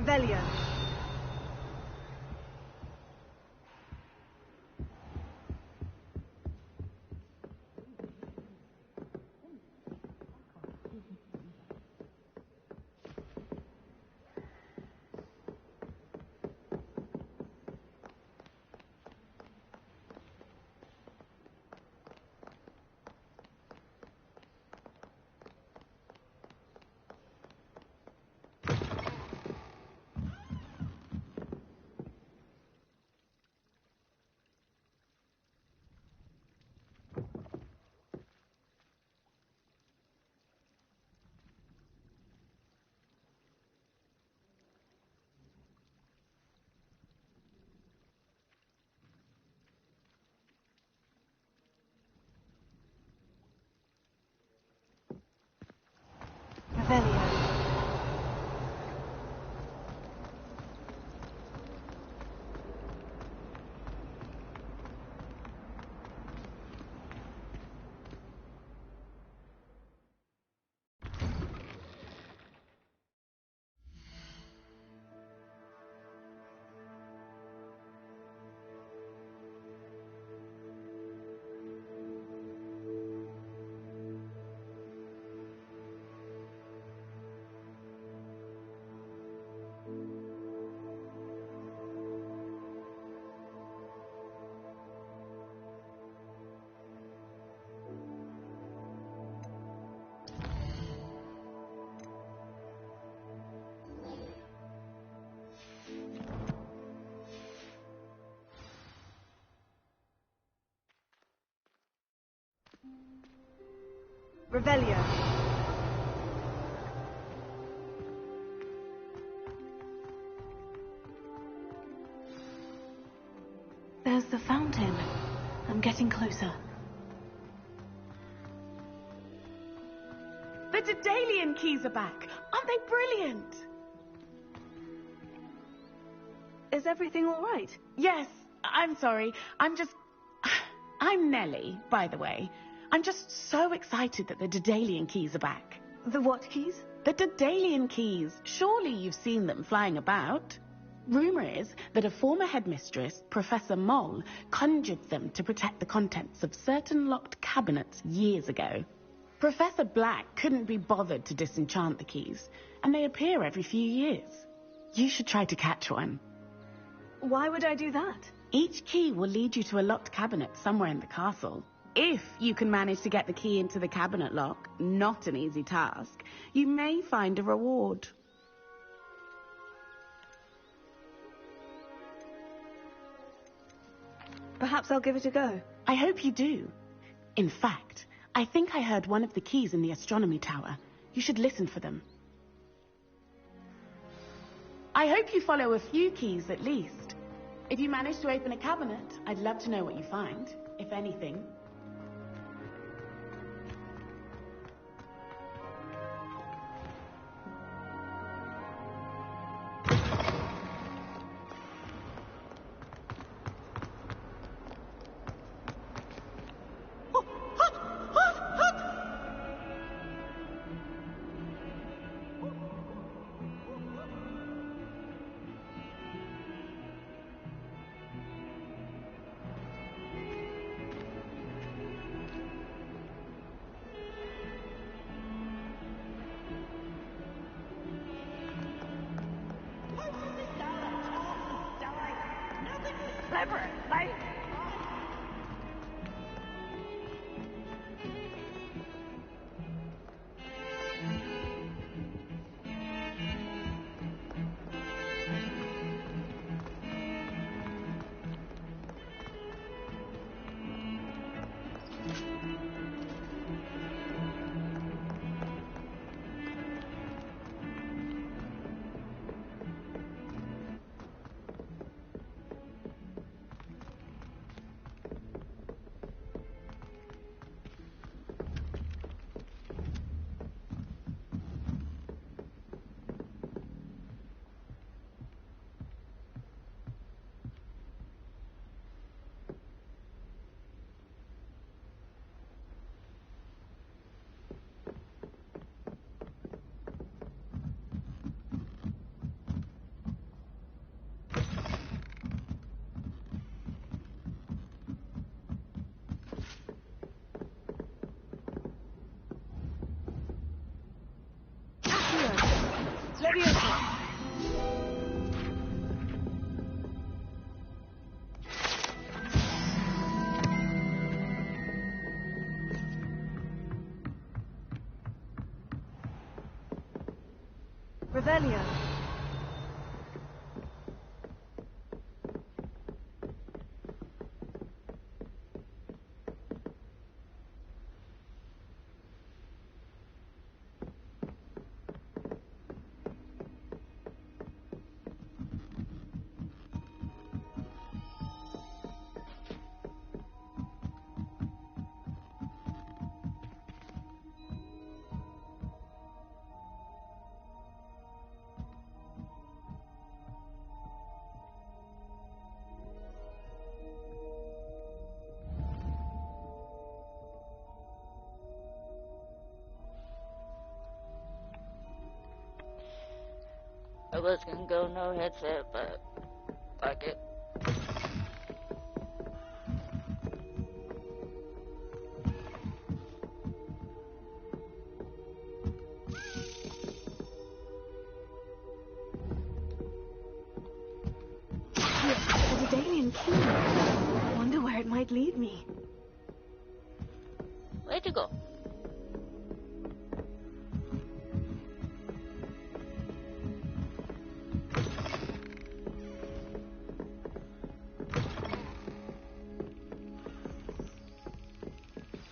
Revelio. Revelio. Revelio. There's the fountain. I'm getting closer. The Daedalian keys are back. Aren't they brilliant? Is everything all right? Yes, I'm sorry. I'm Nellie, by the way. I'm just so excited that the Daedalian keys are back. The what keys? The Daedalian keys. Surely you've seen them flying about. Rumour is that a former headmistress, Professor Moll, conjured them to protect the contents of certain locked cabinets years ago. Professor Black couldn't be bothered to disenchant the keys, and they appear every few years. You should try to catch one. Why would I do that? Each key will lead you to a locked cabinet somewhere in the castle. If you can manage to get the key into the cabinet lock, not an easy task, you may find a reward. Perhaps I'll give it a go. I hope you do. In fact, I think I heard one of the keys in the astronomy tower. You should listen for them. I hope you follow a few keys at least. If you manage to open a cabinet, I'd love to know what you find, if anything. Revelio. I was gonna go no headset, but fuck it. The Daedalian key. I wonder where it might lead me. Where'd you go?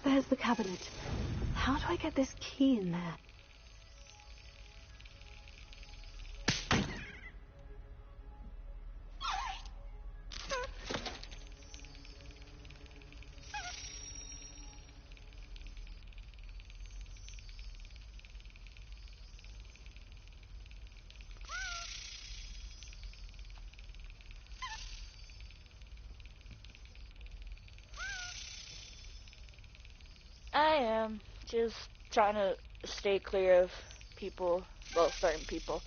There's the cabinet. How do I get this key in there? I am just trying to stay clear of people, well, certain people.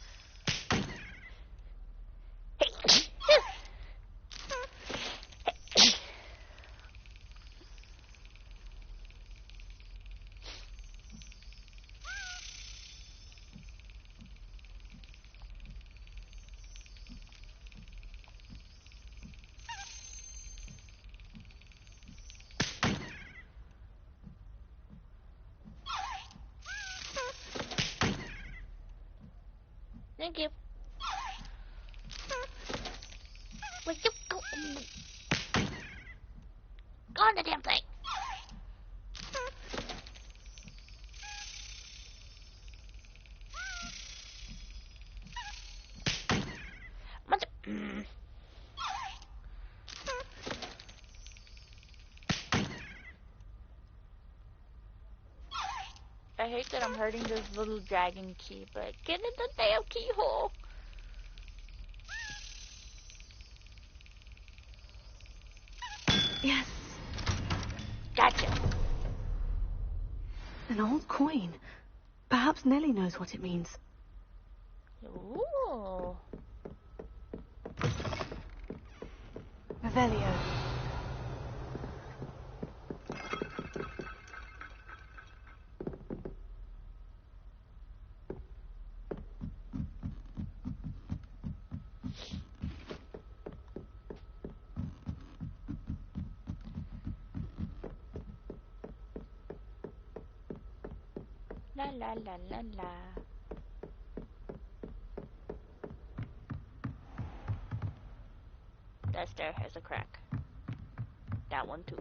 Thank you. Wait, you go. Go on the damn thing. Mother. I hate that I'm hurting this little dragon key, but get in the damn keyhole. Yes. Gotcha. An old coin. Perhaps Nellie knows what it means. Ooh. Revelio. La la la la la. That stair has a crack. That one too.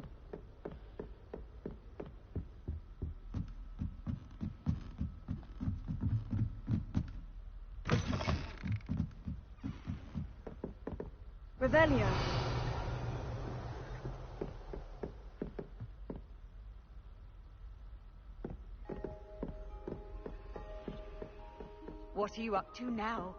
Revelio. What are you up to now?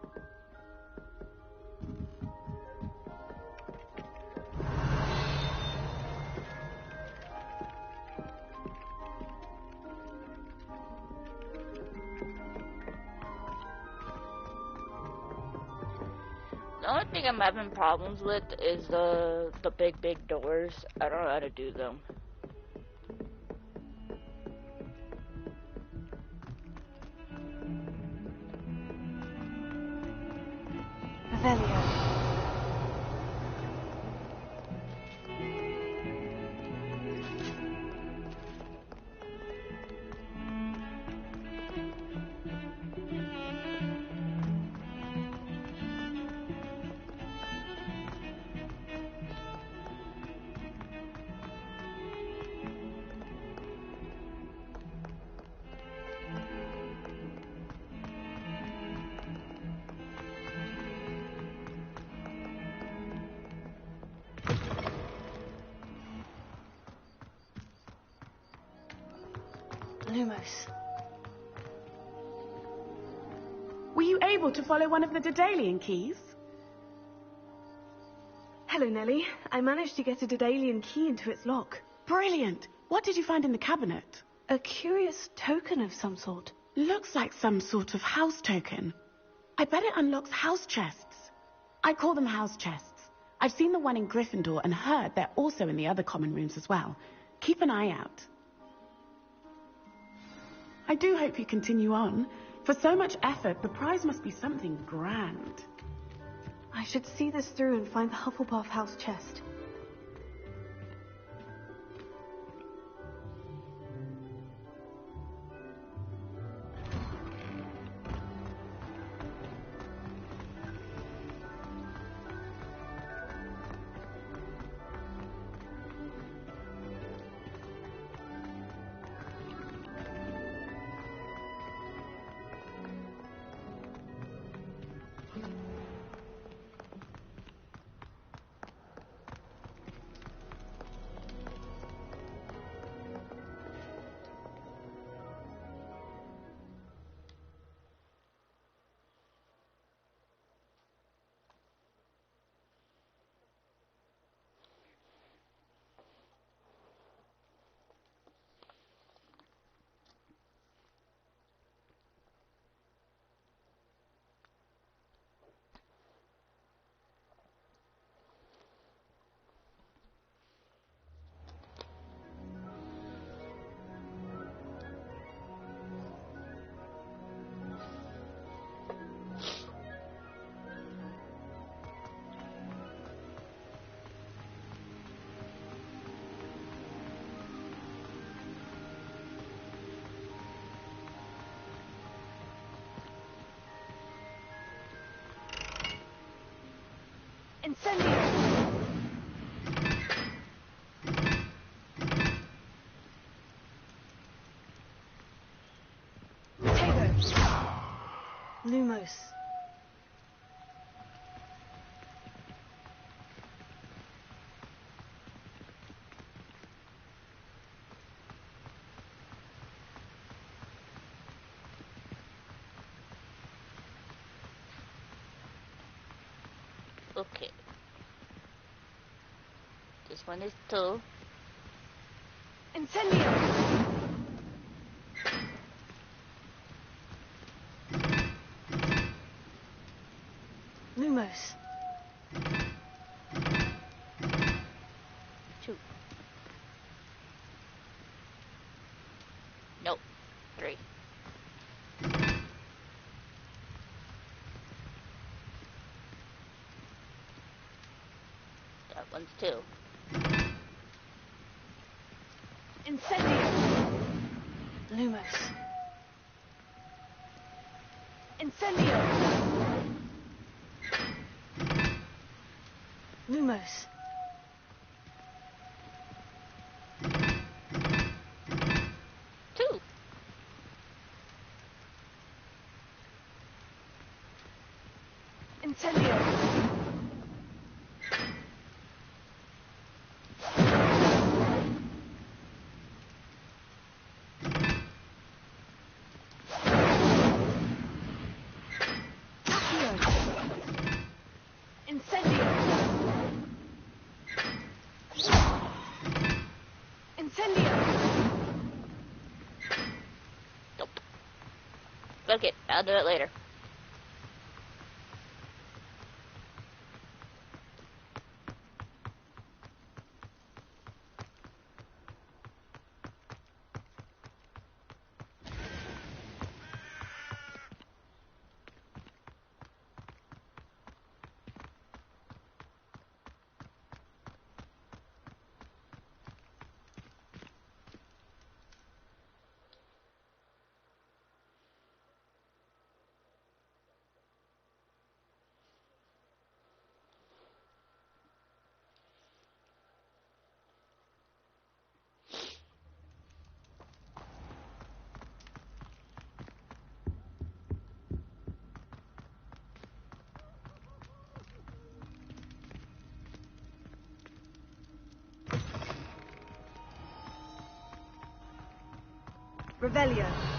The only thing I'm having problems with is the big doors. I don't know how to do them. Revelio. Lumos. Were you able to follow one of the Daedalian keys? Hello, Nellie. I managed to get a Daedalian key into its lock. Brilliant. What did you find in the cabinet? A curious token of some sort. Looks like some sort of house token. I bet it unlocks house chests. I call them house chests. I've seen the one in Gryffindor and heard they're also in the other common rooms as well. Keep an eye out. I do hope you continue on. For so much effort, the prize must be something grand. I should see this through and find the Hufflepuff house chest. Incendio! Potatoes! Lumos. Okay. This one is 2. Incendio! Lumos. 2. Nope. 3. That one's 2. Incendio! Lumos. Incendio! Lumos. Two. Incendio! Incendio! Incendio! Nope. Okay, I'll do it later. Revelio.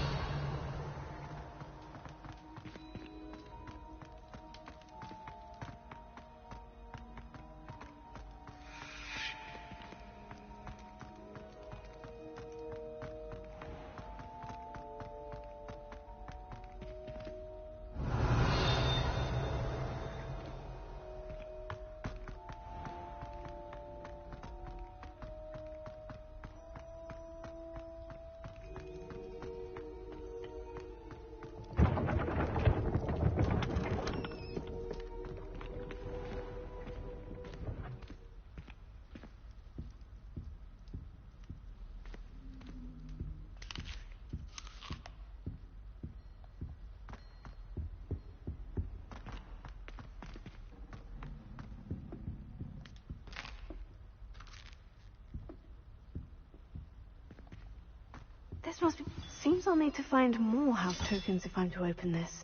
This must be... Seems I'll need to find more house tokens if I'm to open this.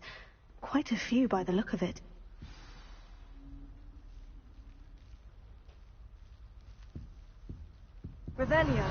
Quite a few by the look of it. Revelio.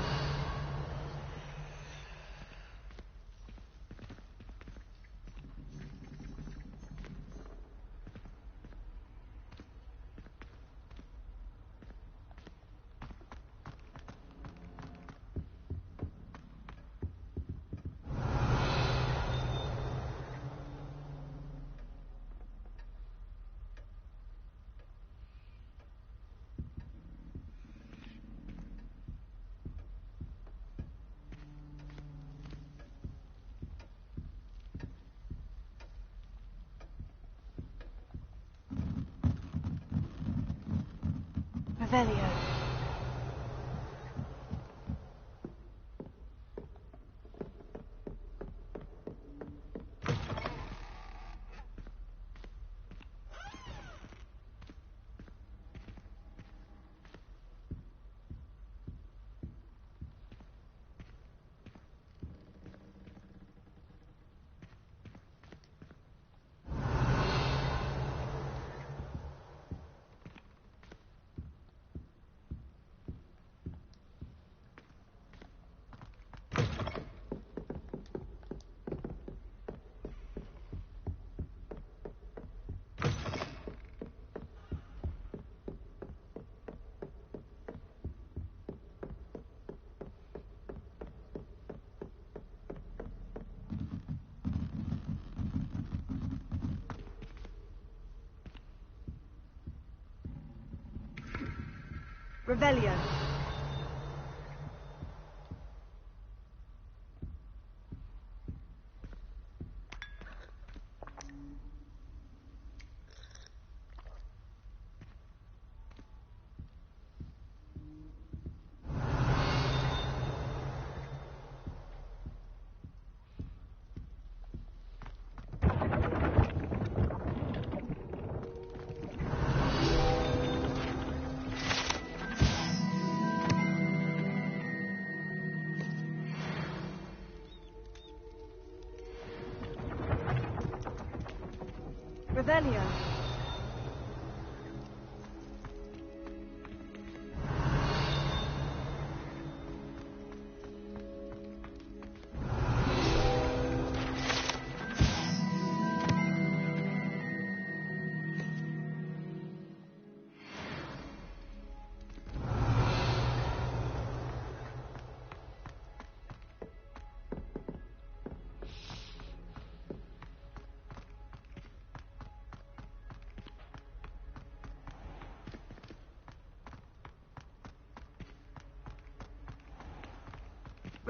Revelio. Revelio.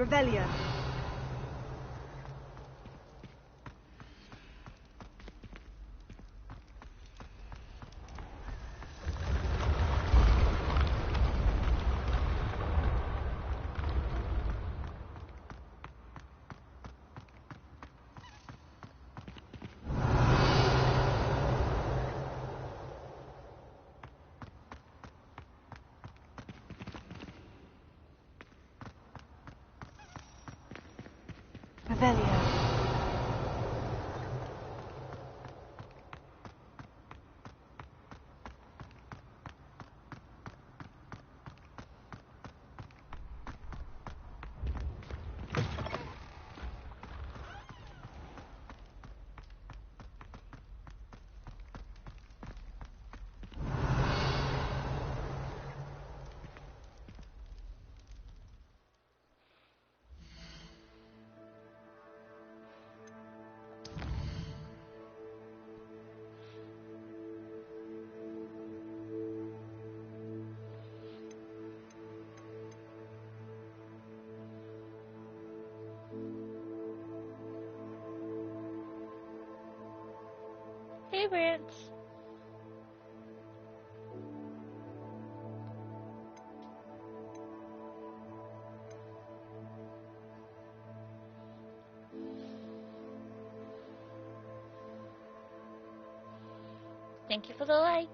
Revelio. Revelio. Revelio. favorites. Thank you for the like.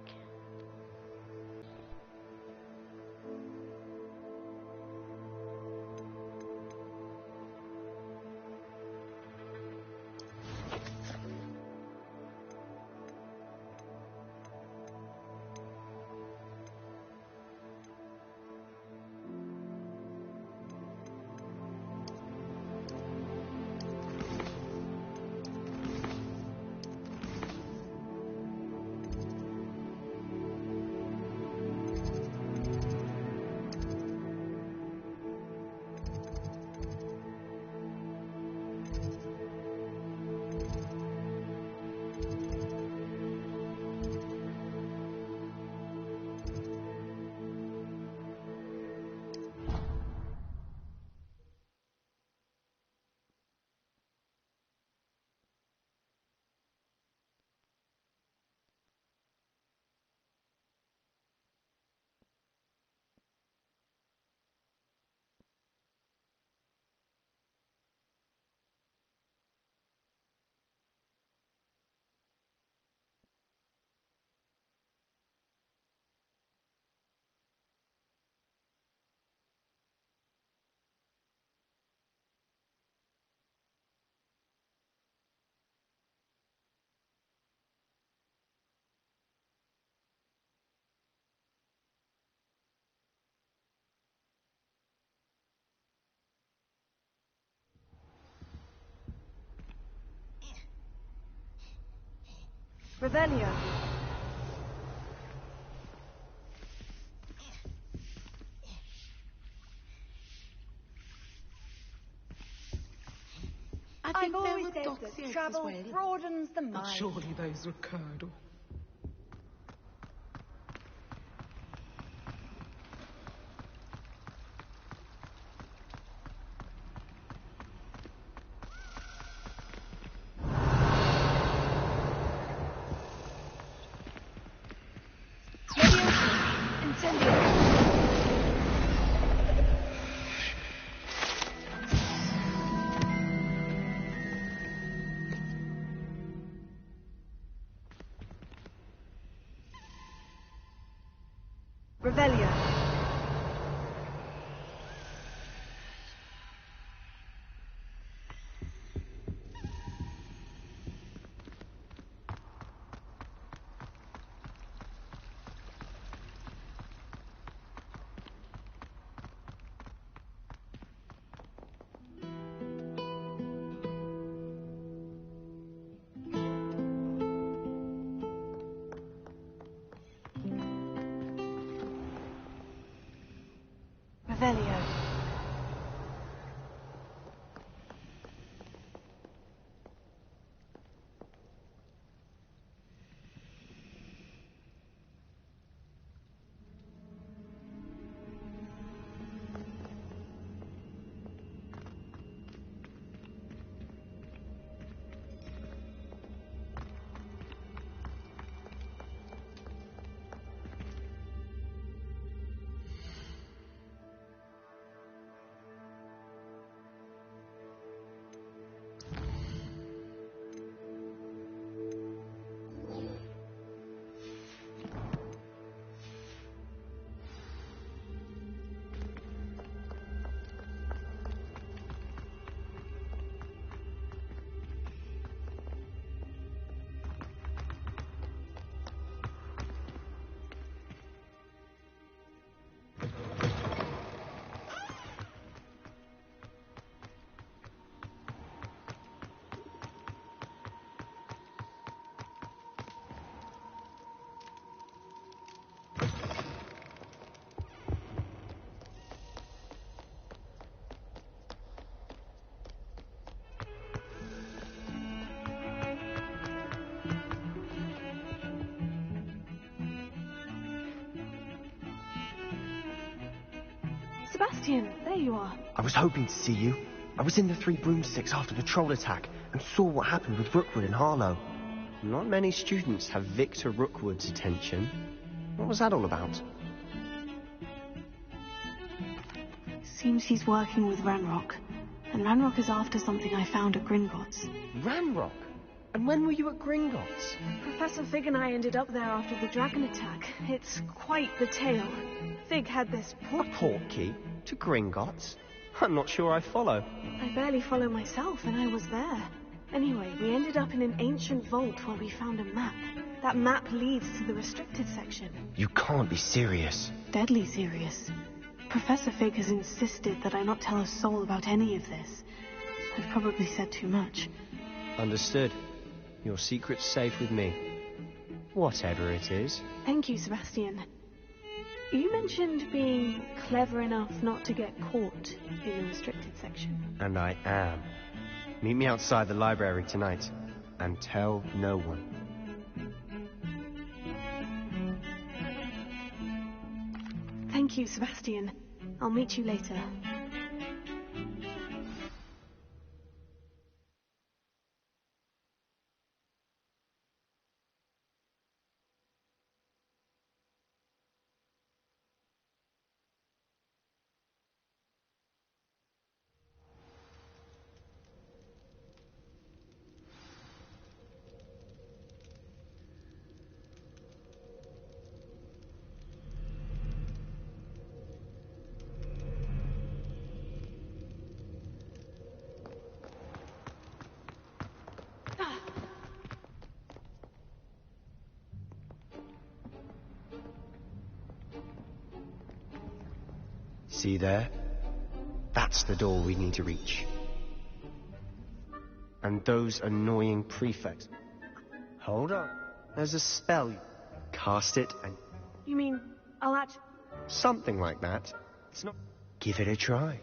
Revelio. I've always said that travel broadens the mind. Surely those were curdle. Revelio. Revelio. Sebastian, there you are. I was hoping to see you. I was in the Three Broomsticks after the troll attack and saw what happened with Rookwood and Harlow. Not many students have Victor Rookwood's attention. What was that all about? Seems he's working with Ranrock. And Ranrock is after something I found at Gringotts. Ranrock? And when were you at Gringotts? Professor Fig and I ended up there after the dragon attack. It's quite the tale. Fig had this A portkey? To Gringotts? I'm not sure I follow. I barely follow myself, and I was there. Anyway, we ended up in an ancient vault where we found a map. That map leads to the restricted section. You can't be serious. Deadly serious. Professor Fig has insisted that I not tell a soul about any of this. I've probably said too much. Understood. Your secret's safe with me. Whatever it is. Thank you, Sebastian. You mentioned being clever enough not to get caught in the restricted section. And I am. Meet me outside the library tonight. And tell no one. Thank you, Sebastian. I'll meet you later. See there? That's the door we need to reach. And those annoying prefects. Hold on. There's a spell. Cast it and... You mean, I'll actually... Something like that. It's not... Give it a try.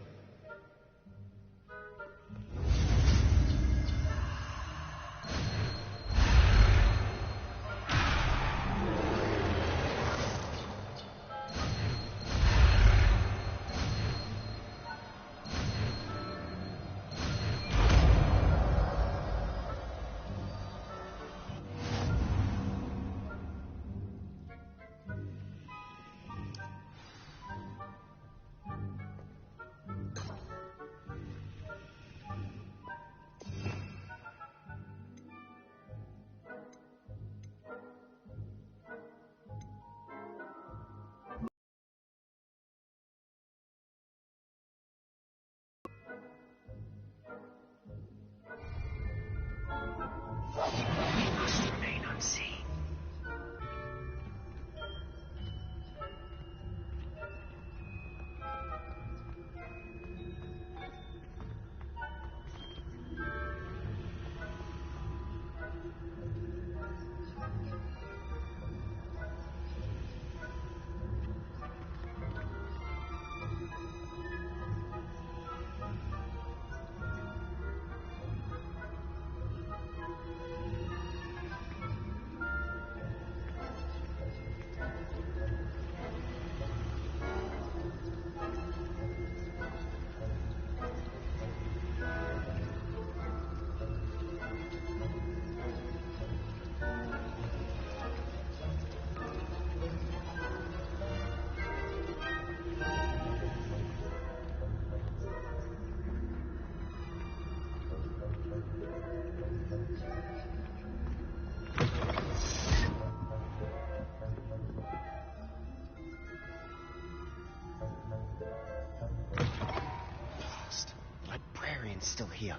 Still here.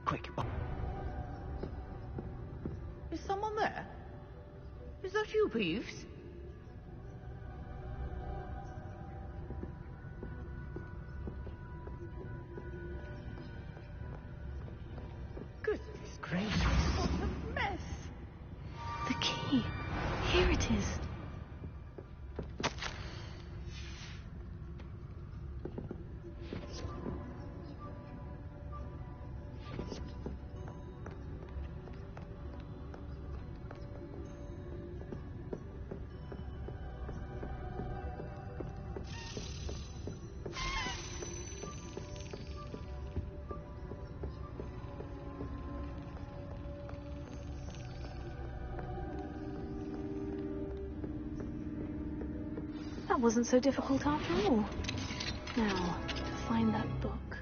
Quick. Is someone there? Is that you, Peeves? Goodness gracious, what a mess! The key. Here it is. that wasn't so difficult after all. Now, to find that book.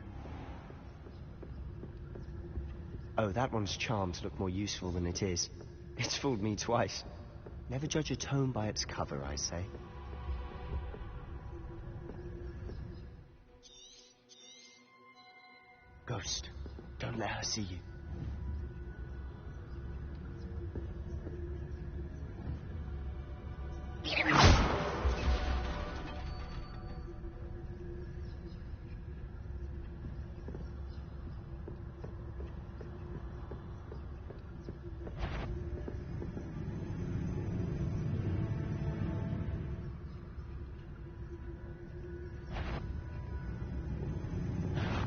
Oh, that one's charmed to look more useful than it is. It's fooled me twice. Never judge a tome by its cover, I say. Ghost, don't let her see you.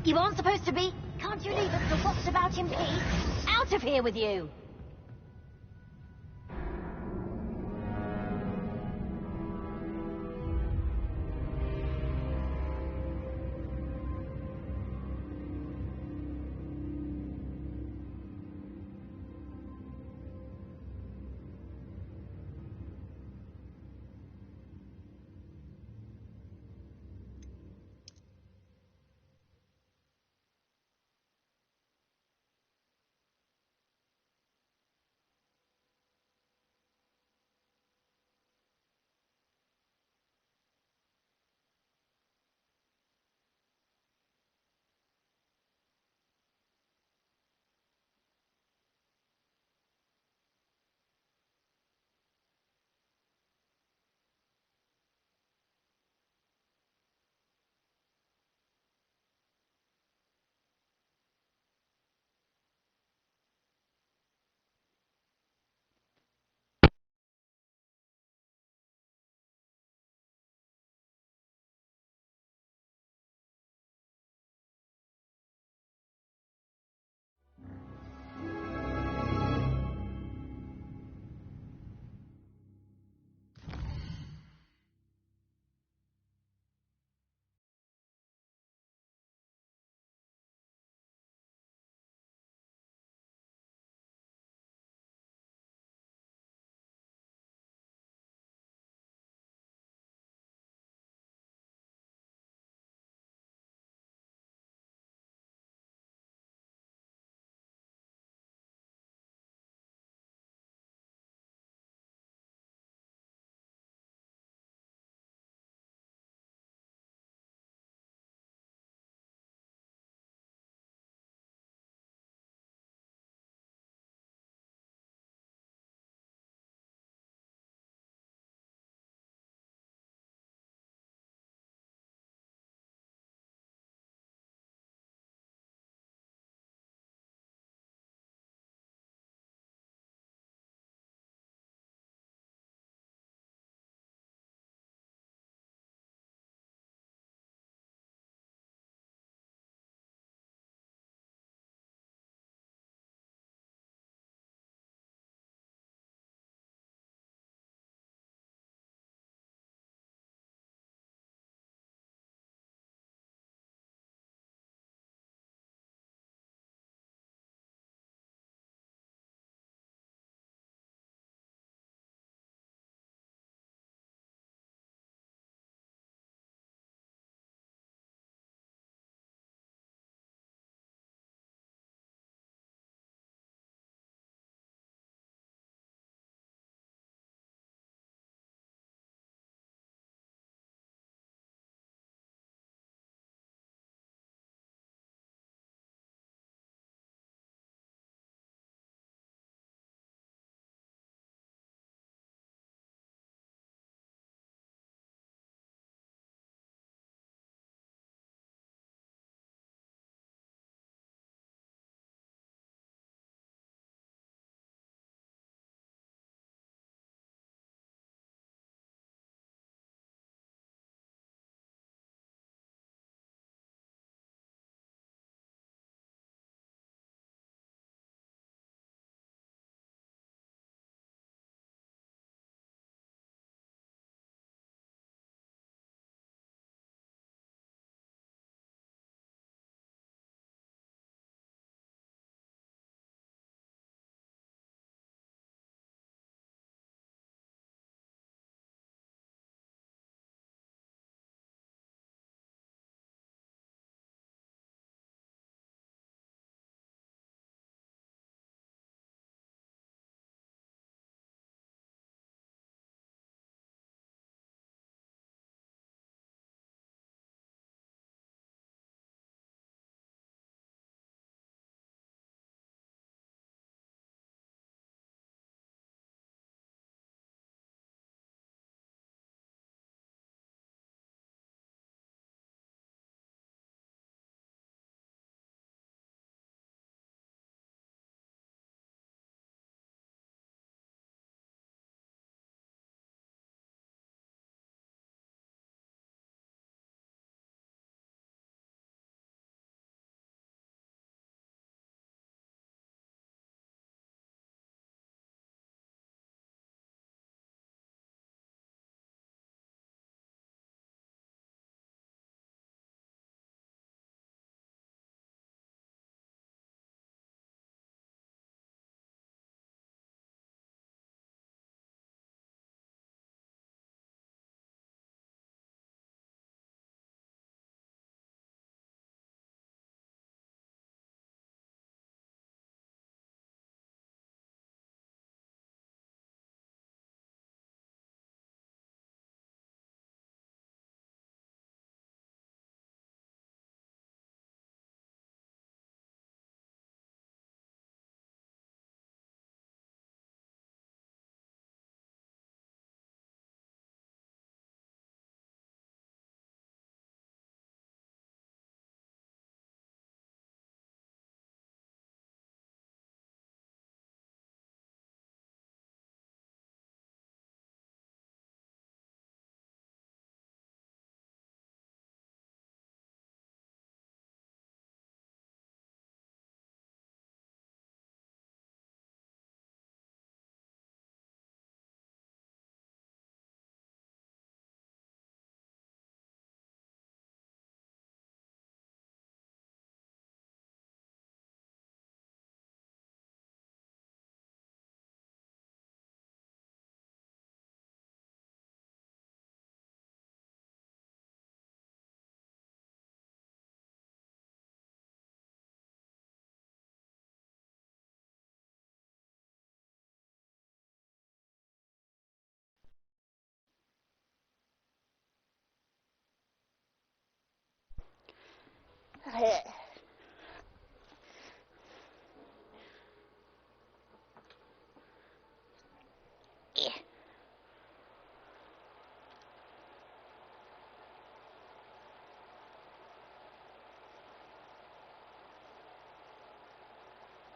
You aren't supposed to be. Can't you leave us to watch about in peace? Out of here with you!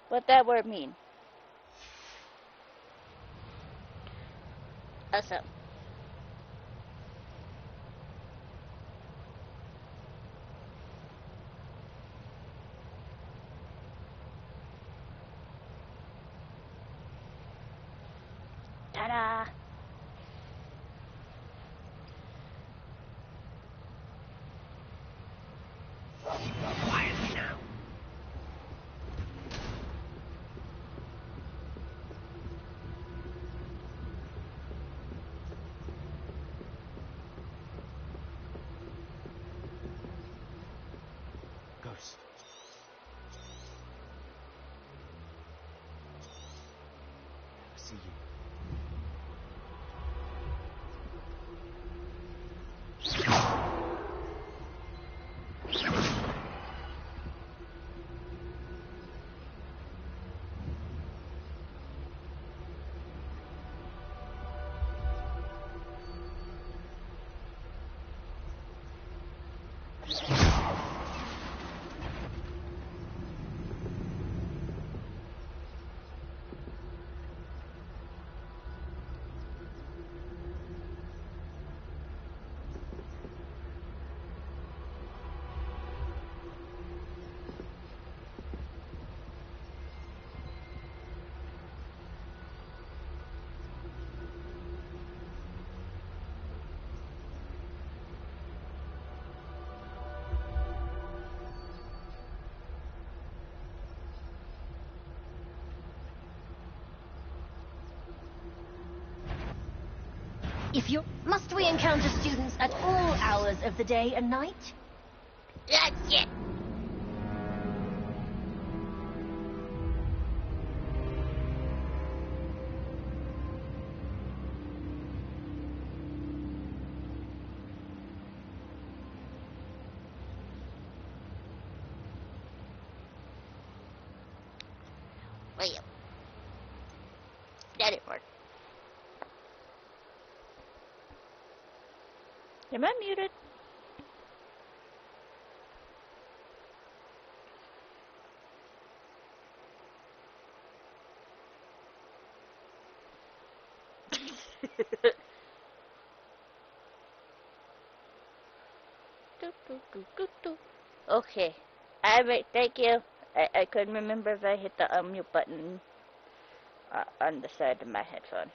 What that word mean? Awesome. Ta-da! Quietly now. Ghost. I see you. Must we encounter students at all hours of the day and night? That's it. Wait. That didn't work. Am I muted? Okay. Thank you. I couldn't remember if I hit the unmute button on the side of my headphone.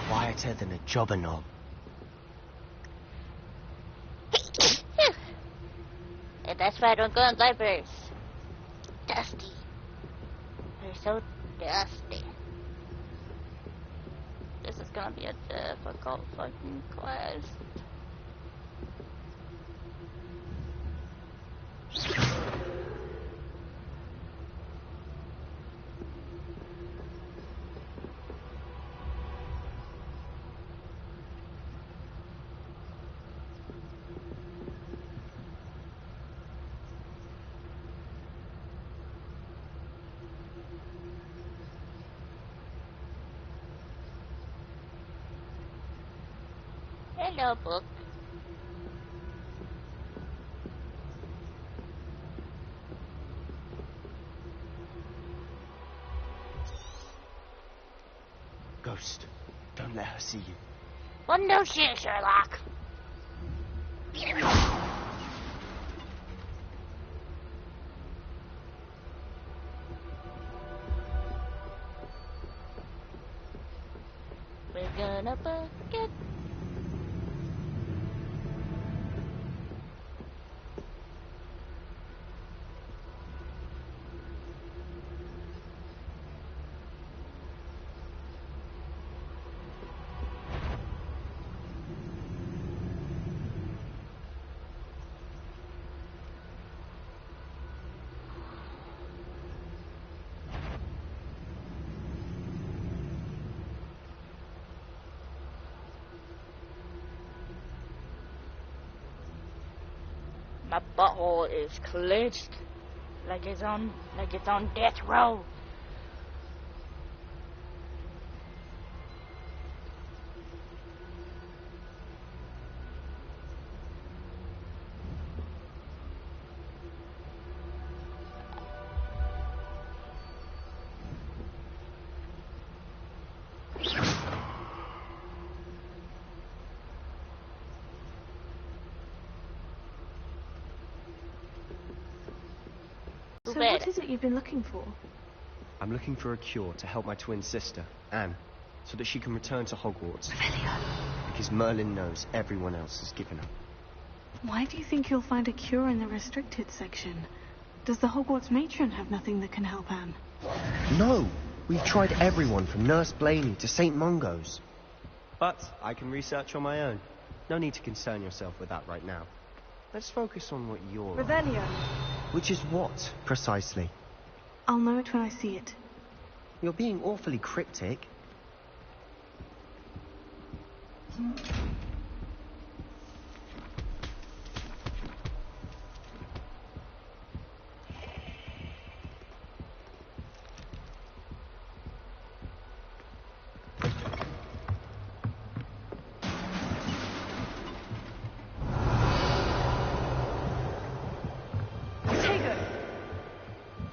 Quieter than a jobber knob. And that's why I don't go in libraries. Dusty. They're so dusty. This is gonna be a difficult fucking quest. Hello, book. Ghost, don't let her see you. Well, no shit, Sherlock. We're gonna book it. My butthole is clenched like it's on death row. So what is it you've been looking for? I'm looking for a cure to help my twin sister, Anne, so that she can return to Hogwarts. Because Merlin knows everyone else has given up. Why do you think you'll find a cure in the restricted section? Does the Hogwarts matron have nothing that can help Anne? No! We've tried everyone from Nurse Blaney to St. Mungo's. But I can research on my own. No need to concern yourself with that right now. Let's focus on what you're... Revelio. Which is what, precisely? I'll know it when I see it. You're being awfully cryptic.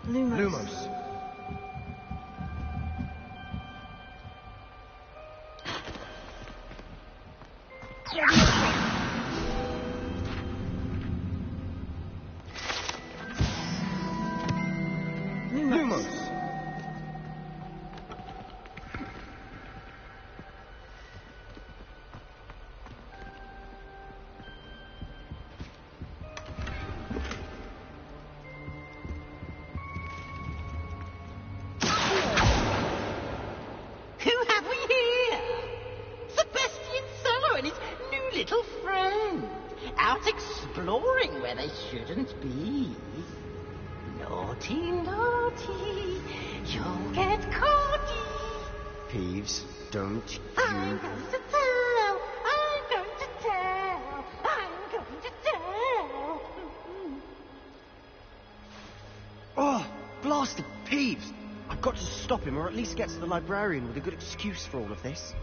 Lumos. Little friend, out exploring where they shouldn't be. Naughty, naughty, you'll get caught. Peeves, don't you... I'm going to tell, I'm going to tell, I'm going to tell. Oh, blasted Peeves! I've got to stop him, or at least get to the librarian with a good excuse for all of this.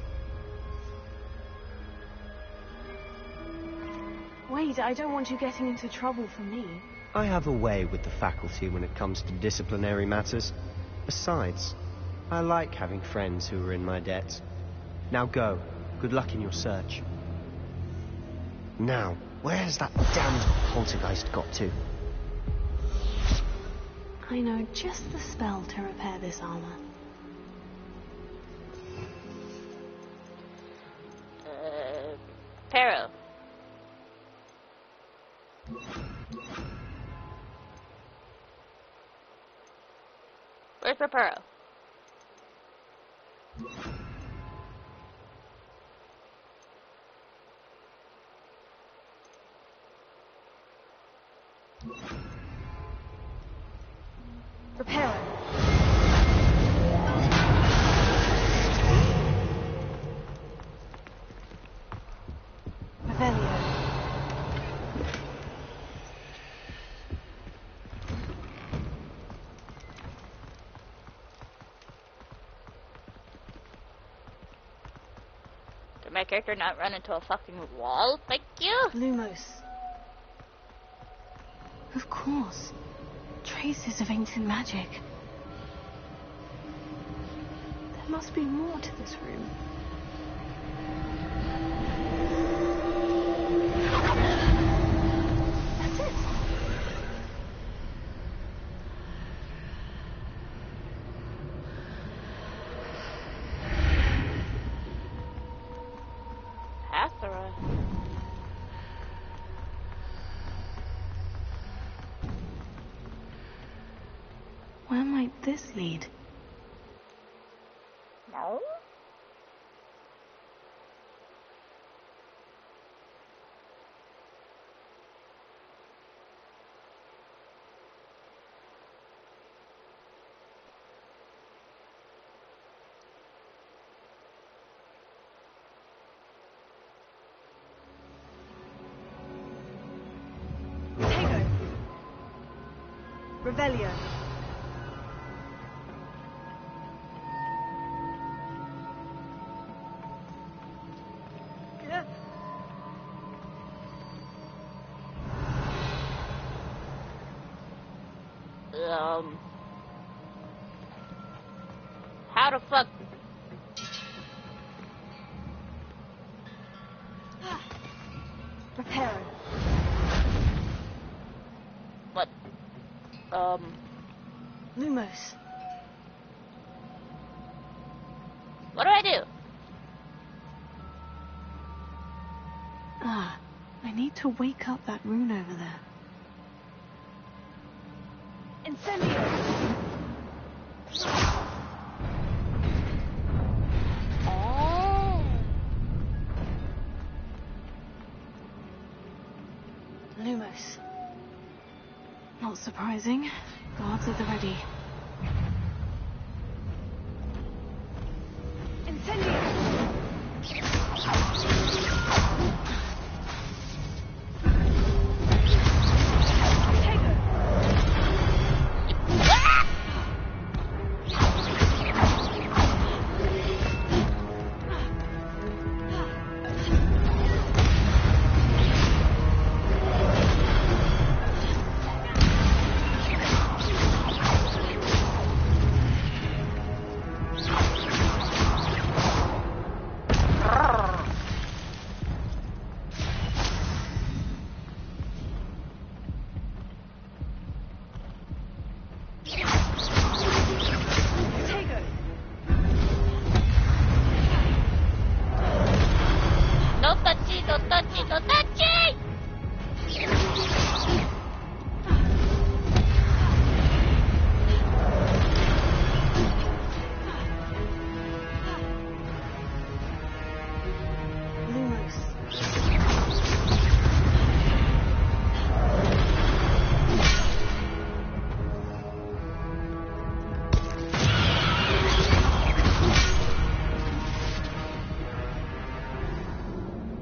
Wait, I don't want you getting into trouble for me. I have a way with the faculty when it comes to disciplinary matters. Besides, I like having friends who are in my debt. Now go. Good luck in your search. Now, where's that damned poltergeist got to? I know just the spell to repair this armor. Pero. Where's Reparo? Reparo. Revelio. Did my character not run into a fucking wall? Thank you. Lumos. Of course. Traces of ancient magic. There must be more to this room. That's it. Hathara. Where might this lead? No? Take Revelio. How the fuck? Reparo. What? Lumos. What do I do? Ah, I need to wake up that rune over there. Incendio. Oh. Lumos. Not surprising. Guards at the ready. Incendio.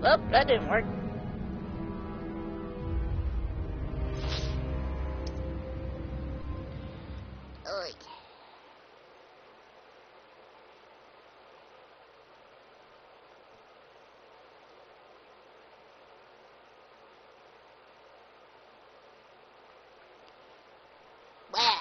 Well, that didn't work. Oy. Wow.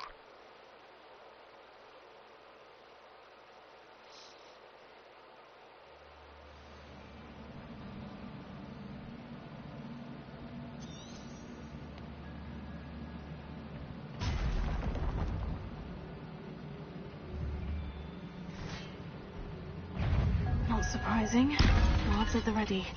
Not surprising. Guards at the ready.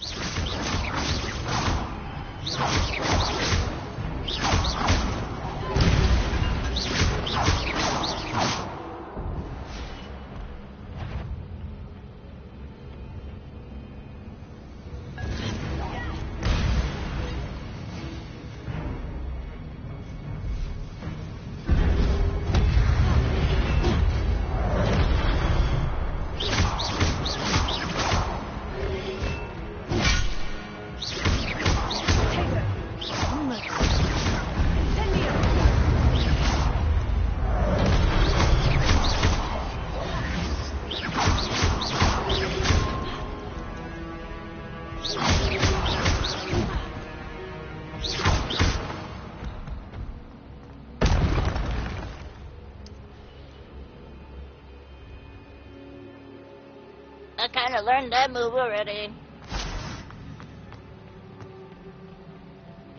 I kinda learned that move already.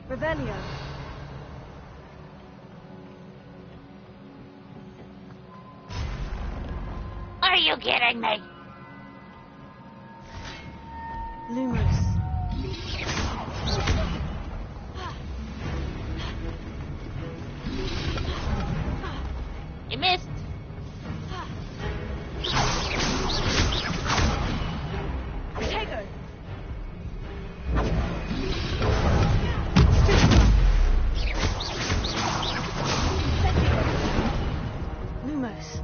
Revelio. Are you kidding me? Lumos. You missed. Tego. Lumos.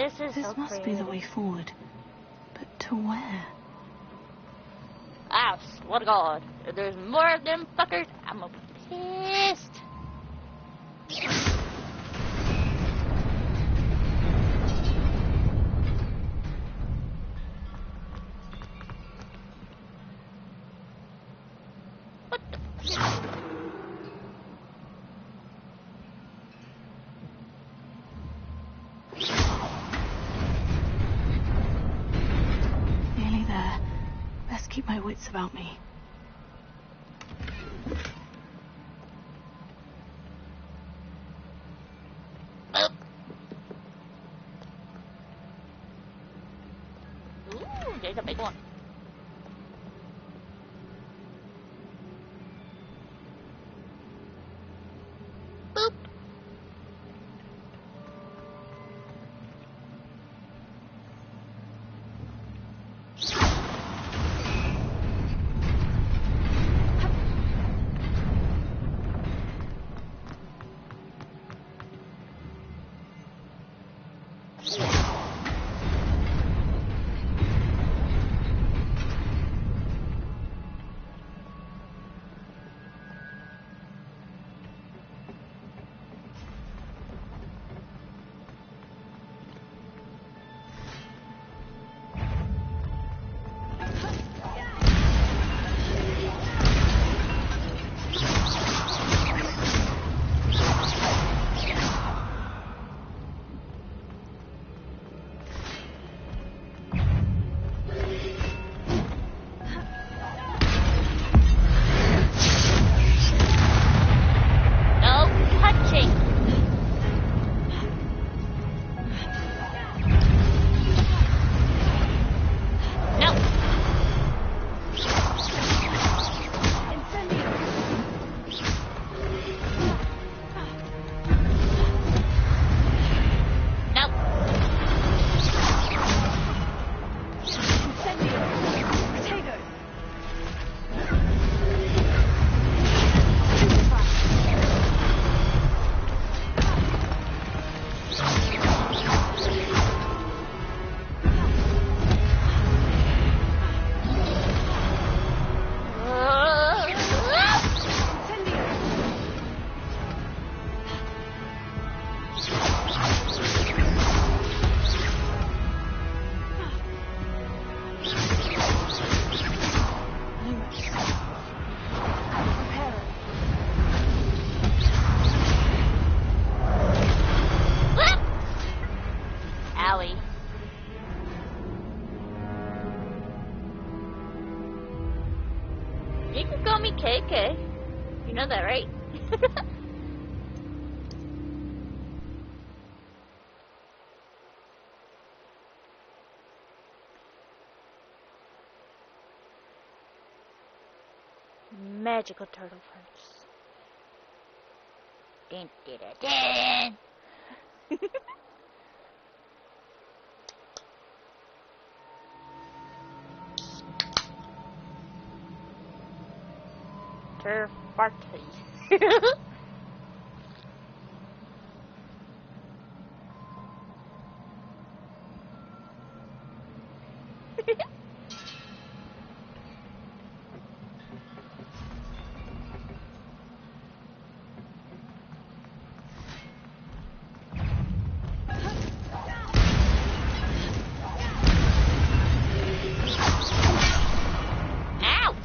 This is This so must creative. be the way forward. But to where? I swear to God, if there's more of them fuckers, I'm gonna be pissed. What the? Nearly there. Best keep my wits about me. Ooh, there's a big one. Boop. No touching. No. No. Owie. You can call me KK. You know that, right? Magical turtle hearts. Dun, dun, dun, dun. Turf party. Ow!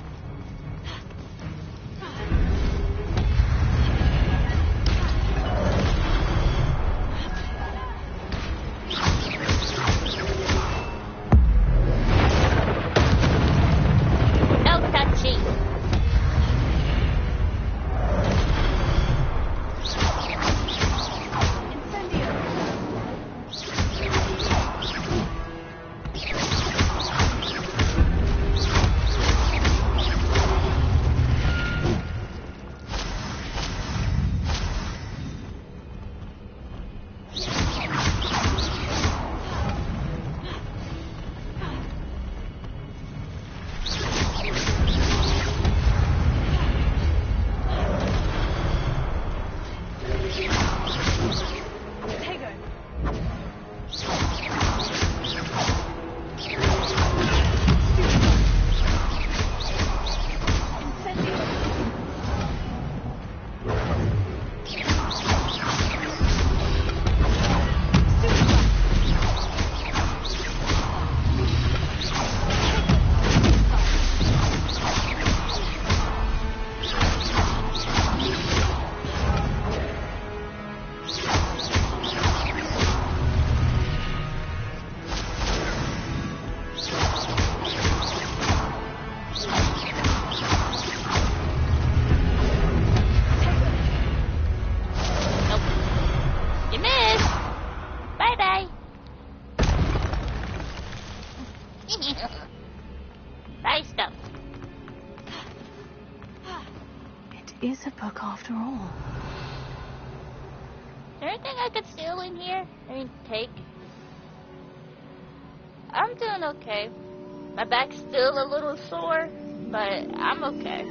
Nice stuff. It is a book after all. Is there anything I could steal in here? I mean, take? I'm doing okay. My back's still a little sore, but I'm okay.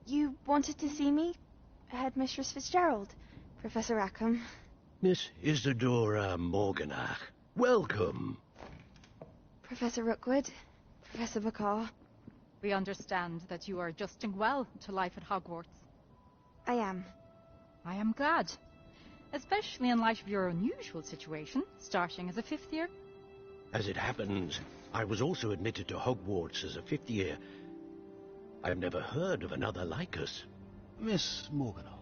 You wanted to see me? Headmistress Fitzgerald, Professor Rackham. Miss Isadora Morganach, welcome. Professor Rookwood, Professor Bakar. We understand that you are adjusting well to life at Hogwarts. I am. I am glad, especially in light of your unusual situation, starting as a fifth year. As it happens, I was also admitted to Hogwarts as a fifth year. I've never heard of another like us. Miss Morganach,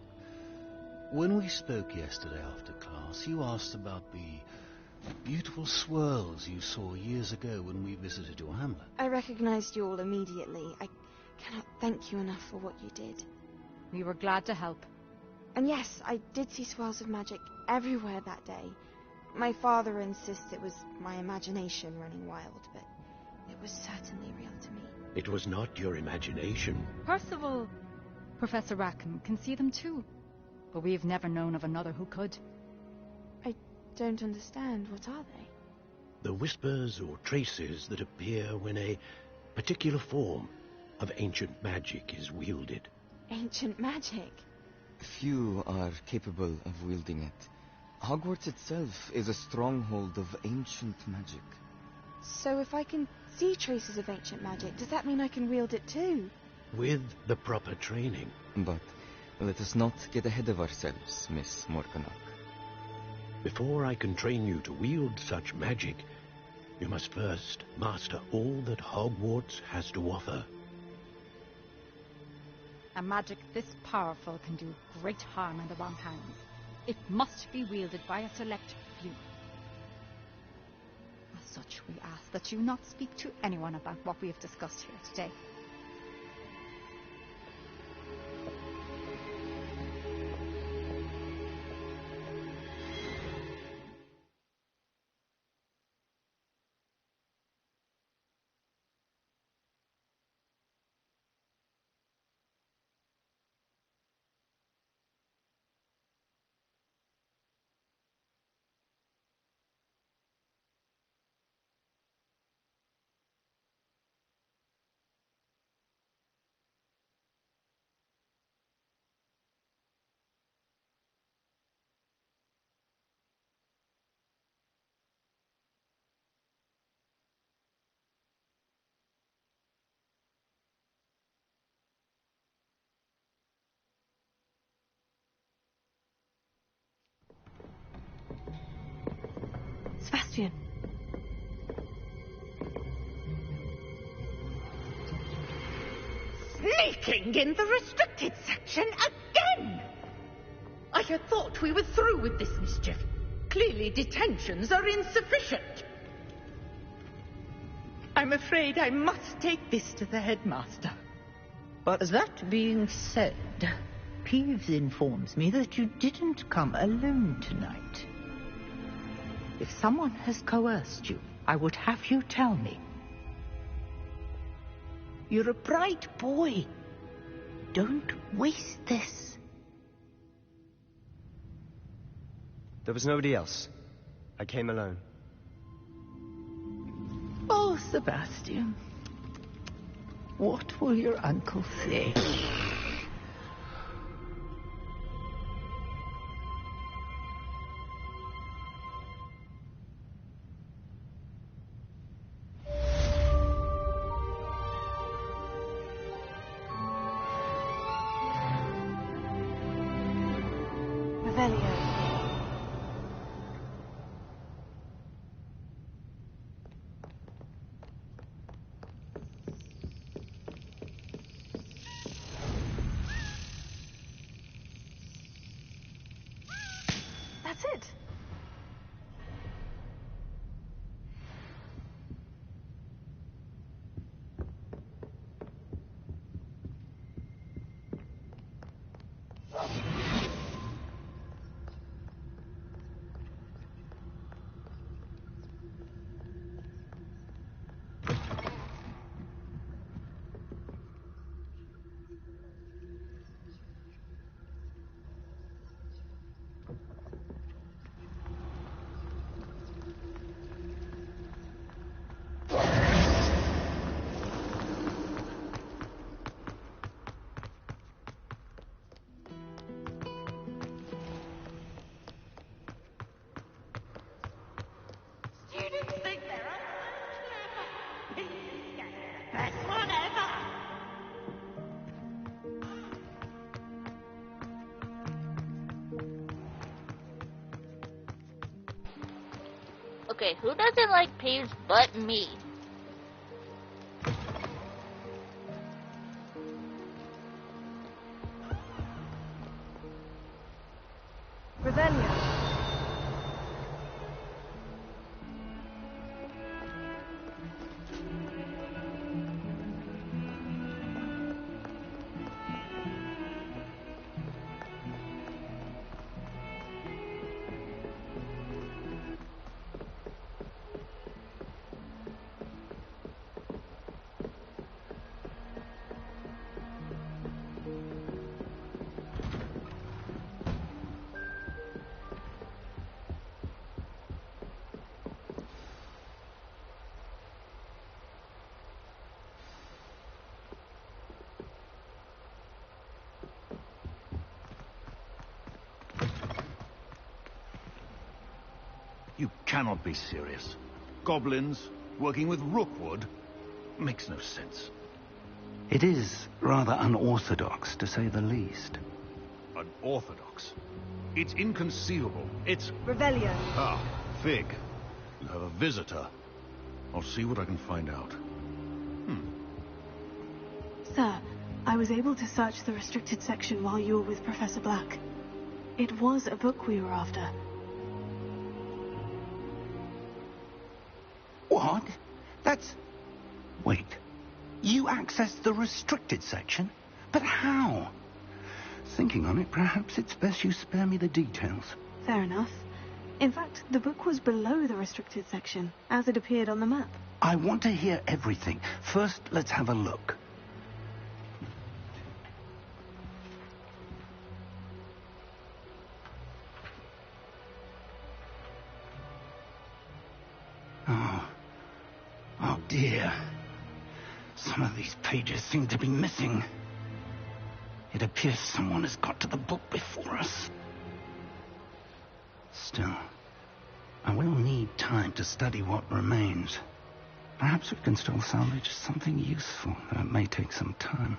when we spoke yesterday after class, you asked about the beautiful swirls you saw years ago when we visited your hamlet. I recognized you all immediately. I cannot thank you enough for what you did. We were glad to help. And yes, I did see swirls of magic everywhere that day. My father insists it was my imagination running wild, but it was certainly real to me. It was not your imagination. Percival, Professor Rackham can see them too, but we've never known of another who could. I don't understand. What are they? The whispers or traces that appear when a particular form of ancient magic is wielded. Ancient magic? Few are capable of wielding it. Hogwarts itself is a stronghold of ancient magic. So if I can see traces of ancient magic, does that mean I can wield it too? With the proper training. But let us not get ahead of ourselves, Miss Morganach. Before I can train you to wield such magic, you must first master all that Hogwarts has to offer. A magic this powerful can do great harm in the wrong hands. It must be wielded by a select few. As such, we ask that you not speak to anyone about what we have discussed here today. Sebastian. Sneaking in the restricted section again! I had thought we were through with this mischief. Clearly detentions are insufficient. I'm afraid I must take this to the headmaster. But that being said, Peeves informs me that you didn't come alone tonight. If someone has coerced you, I would have you tell me. You're a bright boy. Don't waste this. There was nobody else. I came alone. Oh, Sebastian. What will your uncle say? That's it. Okay, who doesn't like Peeves but me? Revelio. You cannot be serious. Goblins working with Rookwood makes no sense. It is rather unorthodox, to say the least. Unorthodox? It's inconceivable. It's... Revelio. Ah, Fig. You have a visitor. I'll see what I can find out. Sir, I was able to search the restricted section while you were with Professor Black. It was a book we were after. What? That's... Wait. You accessed the restricted section? But how? Thinking on it, perhaps it's best you spare me the details. Fair enough. In fact, the book was below the restricted section, as it appeared on the map. I want to hear everything. First, let's have a look. Oh dear. Some of these pages seem to be missing. It appears someone has got to the book before us. Still, I will need time to study what remains. Perhaps we can still salvage something useful, though it may take some time.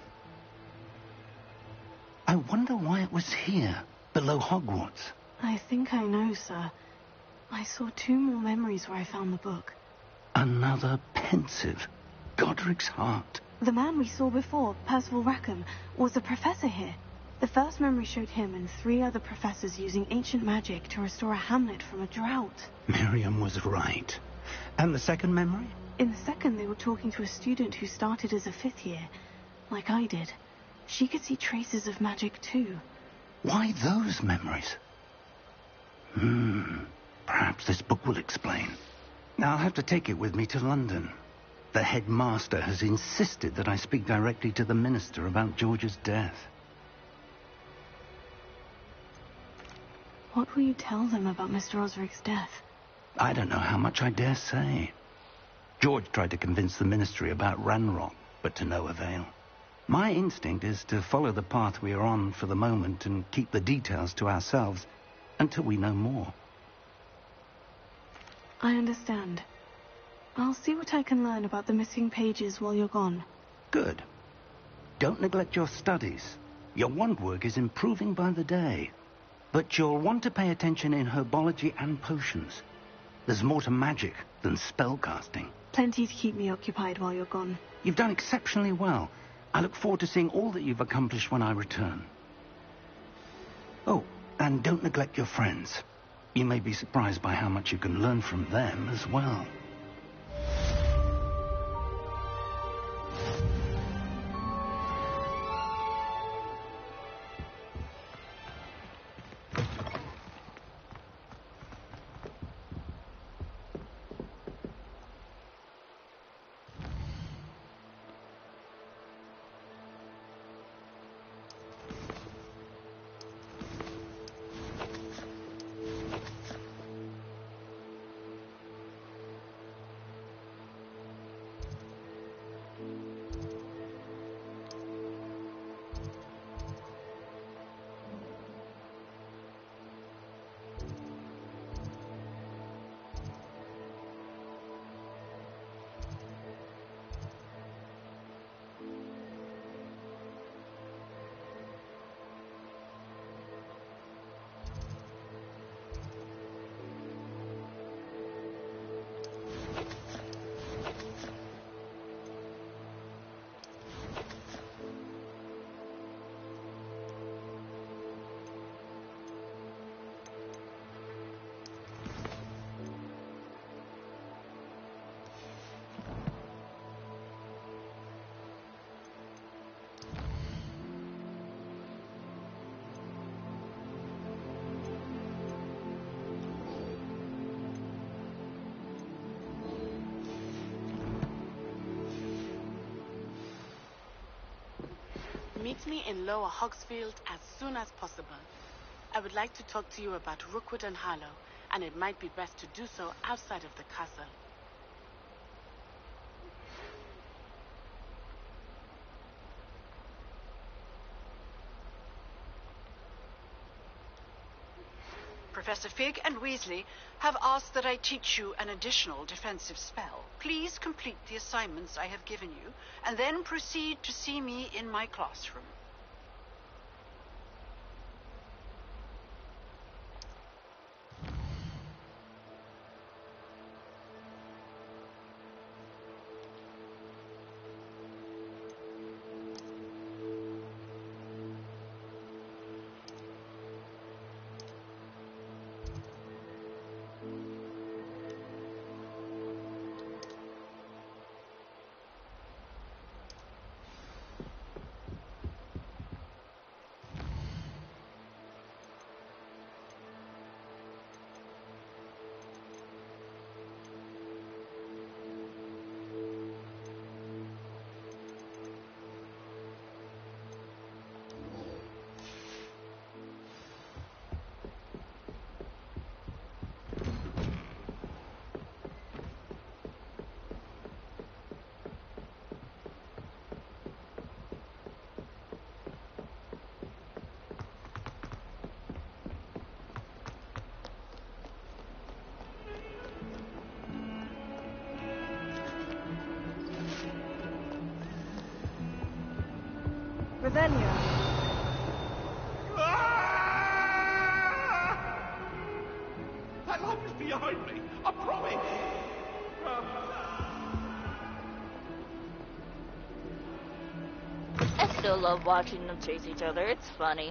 I wonder why it was here, below Hogwarts. I think I know, sir. I saw 2 more memories where I found the book. Another pensive. Godric's heart. The man we saw before, Percival Rackham, was a professor here. The first memory showed him and 3 other professors using ancient magic to restore a hamlet from a drought. Miriam was right. And the second memory? In the second, they were talking to a student who started as a 5th year, like I did. She could see traces of magic too. Why those memories? Perhaps this book will explain. I'll have to take it with me to London. The headmaster has insisted that I speak directly to the minister about George's death. What will you tell them about Mr. Osric's death? I don't know how much I dare say. George tried to convince the ministry about Ranrock, but to no avail. My instinct is to follow the path we are on for the moment and keep the details to ourselves until we know more. I understand. I'll see what I can learn about the missing pages while you're gone. Good. Don't neglect your studies. Your wand work is improving by the day. But you'll want to pay attention in herbology and potions. There's more to magic than spellcasting. Plenty to keep me occupied while you're gone. You've done exceptionally well. I look forward to seeing all that you've accomplished when I return. Oh, and don't neglect your friends. You may be surprised by how much you can learn from them as well. Meet me in Lower Hogsfield as soon as possible. I would like to talk to you about Rookwood and Harlow, and it might be best to do so outside of the castle. Professor Fig and Weasley have asked that I teach you an additional defensive spell. Please complete the assignments I have given you, and then proceed to see me in my classroom. Ravenia. That light was behind still love watching them chase each other. It's funny.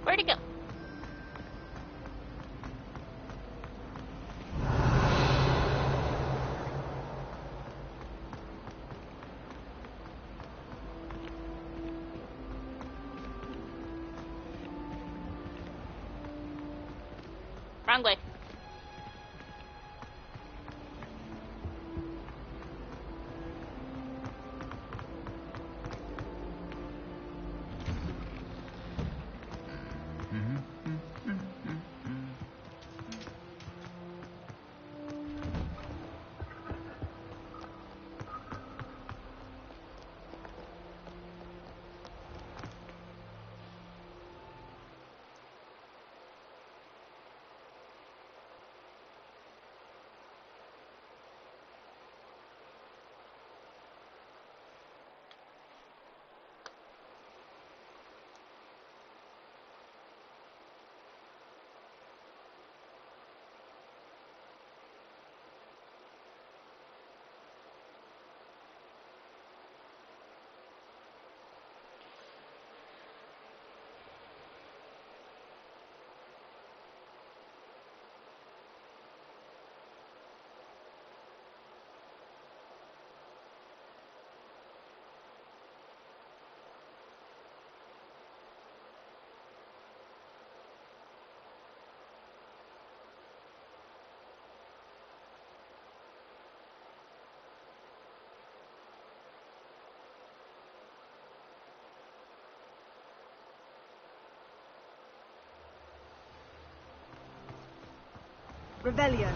Where'd he go? Wrong way. Rebellion.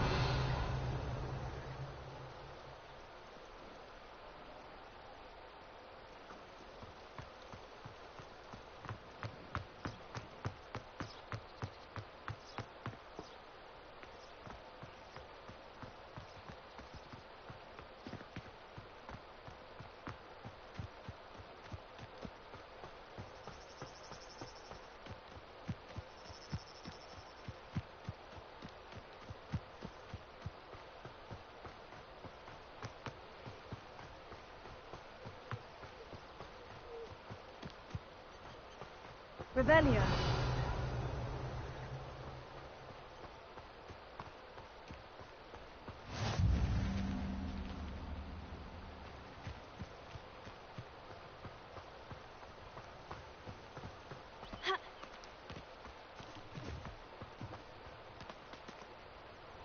Rebellion.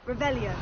Rebellion.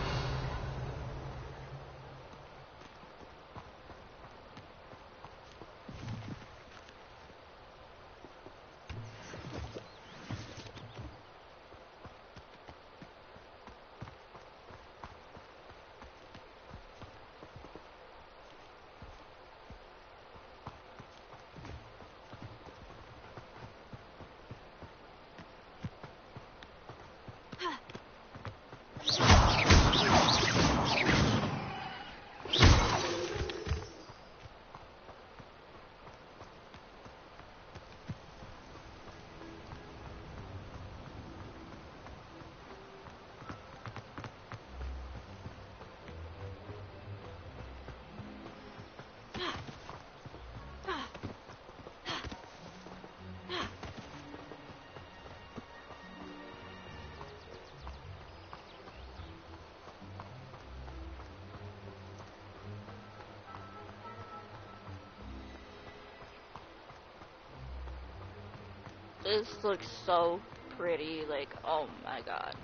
This looks so pretty, like, oh my god.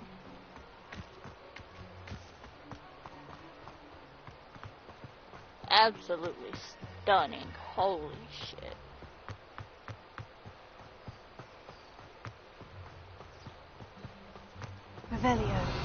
Absolutely stunning, holy shit. Revelio.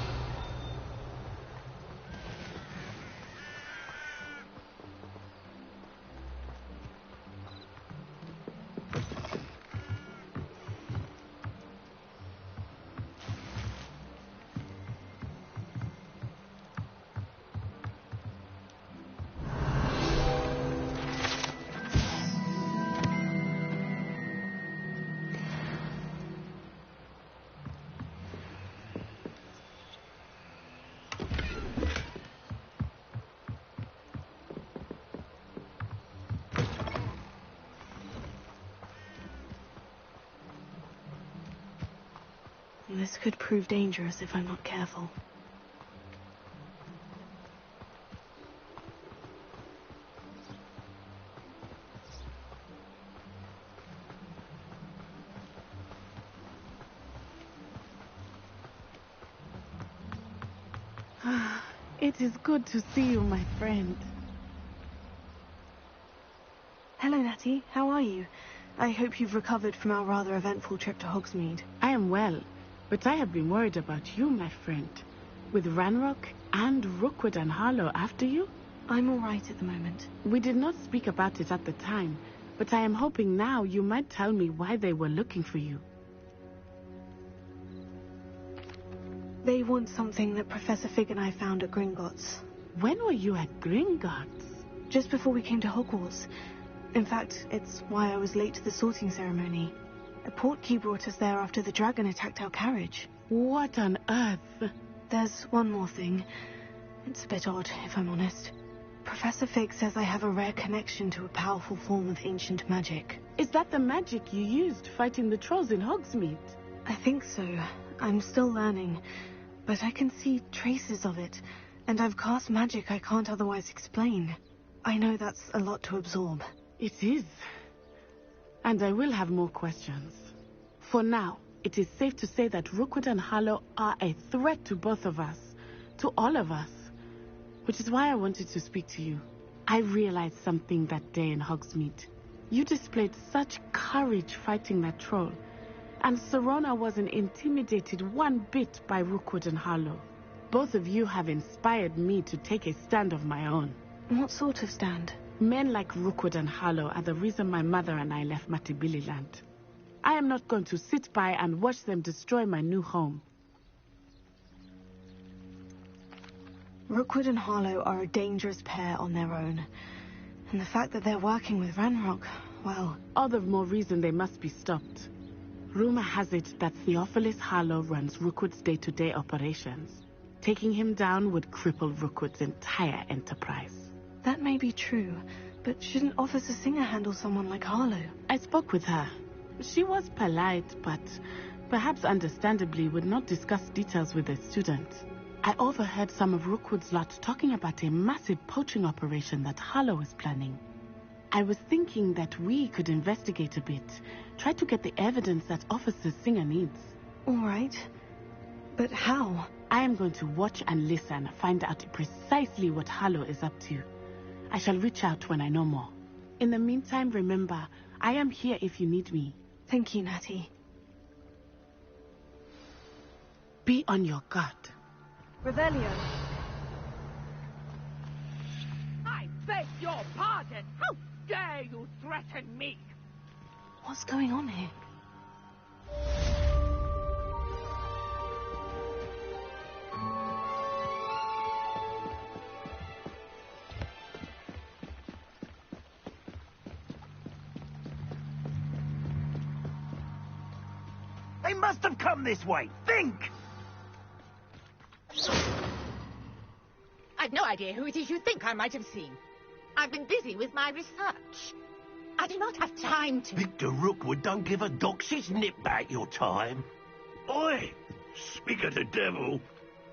This could prove dangerous if I'm not careful. It is good to see you, my friend. Hello, Natty. How are you? I hope you've recovered from our rather eventful trip to Hogsmeade. I am well, but I have been worried about you, my friend. With Ranrock and Rookwood and Harlow after you? I'm all right at the moment. We did not speak about it at the time, but I am hoping now you might tell me why they were looking for you. They want something that Professor Fig and I found at Gringotts. When were you at Gringotts? Just before we came to Hogwarts. In fact, it's why I was late to the sorting ceremony. A portkey brought us there after the dragon attacked our carriage. What on earth? There's one more thing. It's a bit odd, if I'm honest. Professor Fig says I have a rare connection to a powerful form of ancient magic. Is that the magic you used fighting the trolls in Hogsmeade? I think so. I'm still learning, but I can see traces of it, and I've cast magic I can't otherwise explain. I know that's a lot to absorb. It is. And I will have more questions. For now, it is safe to say that Rookwood and Harlow are a threat to both of us, to all of us, which is why I wanted to speak to you. I realized something that day in Hogsmeade. You displayed such courage fighting that troll, and Serona wasn't intimidated one bit by Rookwood and Harlow. Both of you have inspired me to take a stand of my own. What sort of stand? Men like Rookwood and Harlow are the reason my mother and I left Matibililand. I am not going to sit by and watch them destroy my new home. Rookwood and Harlow are a dangerous pair on their own. And the fact that they're working with Ranrock, well... all the more reason they must be stopped. Rumor has it that Theophilus Harlow runs Rookwood's day-to-day operations. Taking him down would cripple Rookwood's entire enterprise. That may be true, but shouldn't Officer Singer handle someone like Harlow? I spoke with her. She was polite, but perhaps understandably would not discuss details with a student. I overheard some of Rookwood's lot talking about a massive poaching operation that Harlow was planning. I was thinking that we could investigate a bit, try to get the evidence that Officer Singer needs. All right. But how? I am going to watch and listen, find out precisely what Harlow is up to. I shall reach out when I know more. In the meantime, remember, I am here if you need me. Thank you, Natty. Be on your guard. Revelio. I beg your pardon. How dare you threaten me? What's going on here? They must have come this way. Think! I've no idea who it is you think I might have seen. I've been busy with my research. I do not have time to... Victor Rookwood don't give a doxy's nip back your time. Oi! Speak of the devil.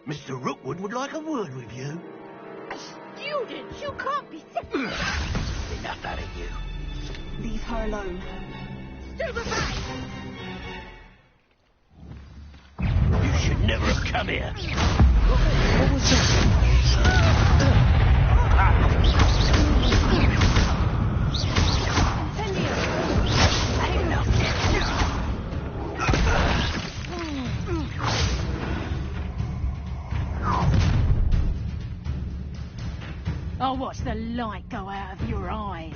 Mr. Rookwood would like a word with you. A student? You can't be... Enough out of you. Leave her alone. Stupefy! You should never have come here. What was that? I'll watch the light go out of your eyes.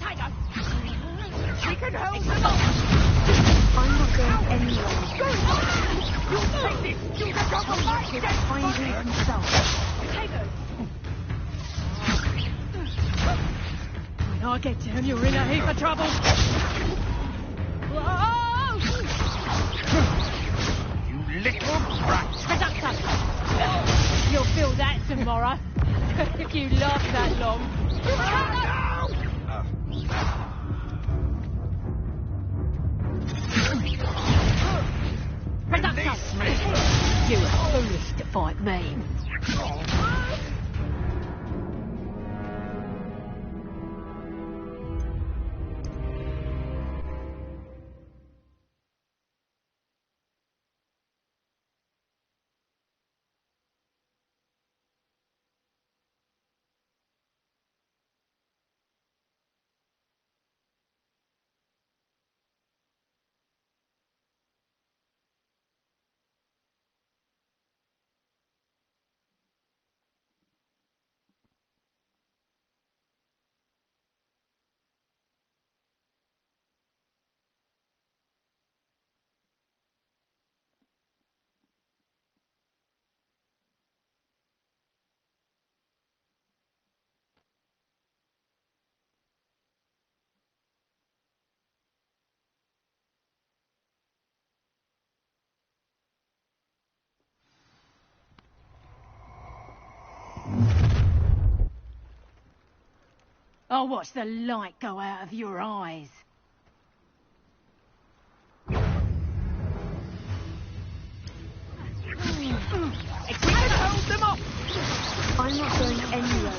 Tiger! We can hold them off! I'm not going anywhere. You'll take this! You can go for light! Find him himself. Tiger! When I get to him, you're in a heap of trouble. Whoa! You little brat! You'll feel that tomorrow. If you last that long. I'll watch the light go out of your eyes. Hold them off! I'm not going anywhere.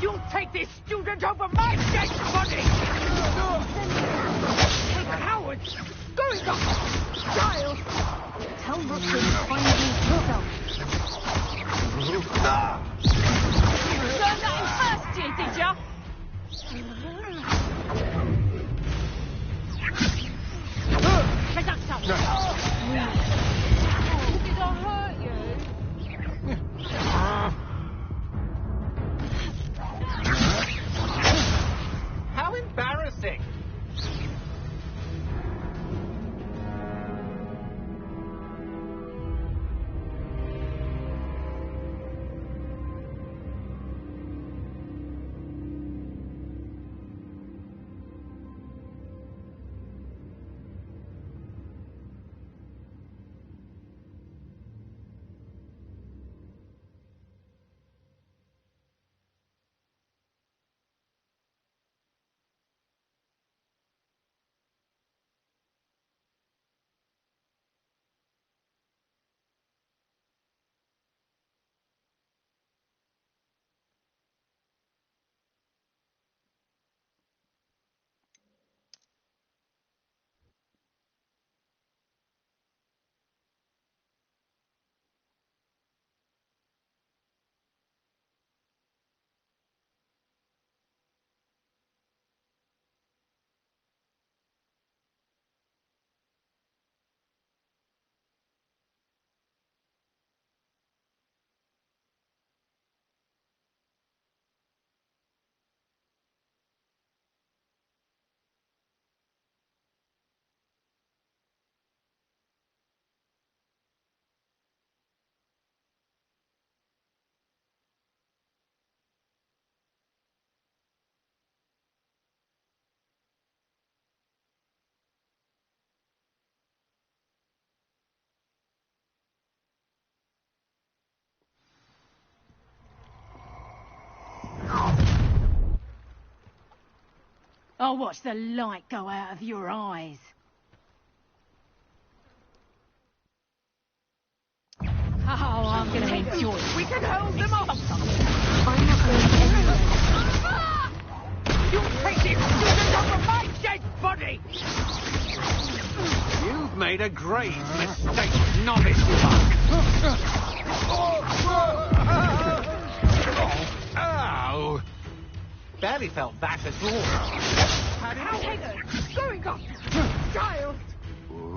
You'll take this student over my dead body! Cowards! Going up! Giles! Tell Rookwood to find me yourself. Learned that in first year, did ya? Did I hurt you? How embarrassing! I'll watch the light go out of your eyes. Oh, I'm going to enjoy it. We can hold them off! I'm not going anywhere. You'll take this student over my dead body! You've made a grave mistake, novice buck! Ow! Barely felt that at all. How going up? Giles!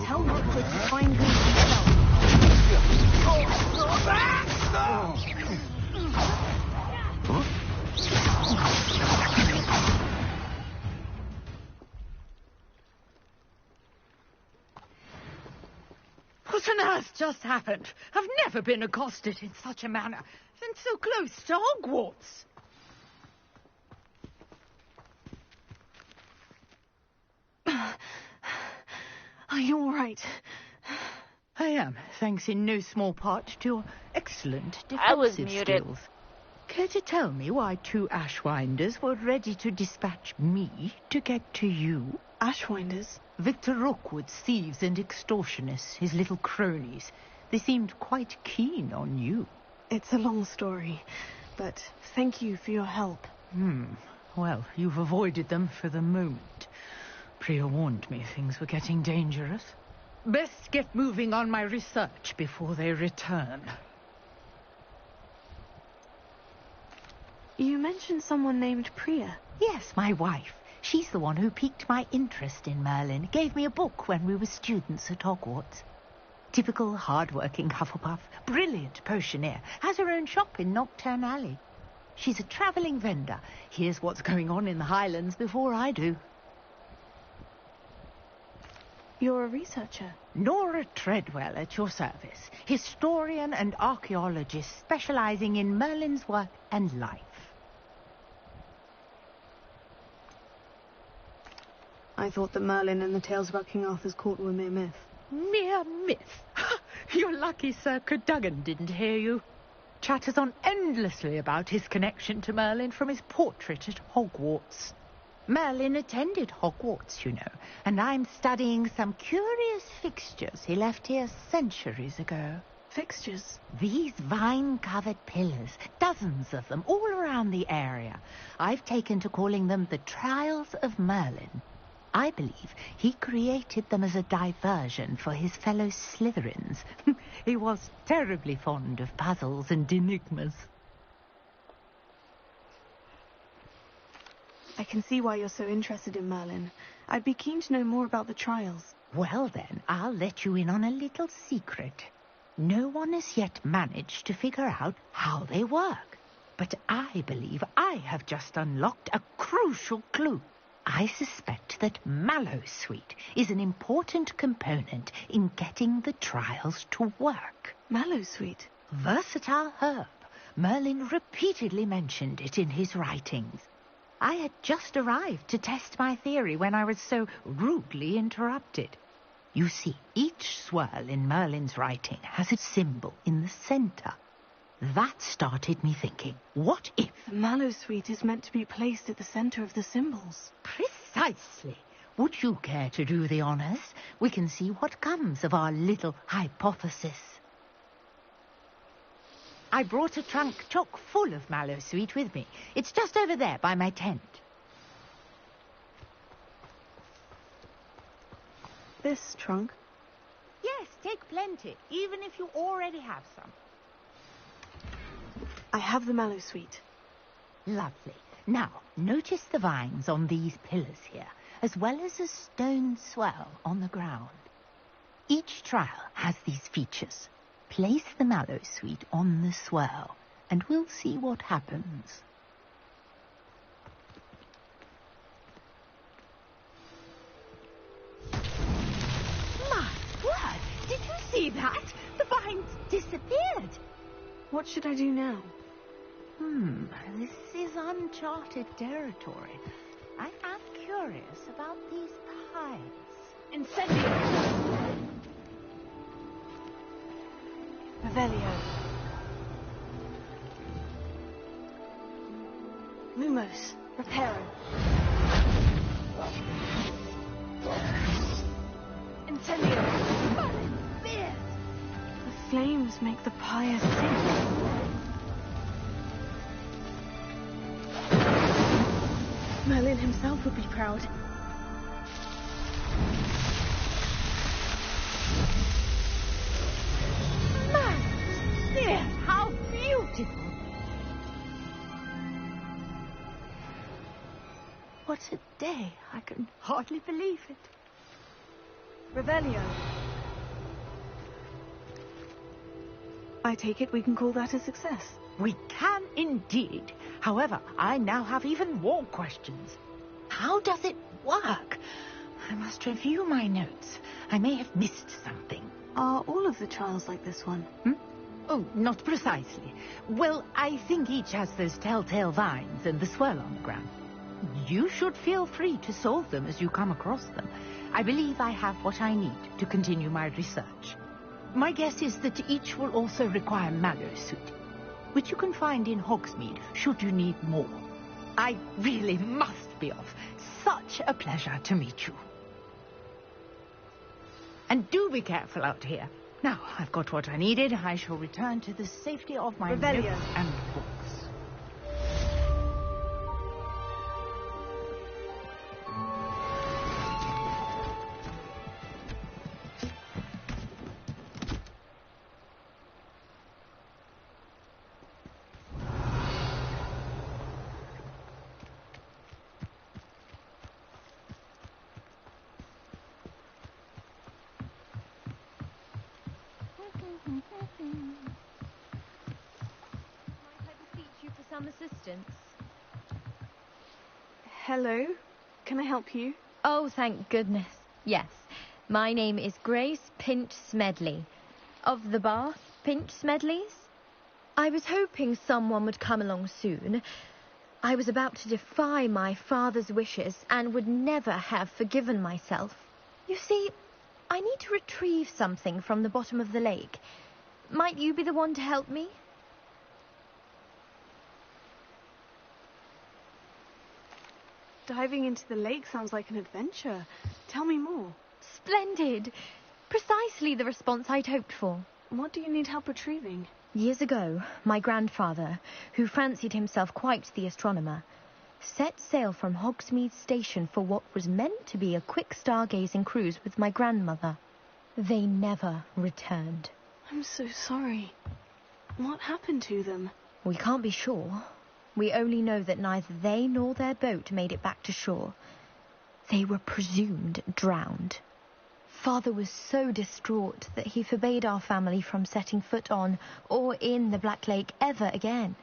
Tell Rookwood to find me himself. What on earth just happened? I've never been accosted in such a manner, and so close to Hogwarts. Are you all right? I am, thanks in no small part to your excellent I was defensive muted. skills. Care to tell me why 2 Ashwinders were ready to dispatch me to get to you? Ashwinders? Victor Rookwood's thieves and extortionists, his little cronies. They seemed quite keen on you. It's a long story, but thank you for your help. Well, you've avoided them for the moment. Priya warned me things were getting dangerous. Best get moving on my research before they return. You mentioned someone named Priya. Yes, my wife. She's the one who piqued my interest in Merlin. Gave me a book when we were students at Hogwarts. Typical hard-working Hufflepuff. Brilliant potioneer. Has her own shop in Nocturne Alley. She's a travelling vendor. Hears what's going on in the Highlands before I do. You're a researcher? Nora Treadwell at your service. Historian and archaeologist specialising in Merlin's work and life. I thought that Merlin and the tales about King Arthur's court were mere myth. Mere myth? You're lucky Sir Cadogan didn't hear you. chatters on endlessly about his connection to Merlin from his portrait at Hogwarts. Merlin attended Hogwarts, you know, and I'm studying some curious fixtures he left here centuries ago. Fixtures? These vine-covered pillars, dozens of them, all around the area. I've taken to calling them the Trials of Merlin. I believe he created them as a diversion for his fellow Slytherins. He was terribly fond of puzzles and enigmas. I can see why you're so interested in Merlin. I'd be keen to know more about the trials. Well then, I'll let you in on a little secret. No one has yet managed to figure out how they work. But I believe I have just unlocked a crucial clue. I suspect that Mallowsweet is an important component in getting the trials to work. Mallowsweet? Versatile herb. Merlin repeatedly mentioned it in his writings. I had just arrived to test my theory when I was so rudely interrupted. You see, each swirl in Merlin's writing has a symbol in the center. That started me thinking, what if... The Mallowsweet is meant to be placed at the center of the symbols. Precisely. Would you care to do the honors? We can see what comes of our little hypothesis. I brought a trunk chock full of Mallowsweet with me. It's just over there by my tent. This trunk? Yes, take plenty, even if you already have some. I have the Mallowsweet. Lovely. Now, notice the vines on these pillars here, as well as a stone swirl on the ground. Each trial has these features. Place the Mallowsweet on the swirl, and we'll see what happens. My word! Did you see that? The vines disappeared. What should I do now? This is uncharted territory. I am curious about these piles. Incendio! Revelio. Lumos. Reparo. Incendio! Fierce! The flames make the pyre sink. Merlin himself would be proud. Merlin! How beautiful! What a day! I can hardly believe it. Revelio. I take it we can call that a success. We can indeed. However, I now have even more questions. How does it work? I must review my notes. I may have missed something. Are all of the trials like this one? Oh, not precisely. Well, I think each has those telltale vines and the swirl on the ground. You should feel free to solve them as you come across them. I believe I have what I need to continue my research. My guess is that each will also require Mallowsweet, which you can find in Hogsmeade should you need more. I really must be off. Such a pleasure to meet you. And do be careful out here. Now, I've got what I needed. I shall return to the safety of my notes and books. Assistance. Hello, can I help you? Oh, thank goodness. Yes, my name is Grace Pinch Smedley, of the Bath Pinch Smedleys. I was hoping someone would come along soon. I was about to defy my father's wishes and would never have forgiven myself. You see, I need to retrieve something from the bottom of the lake. Might you be the one to help me? Diving into the lake sounds like an adventure. Tell me more. Splendid! Precisely the response I'd hoped for. What do you need help retrieving? Years ago, my grandfather, who fancied himself quite the astronomer, set sail from Hogsmeade Station for what was meant to be a quick stargazing cruise with my grandmother. They never returned. I'm so sorry. What happened to them? We can't be sure. We only know that neither they nor their boat made it back to shore. They were presumed drowned. Father was so distraught that he forbade our family from setting foot on or in the Black Lake ever again.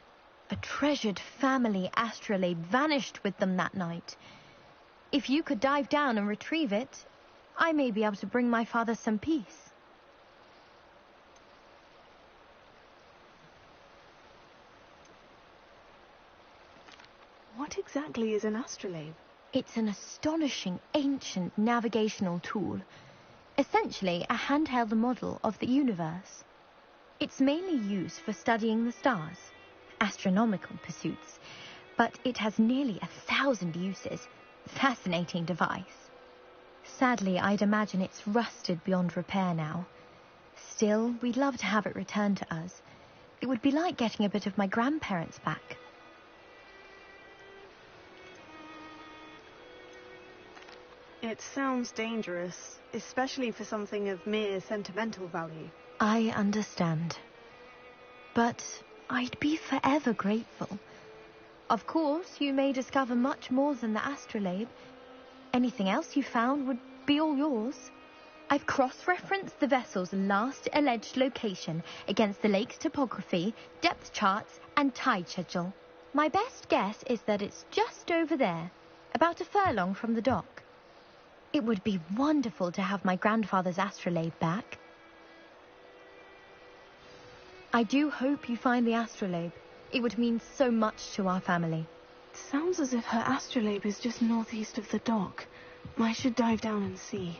A treasured family astrolabe vanished with them that night. If you could dive down and retrieve it, I may be able to bring my father some peace. What exactly is an astrolabe? It's an astonishing ancient navigational tool. Essentially a handheld model of the universe. It's mainly used for studying the stars, astronomical pursuits, but it has nearly 1,000 uses. Fascinating device. Sadly, I'd imagine it's rusted beyond repair now. Still, we'd love to have it returned to us. It would be like getting a bit of my grandparents back. It sounds dangerous, especially for something of mere sentimental value. I understand. But I'd be forever grateful. Of course, you may discover much more than the astrolabe. Anything else you found would be all yours. I've cross-referenced the vessel's last alleged location against the lake's topography, depth charts, and tide schedule. My best guess is that it's just over there, about a furlong from the dock. It would be wonderful to have my grandfather's astrolabe back. I do hope you find the astrolabe. It would mean so much to our family. It sounds as if her astrolabe is just northeast of the dock. I should dive down and see.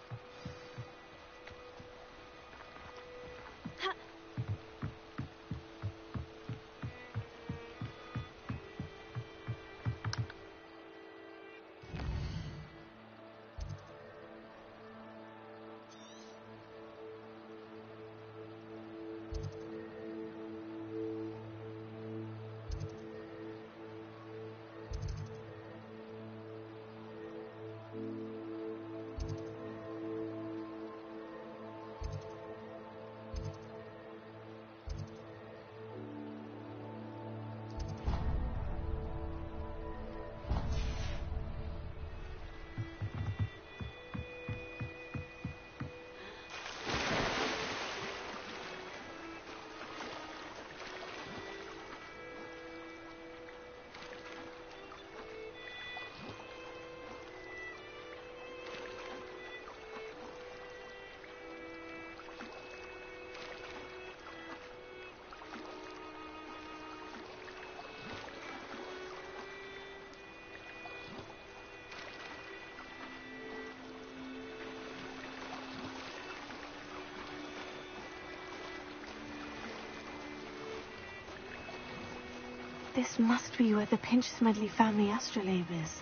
This must be where the Pinch-Smedley family astrolabe is.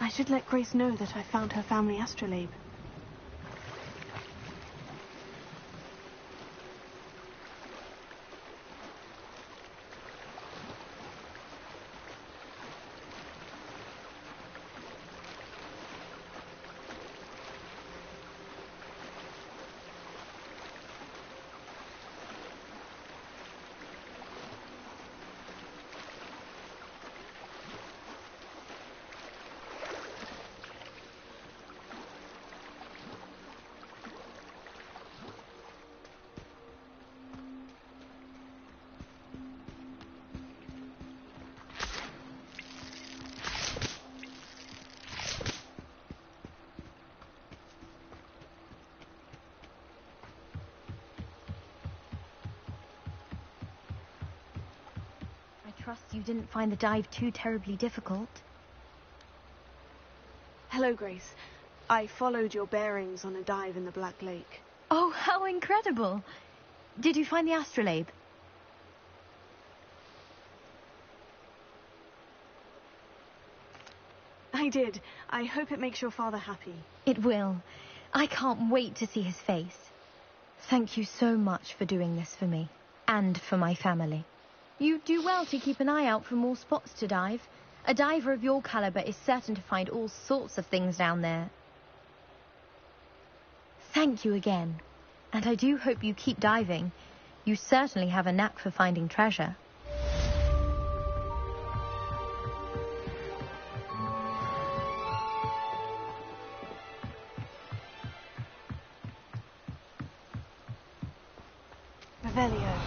I should let Grace know that I found her family astrolabe. trust you didn't find the dive too terribly difficult. Hello, Grace. I followed your bearings on a dive in the Black Lake. Oh, how incredible! Did you find the astrolabe? I did. I hope it makes your father happy. It will. I can't wait to see his face. Thank you so much for doing this for me, and for my family. You do well to keep an eye out for more spots to dive. A diver of your caliber is certain to find all sorts of things down there. Thank you again, and I do hope you keep diving. You certainly have a knack for finding treasure. Revelio.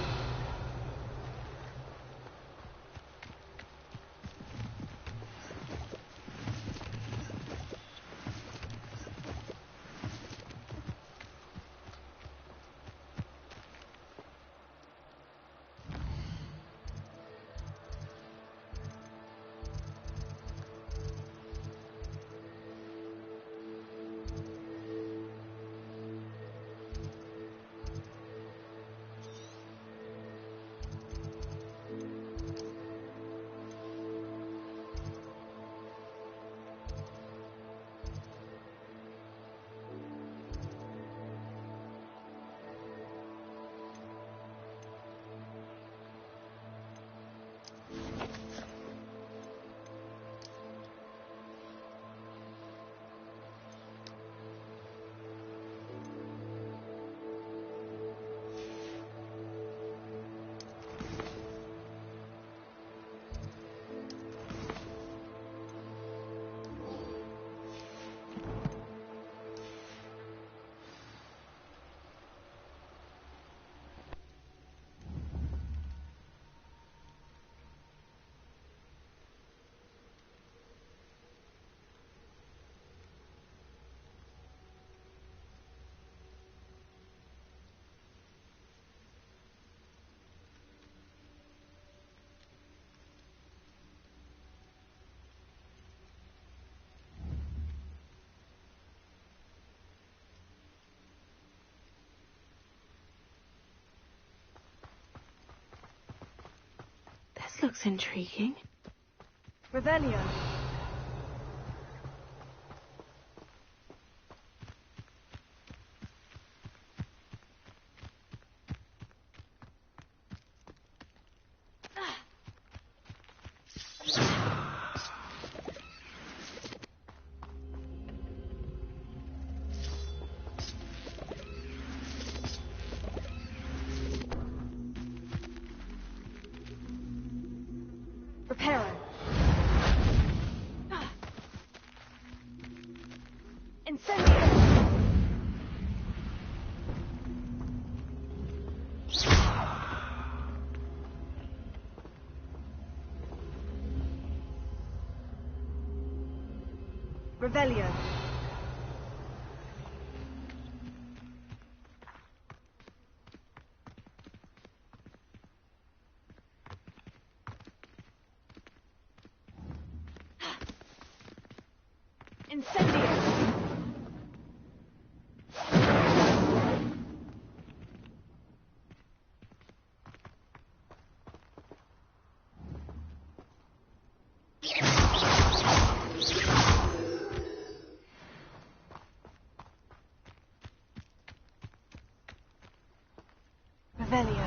This looks intriguing. Revelio. Reparo. Incendio. Revelio. Incendio. Revelio.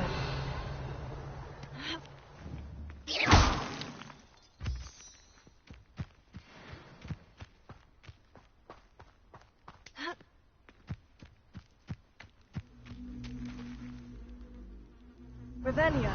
Revelio.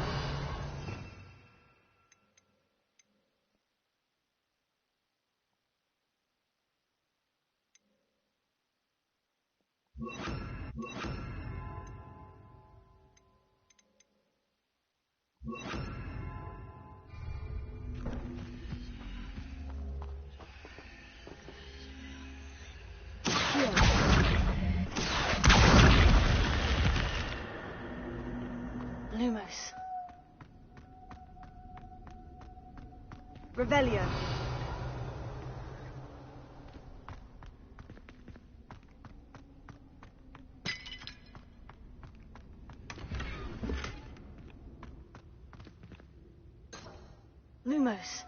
Lumos. Revelio. Lumos.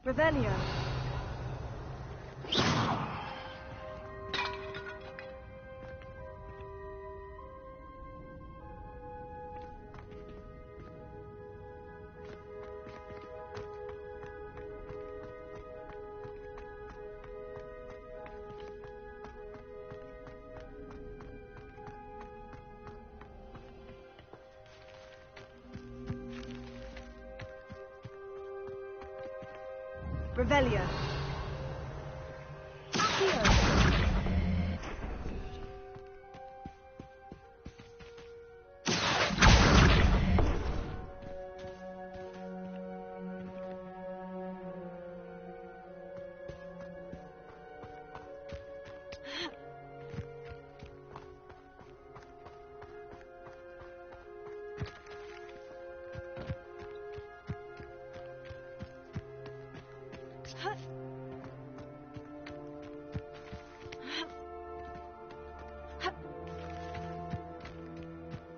Revelio. Revelio.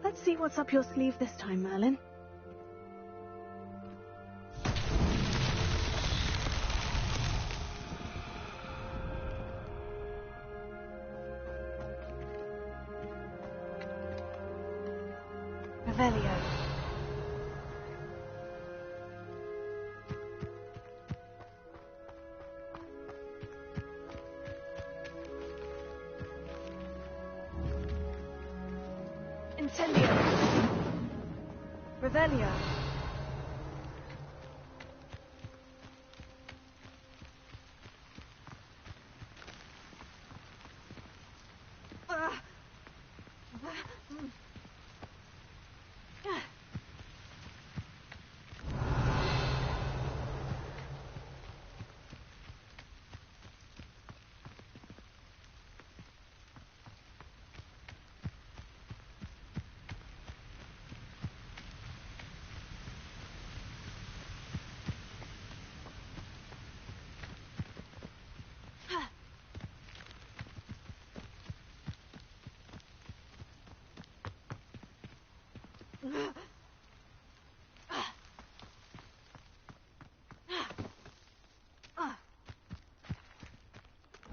Let's see what's up your sleeve this time, Merlin. Revelio. Incendio. Revelio.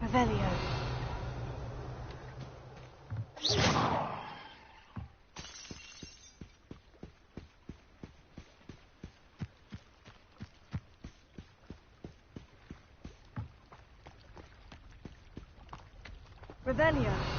Revelio. Revelio.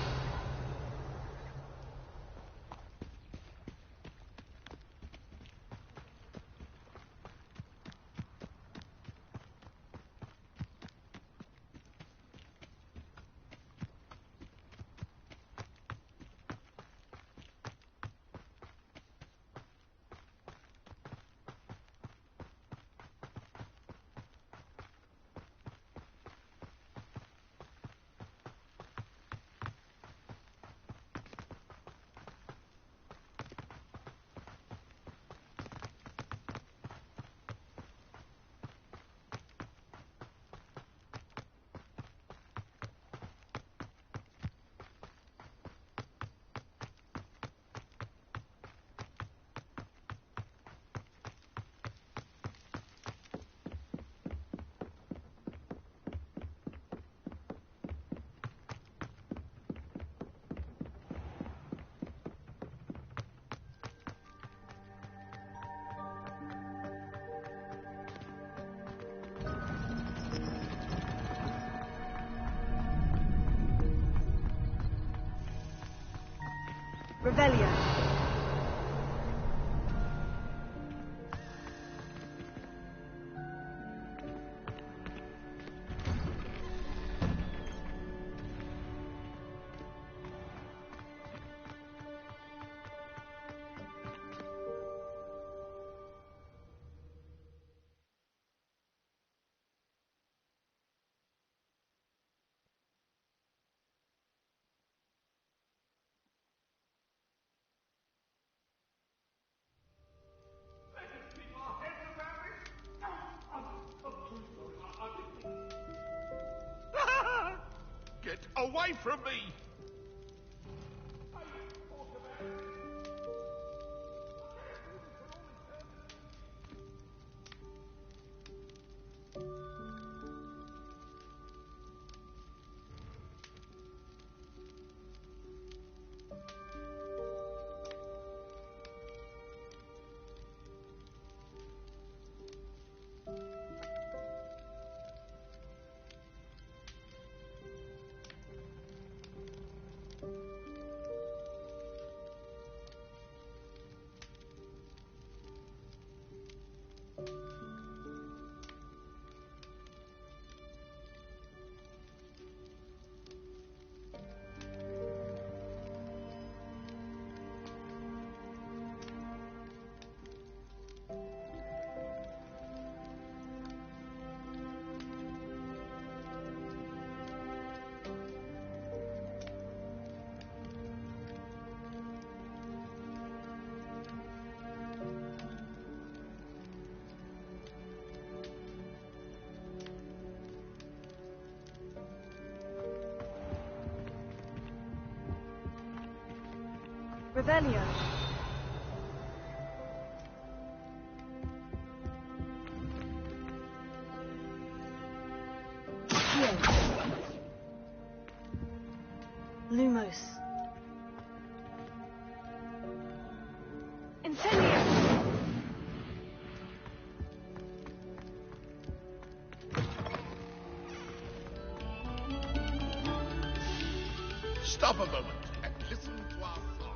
Revelio. from me! Revelio. Lumos. Incendio! Stop a moment and listen to our song.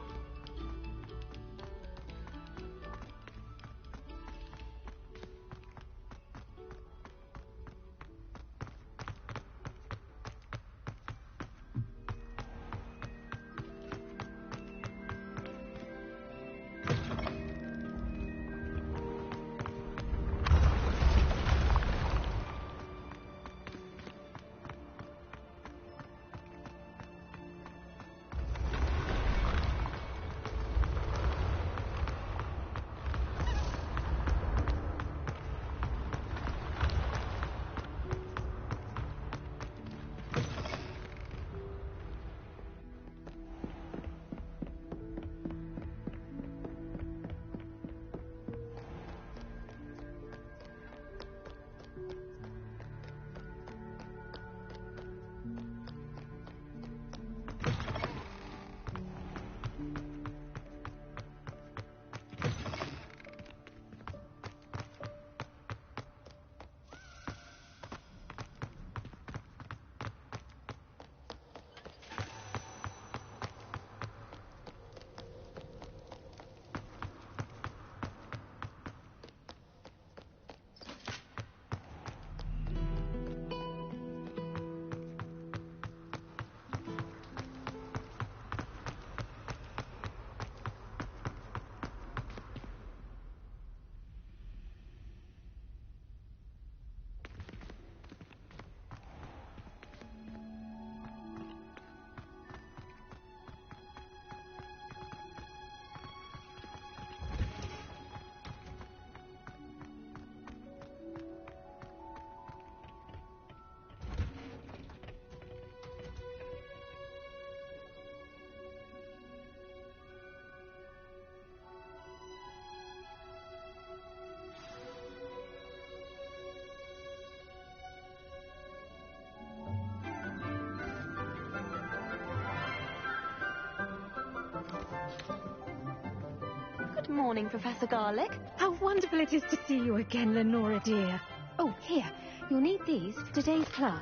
Good morning, Professor Garlic. How wonderful it is to see you again, Lenora dear. Oh, here. You'll need these for today's class.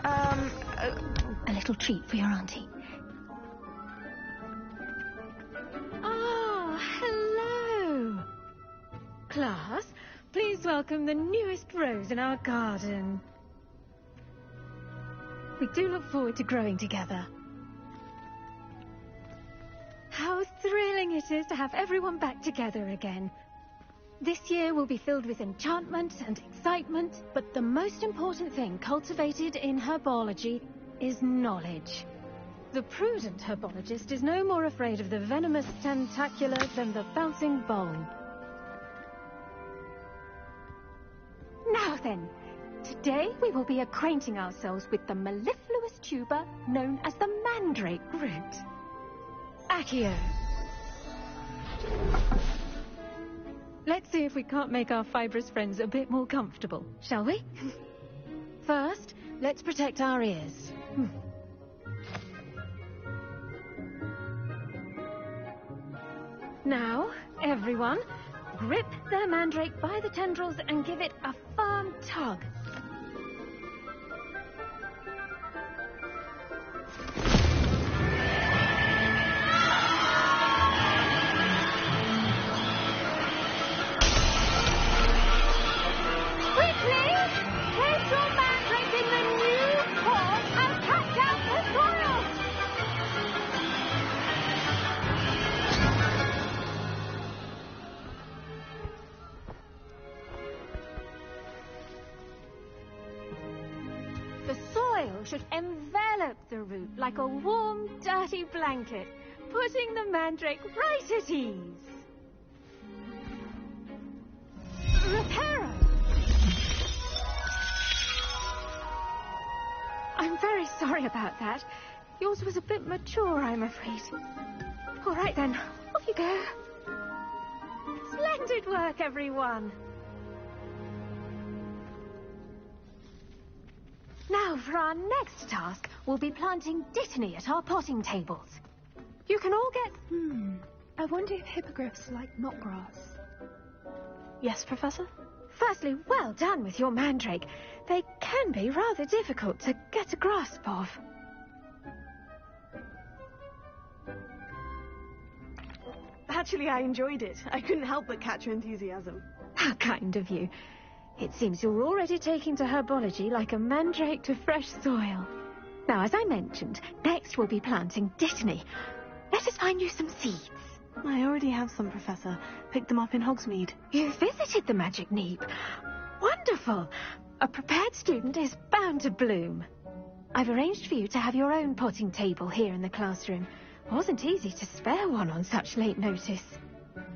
A little treat for your auntie. Ah, hello. Class, please welcome the newest rose in our garden. We do look forward to growing together. How thrilling it is to have everyone back together again. This year will be filled with enchantment and excitement, but the most important thing cultivated in herbology is knowledge. The prudent herbologist is no more afraid of the venomous tentacular than the bouncing bulb. Now then, today we will be acquainting ourselves with the mellifluous fibrous tuber known as the mandrake root. Accio. Let's see if we can't make our fibrous friends a bit more comfortable, shall we? First, let's protect our ears. Now, everyone, grip the mandrake by the tendrils and give it a firm tug. Should envelop the root like a warm, dirty blanket, putting the mandrake right at ease. Reparo! I'm very sorry about that. Yours was a bit mature, I'm afraid. All right then, off you go. Splendid work, everyone. Now, for our next task, we'll be planting Dittany at our potting tables. You can all get... I wonder if hippogriffs like knotgrass. Yes, Professor? Firstly, well done with your mandrake. They can be rather difficult to get a grasp of. Actually, I enjoyed it. I couldn't help but catch your enthusiasm. How kind of you. It seems you're already taking to herbology like a mandrake to fresh soil. Now, as I mentioned, next we'll be planting Dittany. Let us find you some seeds. I already have some, Professor. Picked them up in Hogsmeade. You visited the Magic Neep. Wonderful. A prepared student is bound to bloom. I've arranged for you to have your own potting table here in the classroom. Wasn't easy to spare one on such late notice.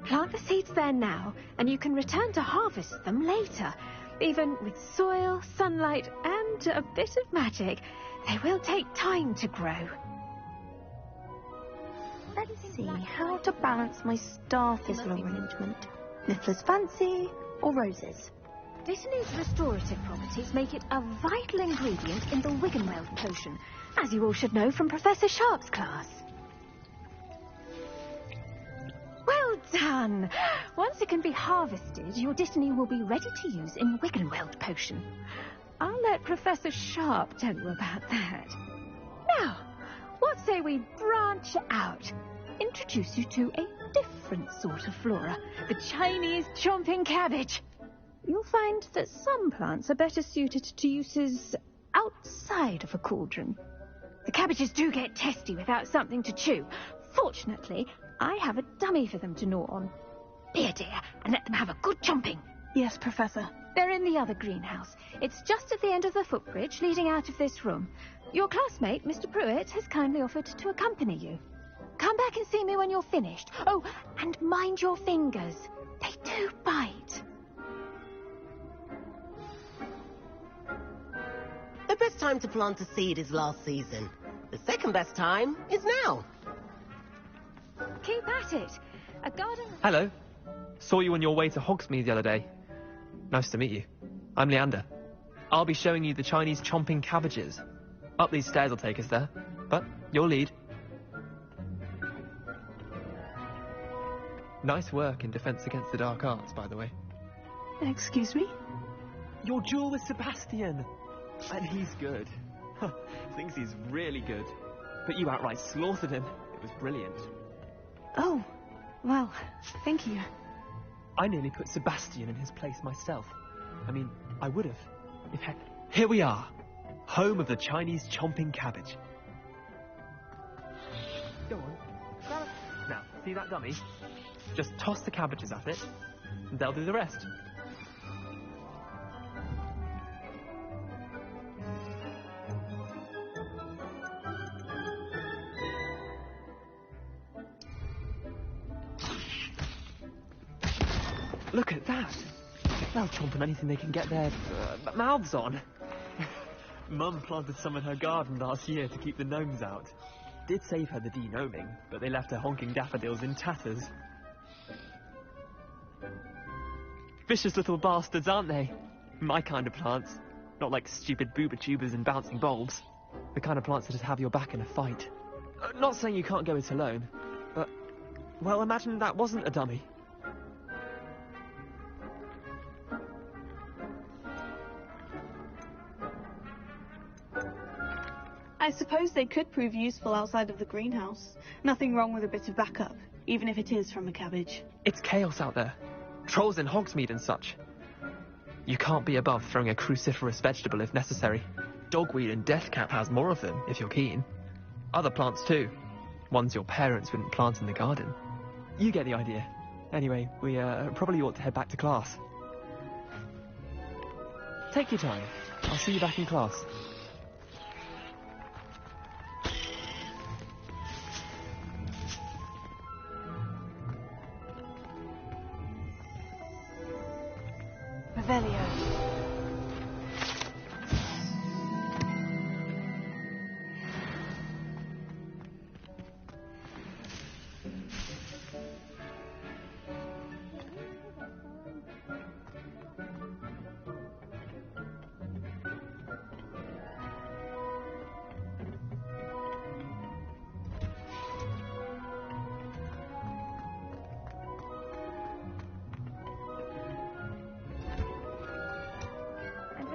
Plant the seeds there now, and you can return to harvest them later. Even with soil, sunlight, and a bit of magic, they will take time to grow. Let's see how to balance my star thistle arrangement. Niffler's Fancy or roses? Dittany's restorative properties make it a vital ingredient in the Wiggenweld potion, as you all should know from Professor Sharp's class. Well done! Once it can be harvested, your Dittany will be ready to use in Wiggenweld potion. I'll let Professor Sharp tell you about that. Now, what say we branch out? Introduce you to a different sort of flora, the Chinese chomping cabbage. You'll find that some plants are better suited to uses outside of a cauldron. The cabbages do get testy without something to chew. Fortunately, I have a dummy for them to gnaw on. Be a dear and let them have a good chomping. Yes, Professor. They're in the other greenhouse. It's just at the end of the footbridge leading out of this room. Your classmate, Mr. Pruitt, has kindly offered to accompany you. Come back and see me when you're finished. Oh, and mind your fingers. They do bite. The best time to plant a seed is last season. The second best time is now. Keep at it. A garden... Hello. Saw you on your way to Hogsmeade the other day. Nice to meet you. I'm Leander. I'll be showing you the Chinese chomping cabbages. Up these stairs will take us there, but you'll lead. Nice work in Defense Against the Dark Arts, by the way. Excuse me? Your duel with Sebastian. And he's good. Thinks he's really good. But you outright slaughtered him. It was brilliant. Oh, well, thank you. I nearly put Sebastian in his place myself. I mean, I would have. Here we are. Home of the Chinese chomping cabbage. Go on. Now, see that dummy? Just toss the cabbages at it, and they'll do the rest. Look at that! They'll chomp on anything they can get their mouths on. Mum planted some in her garden last year to keep the gnomes out. Did save her the de-gnoming, but they left her honking daffodils in tatters. Vicious little bastards, aren't they? My kind of plants. Not like stupid booba tubers and bouncing bulbs. The kind of plants that just have your back in a fight. Not saying you can't go it alone, but... well, imagine that wasn't a dummy. I suppose they could prove useful outside of the greenhouse. Nothing wrong with a bit of backup, even if it is from a cabbage. It's chaos out there. Trolls in Hogsmeade and such. You can't be above throwing a cruciferous vegetable if necessary. Dogweed and deathcap has more of them, if you're keen. Other plants too. Ones your parents wouldn't plant in the garden. You get the idea. Anyway, we probably ought to head back to class. Take your time. I'll see you back in class. Revelio.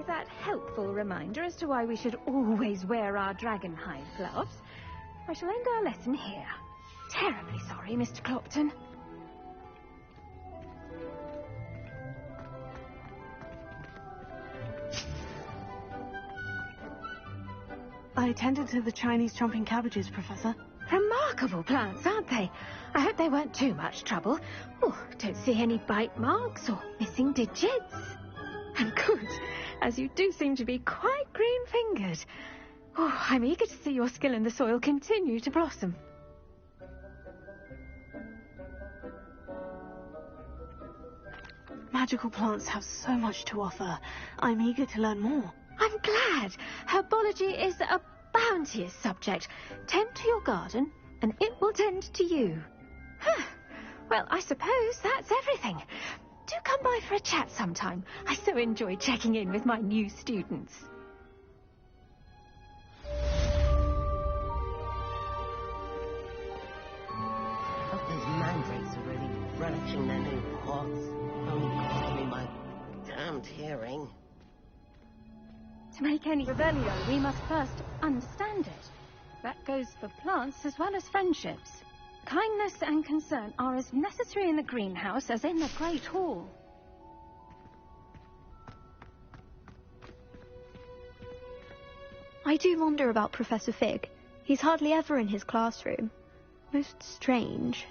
That helpful reminder as to why we should always wear our dragonhide gloves, I shall end our lesson here. Terribly sorry, Mr. Clopton. I attended to the Chinese chomping cabbages, Professor. Remarkable plants, aren't they? I hope they weren't too much trouble. Oh, don't see any bite marks or missing digits. And good, as you do seem to be quite green-fingered. Oh, I'm eager to see your skill in the soil continue to blossom. Magical plants have so much to offer. I'm eager to learn more. I'm glad. Herbology is a bounteous subject. Tend to your garden, and it will tend to you. Huh. Well, I suppose that's everything. Do come by for a chat sometime. I so enjoy checking in with my new students. Hope those mandrakes are really relishing their new pots. Only cost me my damned hearing. To make any Revelio, we must first understand it. That goes for plants as well as friendships. Kindness and concern are as necessary in the greenhouse as in the Great Hall. I do wonder about Professor Fig. He's hardly ever in his classroom. Most strange.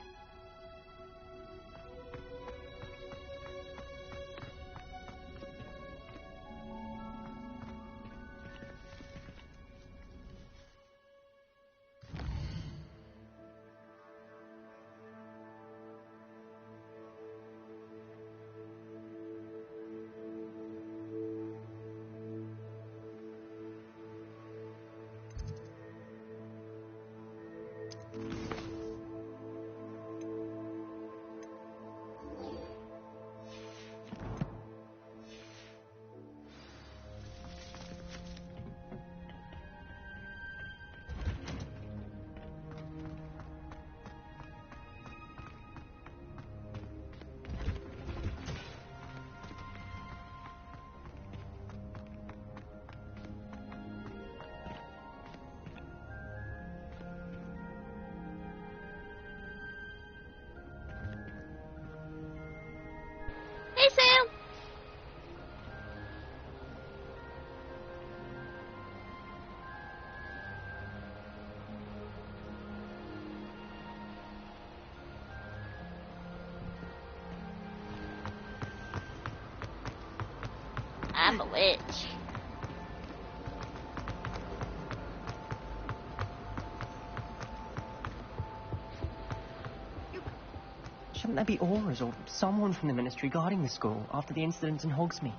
Hey, Sam! I'm a witch. Shouldn't there be auras or someone from the Ministry guarding the school after the incident in Hogsmeade?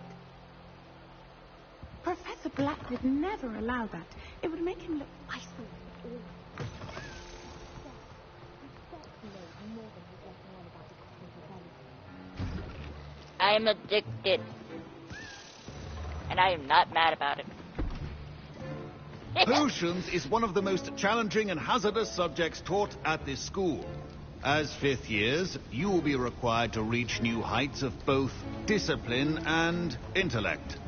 Professor Black would never allow that. It would make him look isolated. I am addicted. And I am not mad about it. Potions is one of the most challenging and hazardous subjects taught at this school. As fifth years, you will be required to reach new heights of both discipline and intellect.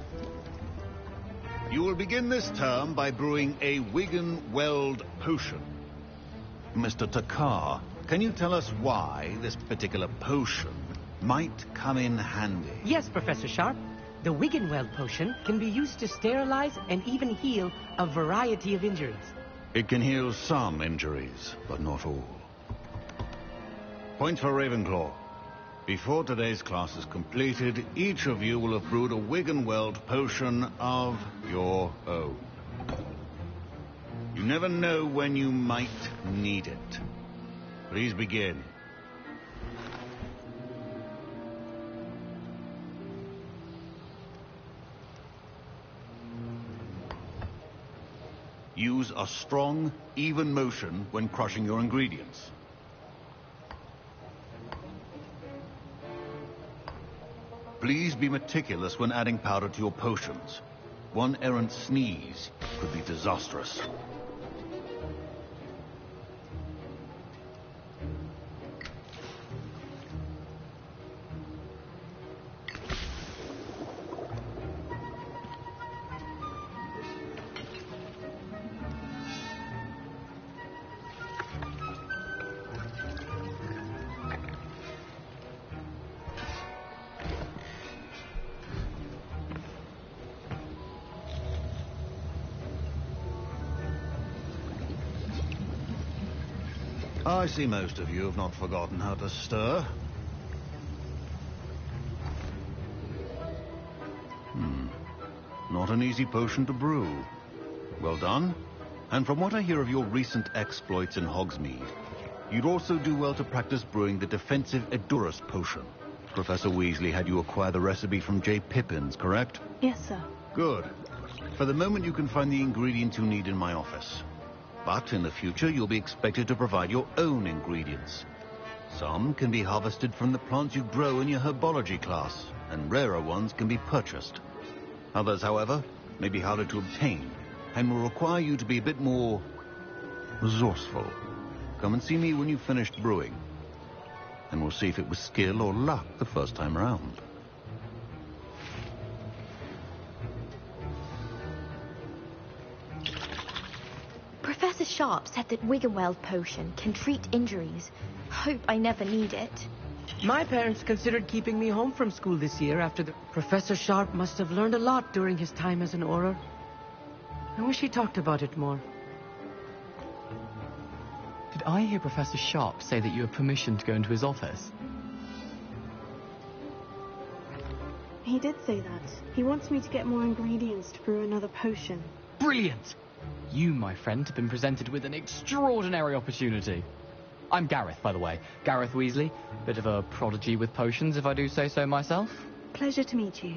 You will begin this term by brewing a Wiggenweld potion. Mr. Takar, can you tell us why this particular potion might come in handy? Yes, Professor Sharp. The Wiggenweld potion can be used to sterilize and even heal a variety of injuries. It can heal some injuries, but not all. Point for Ravenclaw. Before today's class is completed, each of you will have brewed a Wiggenweld potion of your own. You never know when you might need it. Please begin. Use a strong, even motion when crushing your ingredients. Please be meticulous when adding powder to your potions. One errant sneeze could be disastrous. I see most of you have not forgotten how to stir. Not an easy potion to brew. Well done. And from what I hear of your recent exploits in Hogsmeade, you'd also do well to practice brewing the defensive Edurus potion. Professor Weasley had you acquire the recipe from J. Pippins, correct? Yes, sir. Good. For the moment, you can find the ingredients you need in my office. But in the future, you'll be expected to provide your own ingredients. Some can be harvested from the plants you grow in your herbology class, and rarer ones can be purchased. Others, however, may be harder to obtain, and will require you to be a bit more resourceful. Come and see me when you've finished brewing, and we'll see if it was skill or luck the first time round. Professor Sharp said that Wiggenweld potion can treat injuries. Hope I never need it. My parents considered keeping me home from school this year after the... Professor Sharp must have learned a lot during his time as an Auror. I wish he talked about it more. Did I hear Professor Sharp say that you have permission to go into his office? He did say that. He wants me to get more ingredients to brew another potion. Brilliant! You, my friend, have been presented with an extraordinary opportunity. I'm Gareth, by the way. Gareth Weasley. Bit of a prodigy with potions, if I do say so myself. Pleasure to meet you.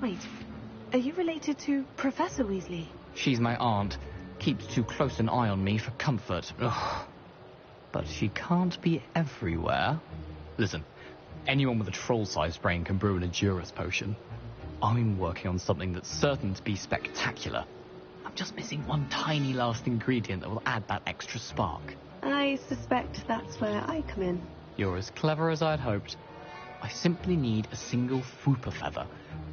Wait, are you related to Professor Weasley? She's my aunt. Keeps too close an eye on me for comfort. Ugh. But she can't be everywhere. Listen, anyone with a troll-sized brain can brew an Edurus potion. I'm working on something that's certain to be spectacular. I'm just missing one tiny last ingredient that will add that extra spark. I suspect that's where I come in. You're as clever as I'd hoped. I simply need a single Fwooper feather.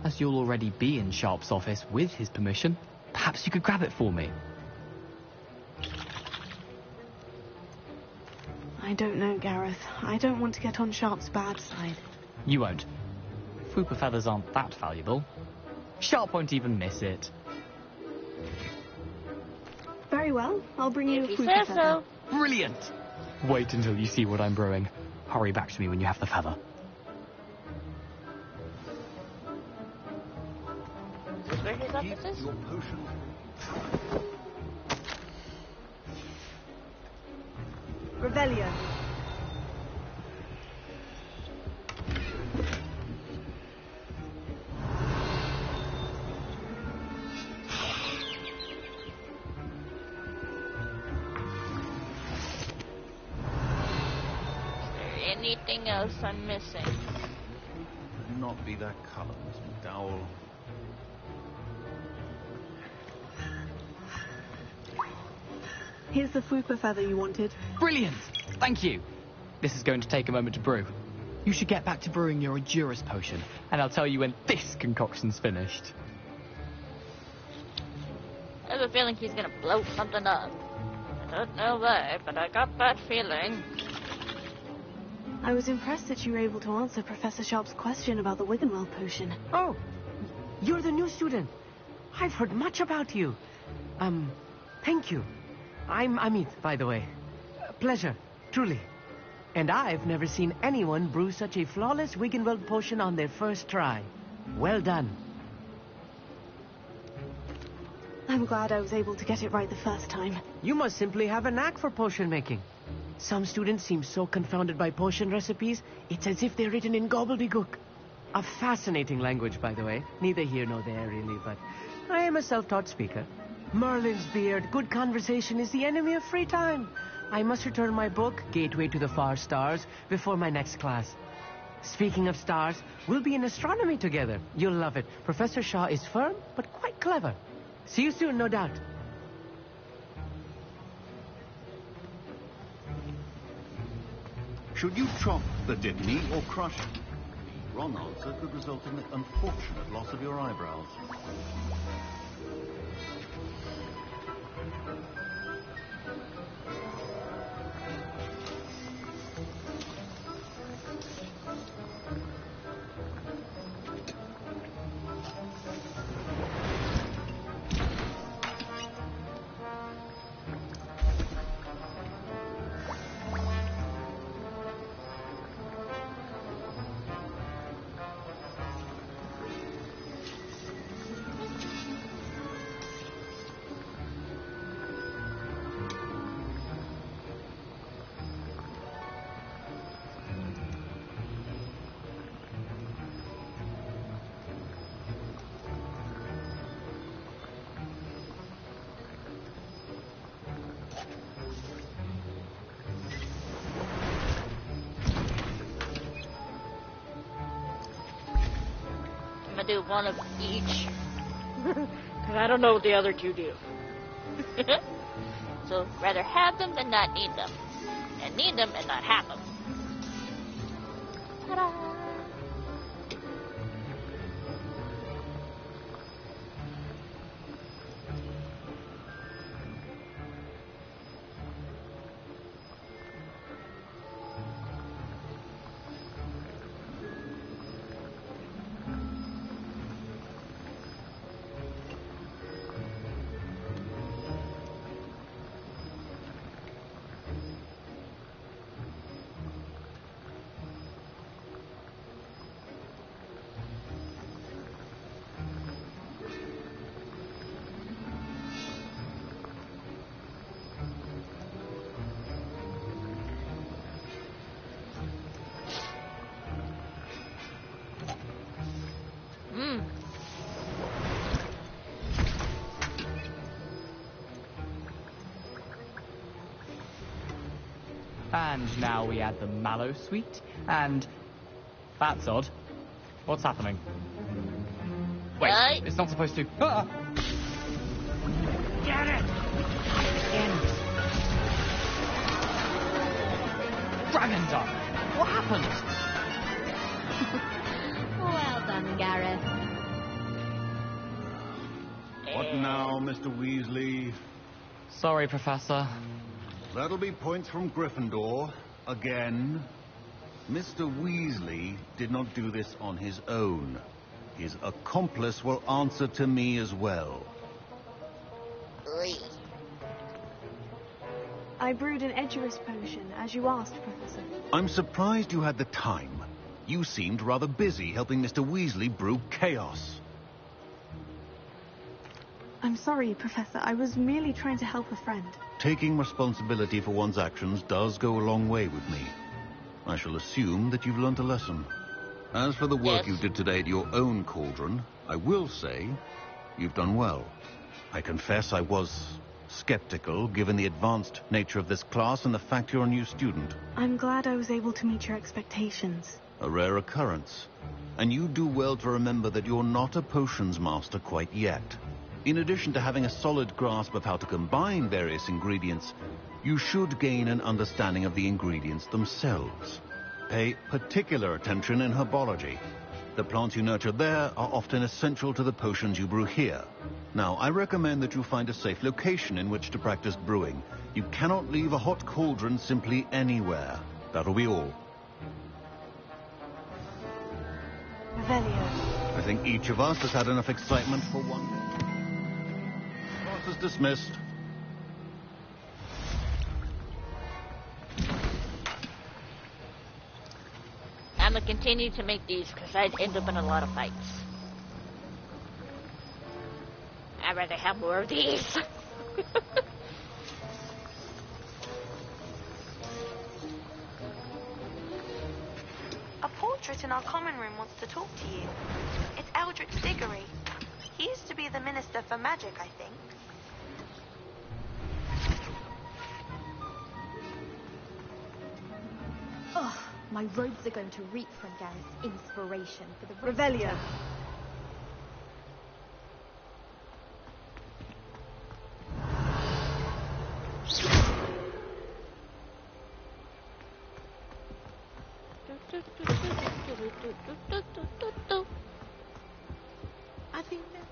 As you'll already be in Sharp's office with his permission, perhaps you could grab it for me. I don't know, Gareth. I don't want to get on Sharp's bad side. You won't. Fwooper feathers aren't that valuable. Sharp won't even miss it. Very well. I'll bring you a If Fwooper he says feather. so. Brilliant! Wait until you see what I'm brewing. Hurry back to me when you have the feather. Is this where his office is? Your potion. Revelio. anything else I'm missing? Could not be that color, Mr. McDowell. Here's the fupa feather you wanted. Brilliant! Thank you. This is going to take a moment to brew. You should get back to brewing your Endurance potion, and I'll tell you when this concoction's finished. I have a feeling he's gonna blow something up. I don't know why, but I got that feeling. I was impressed that you were able to answer Professor Sharp's question about the Wiggenweld potion. Oh, you're the new student. I've heard much about you. Thank you. I'm Amit, by the way. Pleasure, truly. And I've never seen anyone brew such a flawless Wiggenweld potion on their first try. Well done. I'm glad I was able to get it right the first time. You must simply have a knack for potion making. Some students seem so confounded by potion recipes, it's as if they're written in gobbledygook. A fascinating language, by the way. Neither here nor there, really, but I am a self-taught speaker. Merlin's beard, good conversation is the enemy of free time. I must return my book, Gateway to the Far Stars, before my next class. Speaking of stars, we'll be in astronomy together. You'll love it. Professor Shaw is firm, but quite clever. See you soon, no doubt. Should you chop the Dittany or crush it? The wrong answer could result in the unfortunate loss of your eyebrows. Do one of each. Because I don't know what the other two do. So, rather have them than not need them. And need them and not have them. Ta-da! And now we add the mallow sweet, and... That's odd. What's happening? Wait, it's not supposed to... Ah! Get it! Dragon's up! What happened? Well done, Gareth. What now, Mr. Weasley? Sorry, Professor. That'll be points from Gryffindor, again. Mr. Weasley did not do this on his own. His accomplice will answer to me as well. I brewed an Edurus potion, as you asked, Professor. I'm surprised you had the time. You seemed rather busy helping Mr. Weasley brew chaos. I'm sorry, Professor. I was merely trying to help a friend. Taking responsibility for one's actions does go a long way with me. I shall assume that you've learnt a lesson. As for the work you did today at your own cauldron, I will say you've done well. I confess I was skeptical, given the advanced nature of this class and the fact you're a new student. I'm glad I was able to meet your expectations. A rare occurrence. And you do well to remember that you're not a potions master quite yet. In addition to having a solid grasp of how to combine various ingredients, you should gain an understanding of the ingredients themselves. Pay particular attention in herbology. The plants you nurture there are often essential to the potions you brew here. Now, I recommend that you find a safe location in which to practice brewing. You cannot leave a hot cauldron simply anywhere. That'll be all. Revelio. I think each of us has had enough excitement for one day. Class is dismissed. I'm gonna continue to make these because I'd end up in a lot of fights. I'd rather have more of these. A portrait in our common room wants to talk to you. It's Eldrick Diggory. He used to be the Minister for Magic, I think. Oh, my robes are going to reek from Gareth's inspiration for the Revelio. I think that...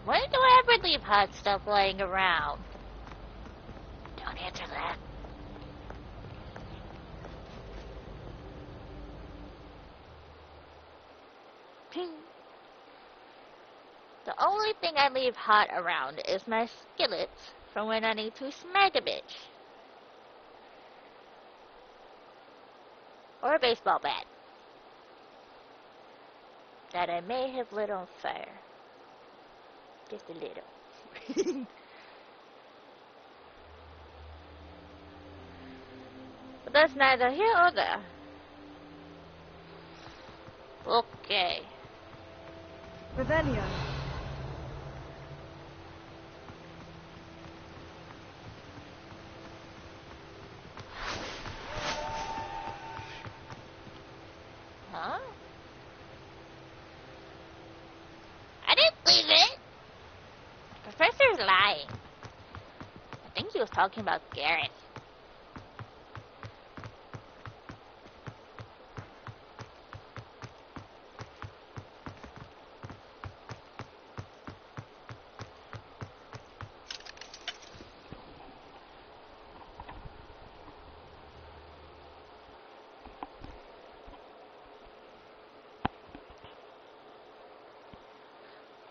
Why do I ever leave hot stuff laying around? Don't answer that. Ping. The only thing I leave hot around is my skillets for when I need to smack a bitch. Or a baseball bat that I may have lit on fire. Just a little. But that's neither here or there. Okay. Revelio. Huh? I didn't leave it. The professor's lying. I think he was talking about Gareth.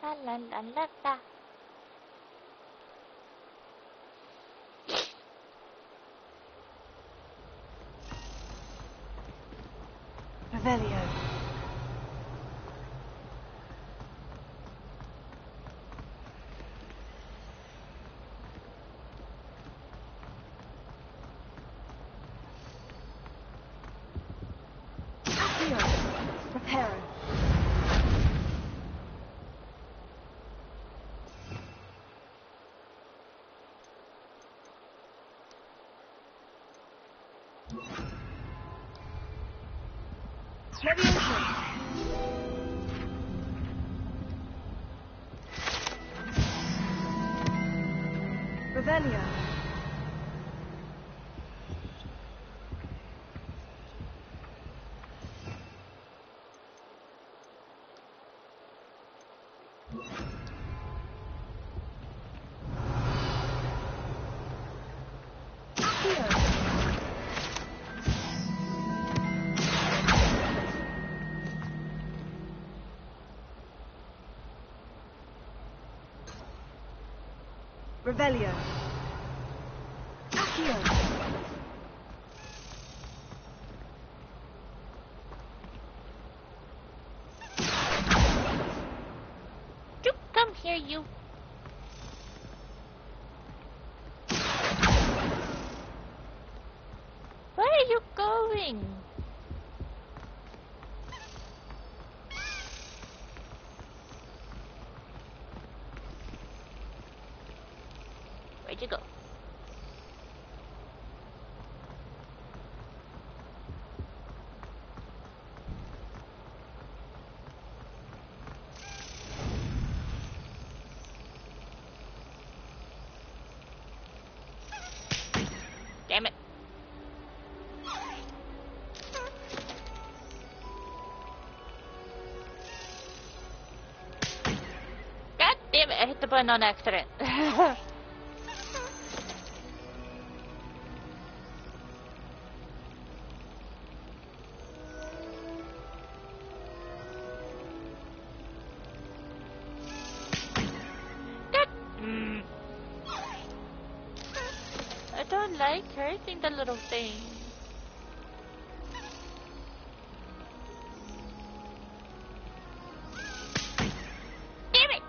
La la la la la. Revelio. Accio. Reparo. Revelio. Revelio. Accio. Come here. are you? Where are you going? Where'd you go? Damn it. God damn it, I hit the button on accident. I don't like hurting the little thing. Damn it!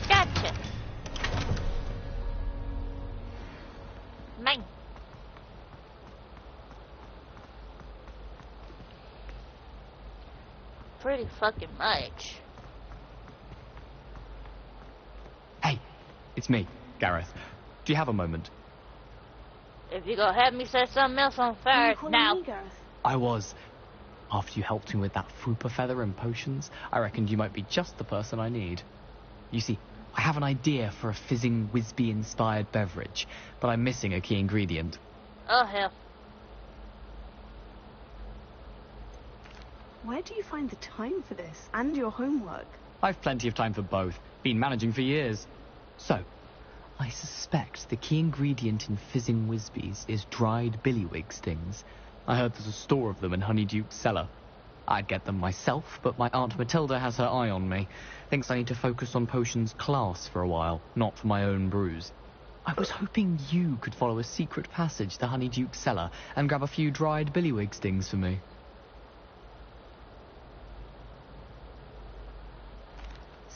Gotcha. Mine. Pretty fucking much. Hey, it's me, Gareth. Do you have a moment? If you gonna have me set something else on fire now. I was. After you helped me with that fupa feather and potions, I reckoned you might be just the person I need. You see, I have an idea for a fizzing Whizbee-inspired beverage, but I'm missing a key ingredient. Oh hell. Where do you find the time for this and your homework? I've plenty of time for both. Been managing for years. So, I suspect the key ingredient in fizzing Whizbees is dried billywig stings. I heard there's a store of them in Honeyduke's cellar. I'd get them myself, but my Aunt Matilda has her eye on me. Thinks I need to focus on potions class for a while, not for my own brews. I was hoping you could follow a secret passage to Honeyduke's cellar and grab a few dried billywig stings for me.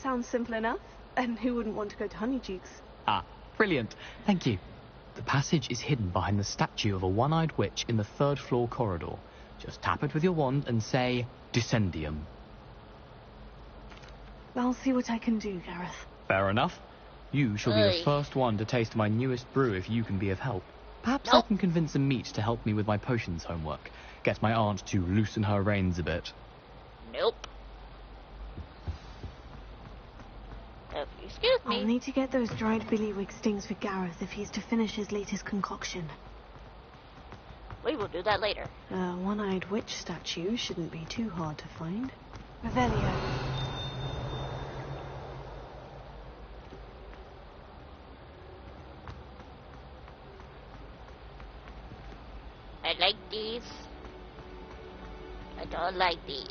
Sounds simple enough. And who wouldn't want to go to Honeyduke's? Ah, brilliant. Thank you. The passage is hidden behind the statue of a one-eyed witch in the third-floor corridor. Just tap it with your wand and say, Descendium. I'll see what I can do, Gareth. Fair enough. You shall be the first one to taste my newest brew if you can be of help. Perhaps I can convince a meat to help me with my potions homework. Get my aunt to loosen her reins a bit. Nope. Excuse me. I'll need to get those dried billywig stings for Gareth if he's to finish his latest concoction. We will do that later. A one-eyed witch statue shouldn't be too hard to find. Revelio. I like these. I don't like these.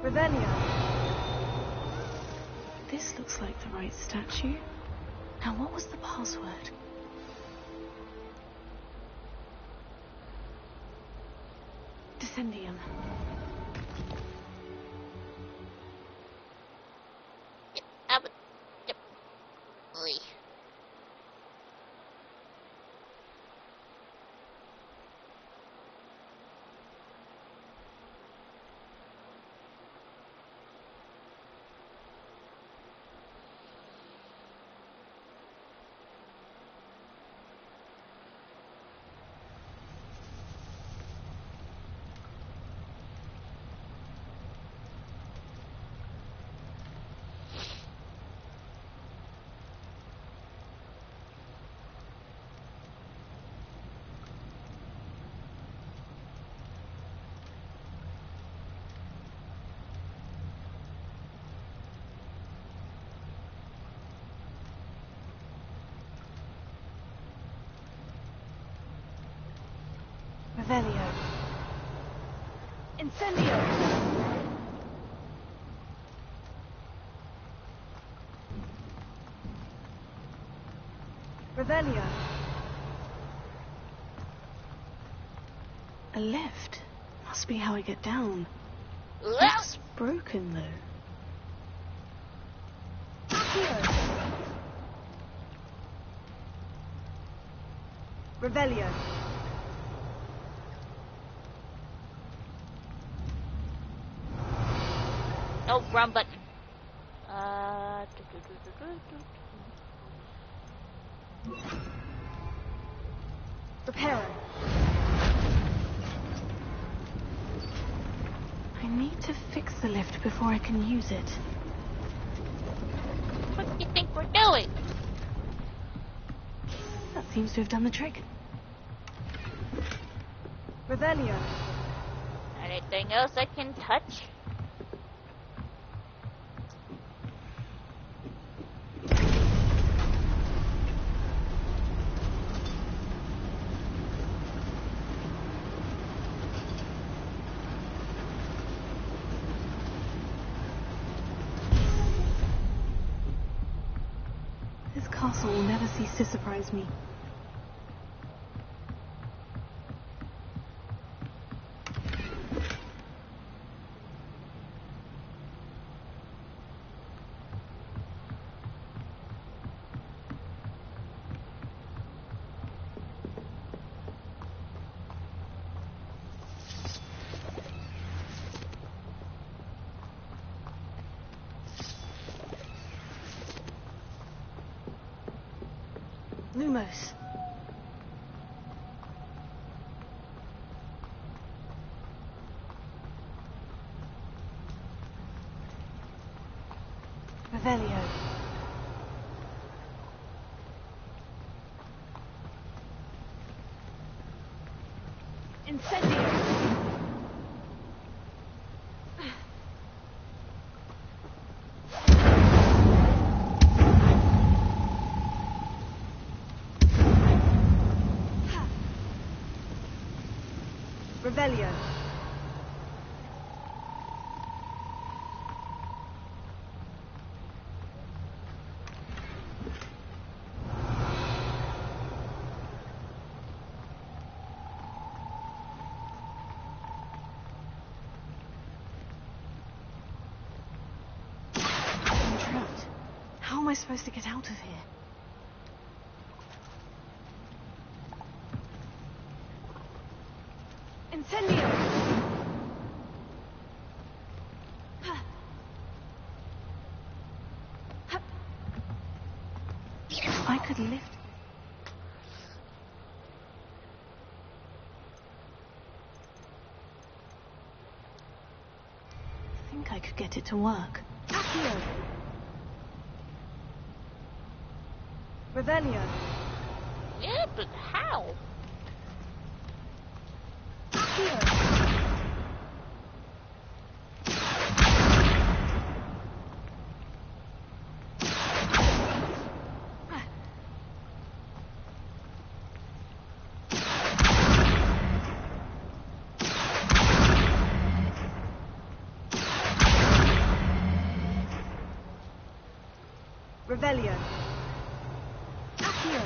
Revelio. This looks like the right statue. Now, what was the password? Descendium. Revelio. Incendio. Revelio. A lift. Must be how I get down. It's broken, though. Accio. Revelio. Oh, wrong button. Reparo. I need to fix the lift before I can use it. What do you think we're doing? That seems to have done the trick. Revelio. Anything else I can touch? This castle will never cease to surprise me. Lumos. Revelio. Incendio. Revelio. I'm trapped. How am I supposed to get out of here? Incendio! If I could lift... I think I could get it to work. Accio! Revelio! Yeah, but how? Accio! Revelio. Accio.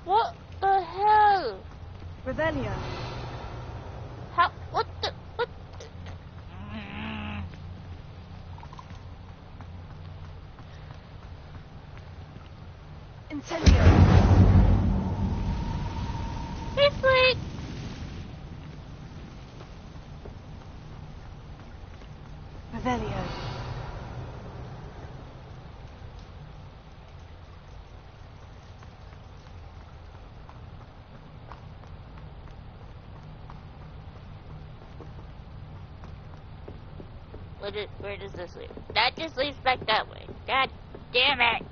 What the hell? Revelio. How? What the? What? Incendio. It's like... Revelio. Where does this lead? That just leads back that way. God damn it!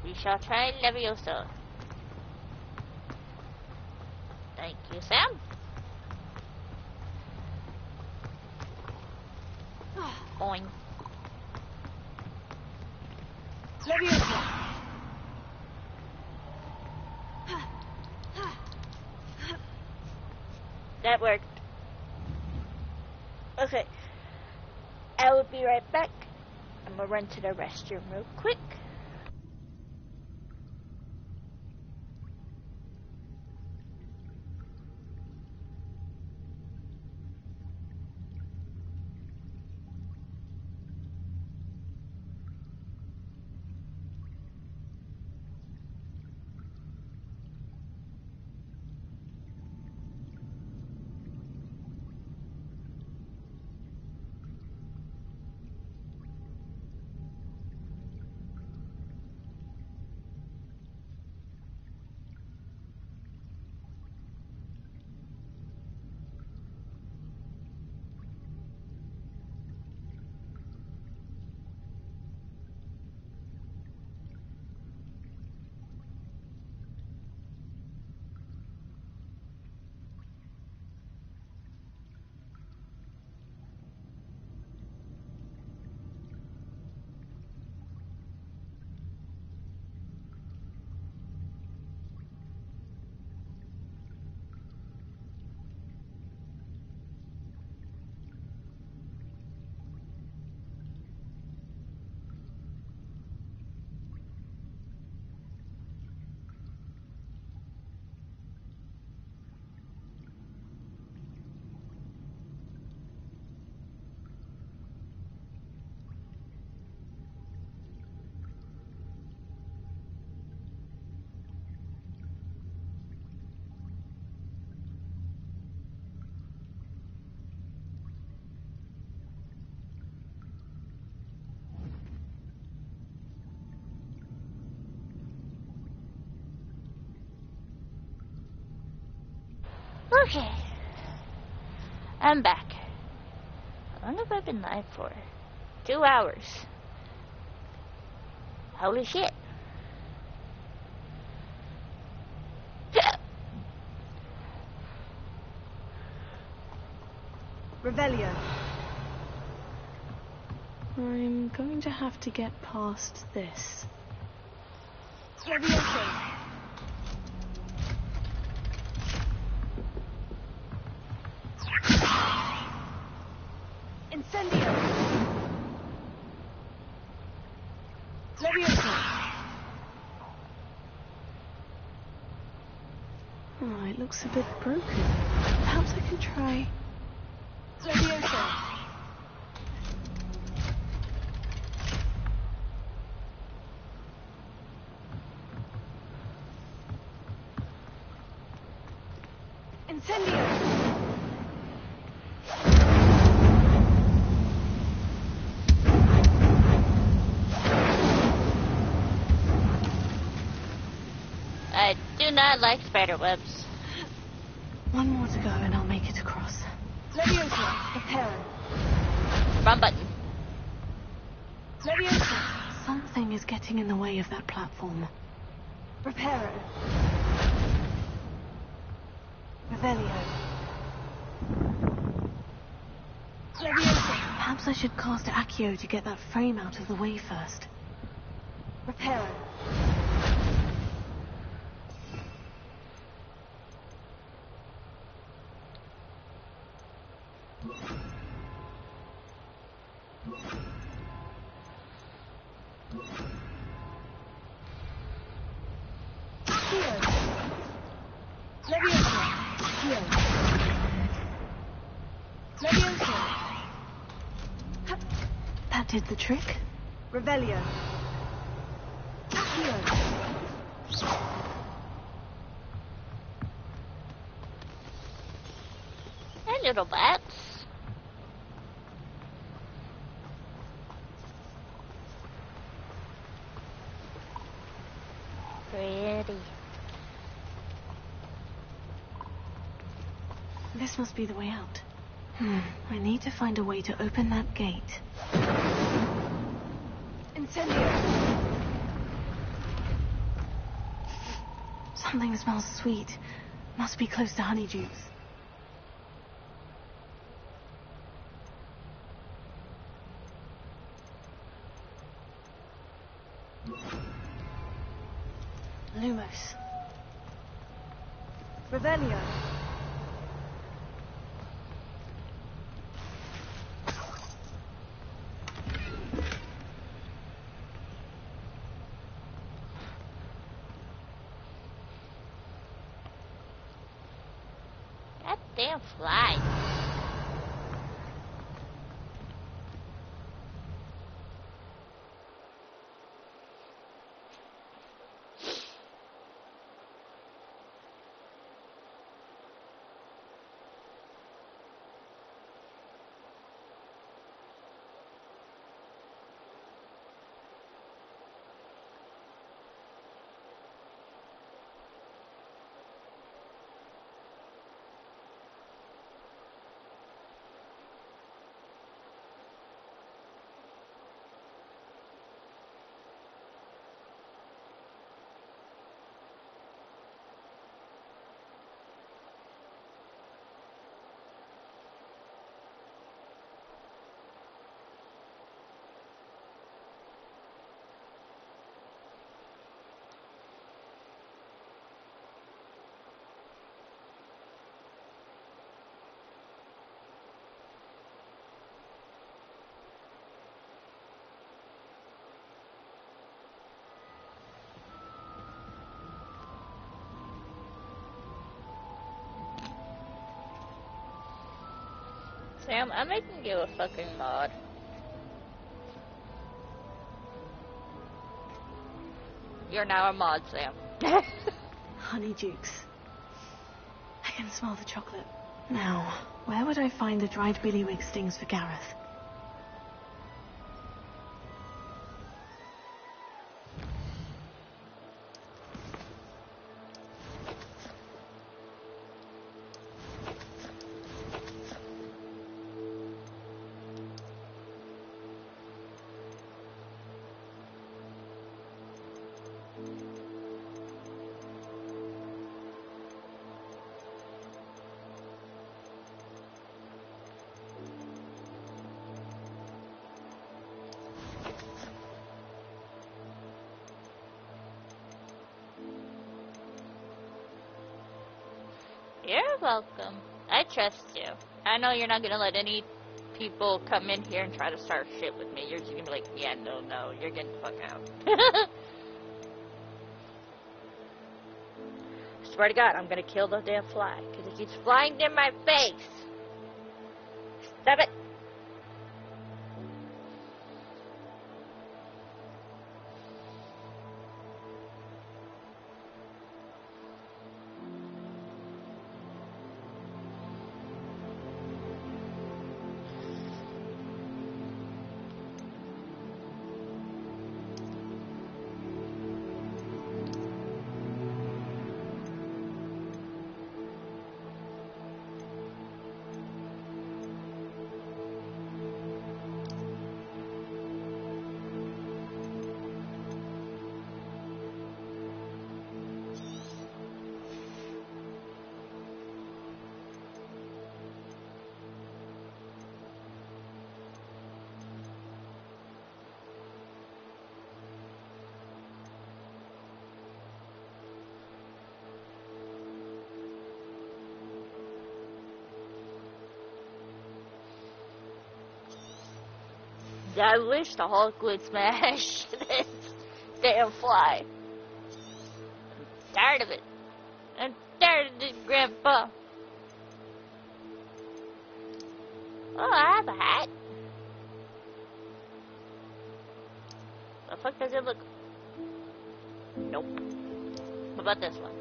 We shall try Leviosa. Thank you, Sam. Boing. Leviosa. That worked. Okay. I will be right back. I'm gonna run to the restroom real quick. Okay. I'm back. How long have I been live for? 2 hours. Holy shit. Revelio. I'm going to have to get past this. Leviosa. Incendio. Leviosa. Oh, it looks a bit broken. Perhaps I can try... Leviosa. Incendio. I do not like spider webs. One more to go and I'll make it across. Leviosa. Prepare. Wrong button. Leviosa. Something is getting in the way of that platform. Prepare. Revelio. Leviosa. Perhaps I should cast Accio to get that frame out of the way first. Prepare. That did the trick. Revelio. Hey, little bats. Pretty. This must be the way out. I need to find a way to open that gate. Incendio! Something smells sweet. Must be close to Honeydukes. Lumos. Revelio. Goddamn flies. Sam, I'm making you a fucking mod. You're now a mod, Sam. Honeydukes. I can smell the chocolate. Now, where would I find the dried billywig stings for Gareth? You're welcome. I trust you. I know you're not gonna let any people come in here and try to start shit with me. You're just gonna be like, yeah, no, you're getting the fuck out. Swear to God, I'm gonna kill the damn fly, because it keeps flying in my face. Stop it. I wish the Hulk would smash this damn fly. I'm tired of it. I'm tired of this, Grandpa. Oh, I have a hat. The fuck does it look? Nope. What about this one?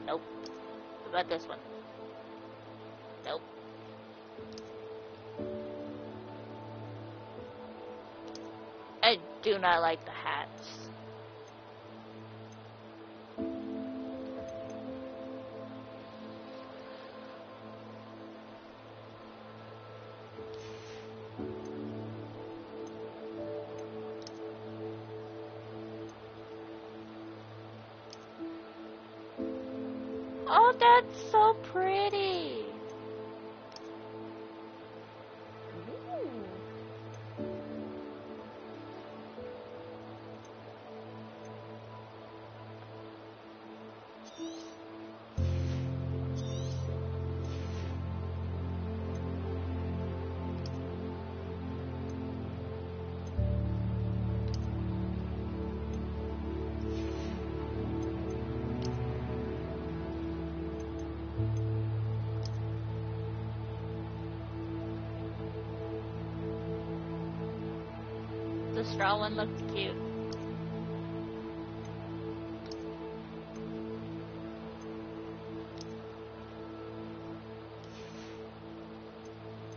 Nope. What about this one? Nope. I do not like the hats. that's so pretty. The straw one looks cute.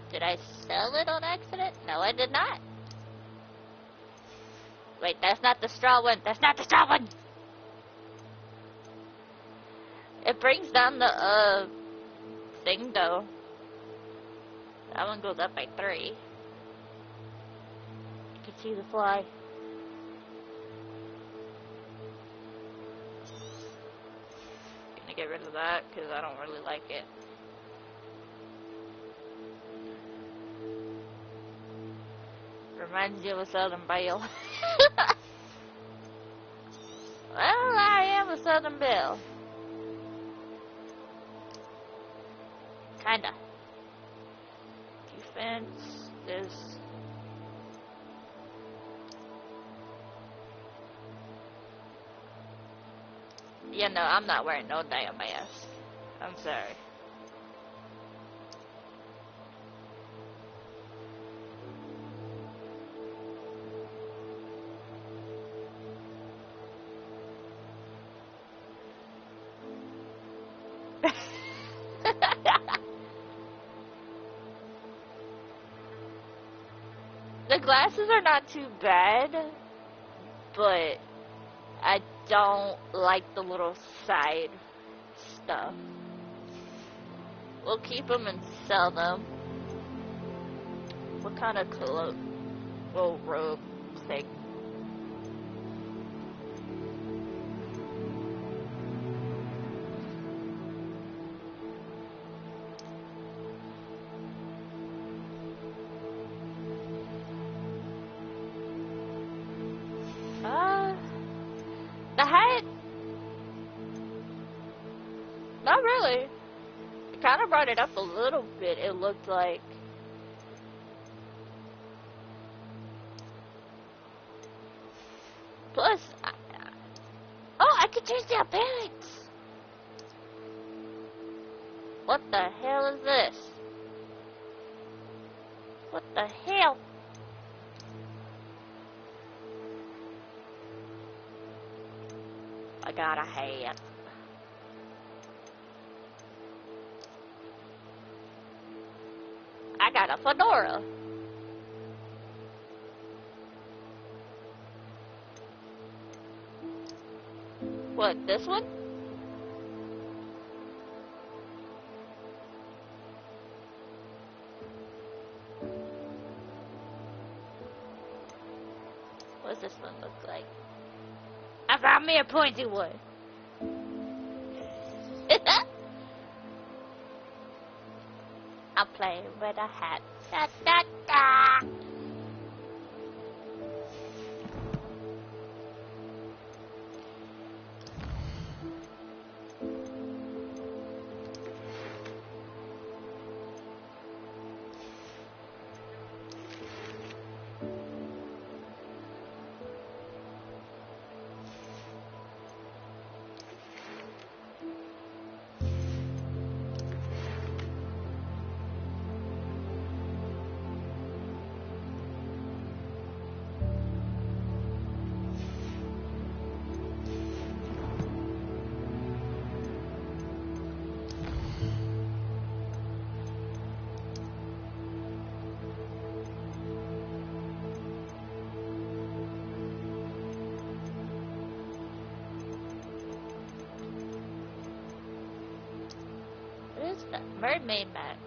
Did I sell it on accident? No, I did not. Wait, that's not the straw one. That's not the straw one! It brings down the, thing, though. That one goes up by 3. You can see the fly. Gonna get rid of that, because I don't really like it. Reminds you of a Southern Belle. Well, I am a Southern Belle. Kinda. Defense is... Yeah, no, I'm not wearing no damn mask. I'm sorry. The glasses are not too bad, but I don't like the little side stuff. We'll keep them and sell them. What kind of cloak? Well, robe thing. The hat? Not really. It kind of brought it up a little bit, it looked like. Plus, I could change the appearance! What the hell is this? What the hell? I got a hat. I got a fedora. What, this one? What's this one look like? I found me a pointy one. I'll play with a hat. Da, da, da.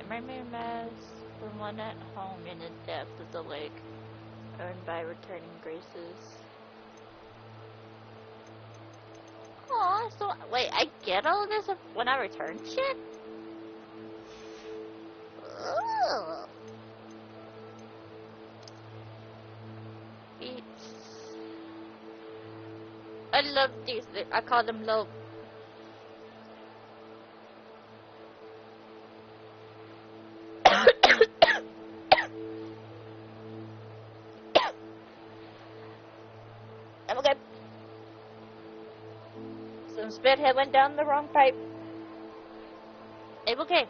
Mermaid mask, the one at home in the depth of the lake, earned by returning graces. Aw, So, wait, I get all of this when I return shit? Ugh. I love these. I call them love. I'm okay. Some spithead went down the wrong pipe. I'm okay.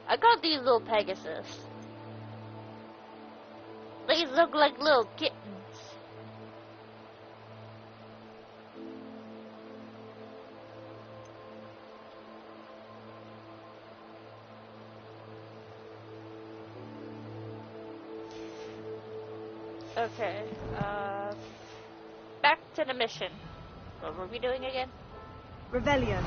I got these little Pegasus. These look like little kittens. Okay, back to the mission. What were we doing again? Revelio.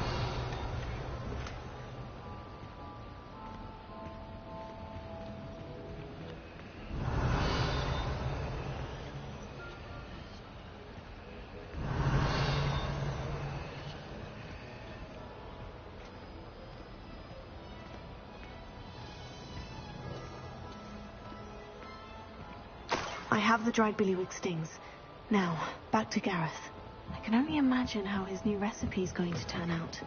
I have the dried billywig stings. Now, back to Gareth. I can only imagine how his new recipe is going to turn out.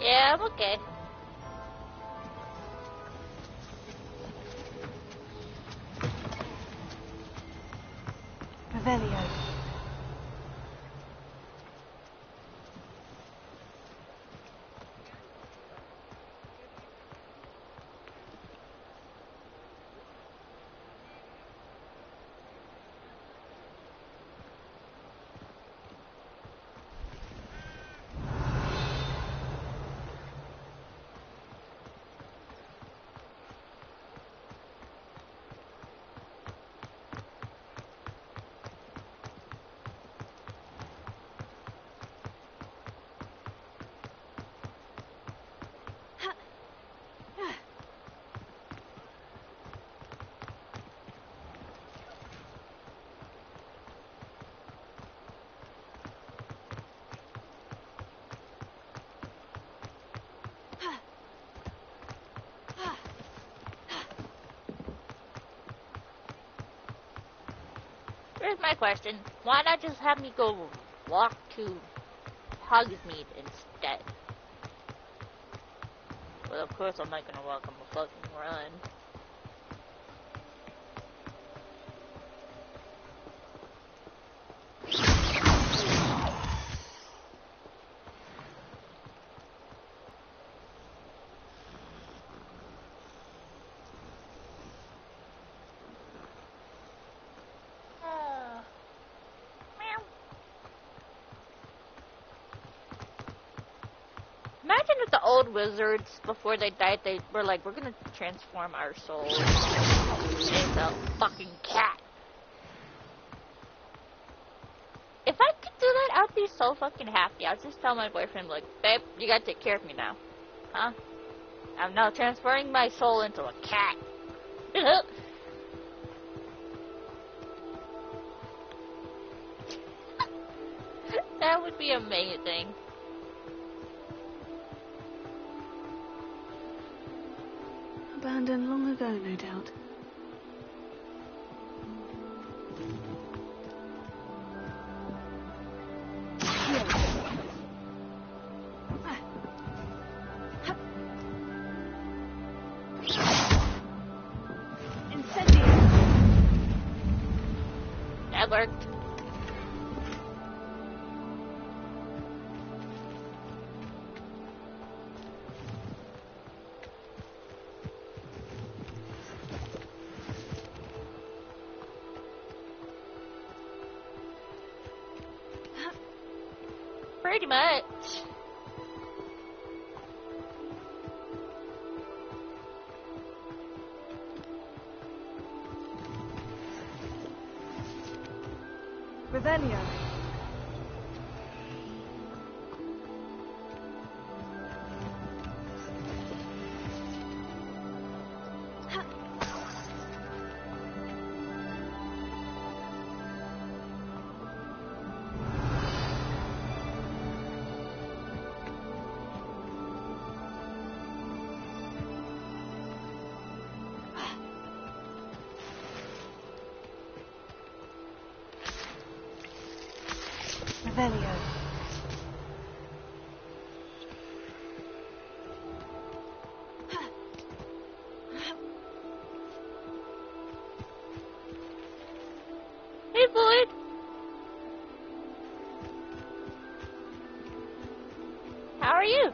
Yeah, I'm okay. Revelio. Here's my question. Why not just have me go walk to Hogsmeade instead? Well, of course I'm not gonna walk, I'm a fucking run. Imagine if the old wizards, before they died, they were like, we're gonna transform our souls into a fucking cat. If I could do that, I'd be so fucking happy. I'd just tell my boyfriend, like, babe, you gotta take care of me now. Huh? I'm now transferring my soul into a cat. That would be amazing. Abandoned long ago, no doubt. That worked. Pretty much. Revelio. Revelio. Hey, Boyd. How are you?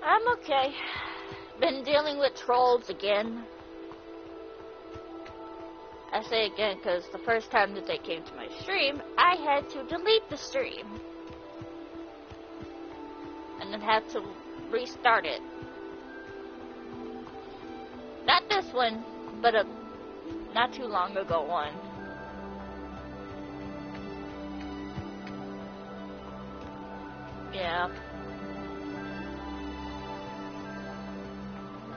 I'm okay. Been dealing with trolls again. I say again because the first time that they came to my stream, I had to delete the stream. And then have to restart it. Not this one, but a not too long ago one. Yeah.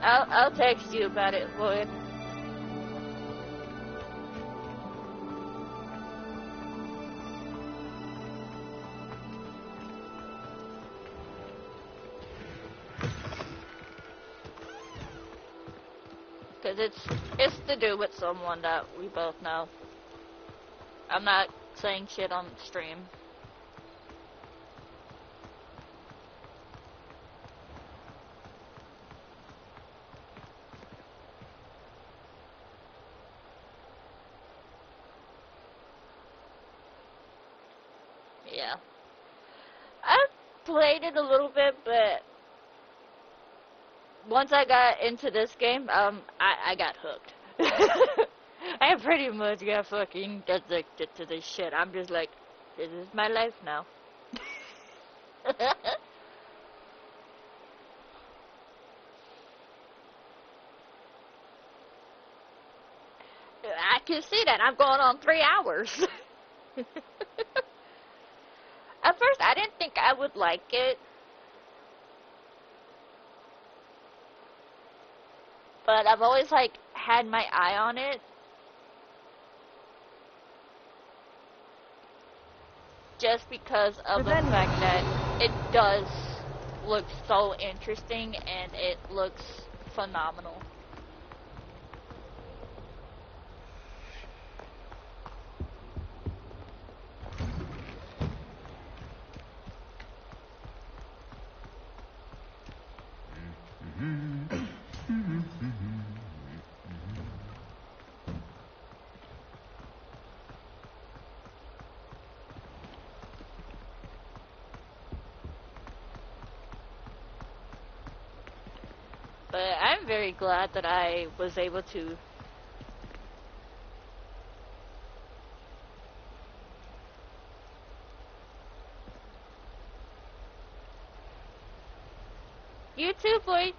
I'll text you about it, Lloyd. Cause it's to do with someone that we both know. I'm not saying shit on stream. Yeah. I've played it a little bit, but once I got into this game, I got hooked. I pretty much got fucking addicted to this shit. I'm just like, this is my life now. I can see that. I'm going on 3 hours. At first, I didn't think I would like it. But I've always, like, had my eye on it. Just because of the fact that it does look so interesting and it looks phenomenal. But I'm very glad that I was able to You too, boy.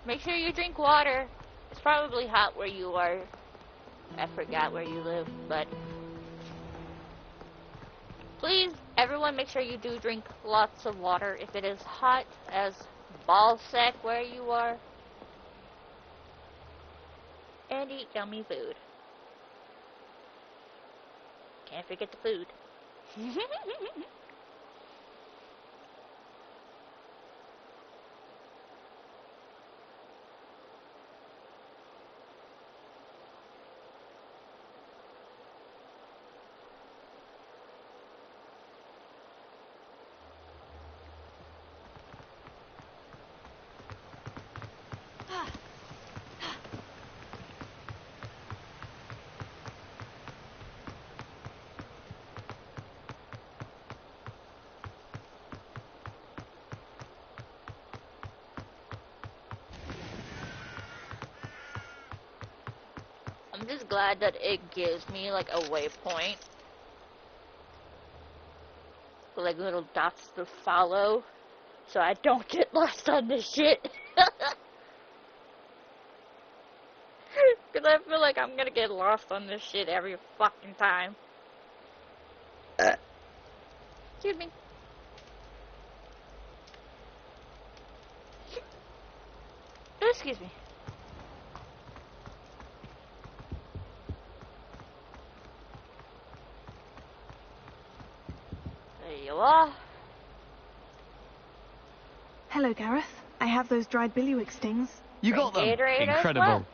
Make sure you drink water. It's probably hot where you are. I forgot where you live, but please, everyone, make sure you do drink lots of water if it is hot as ballsack where you are. And eat yummy food. Can't forget the food. I'm just glad that it gives me like a waypoint. With like little dots to follow. So I don't get lost on this shit. Because I feel like I'm gonna get lost on this shit every fucking time. Excuse me. Excuse me. There you are. Hello, Gareth. I have those dried billywig stings. You got them. Gatorade as Incredible. well.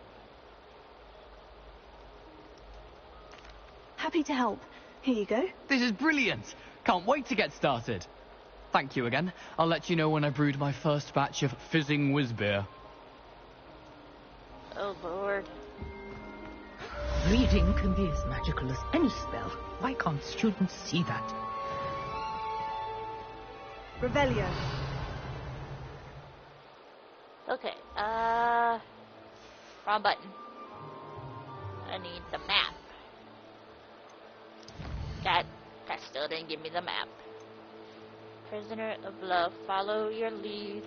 Happy to help. Here you go. This is brilliant. Can't wait to get started. Thank you again. I'll let you know when I brewed my first batch of fizzing whiz beer. Oh, Lord. Reading can be as magical as any spell. Why can't students see that? Revelio. Okay, wrong button. I need the map. That still didn't give me the map. Prisoner of Love, follow your lead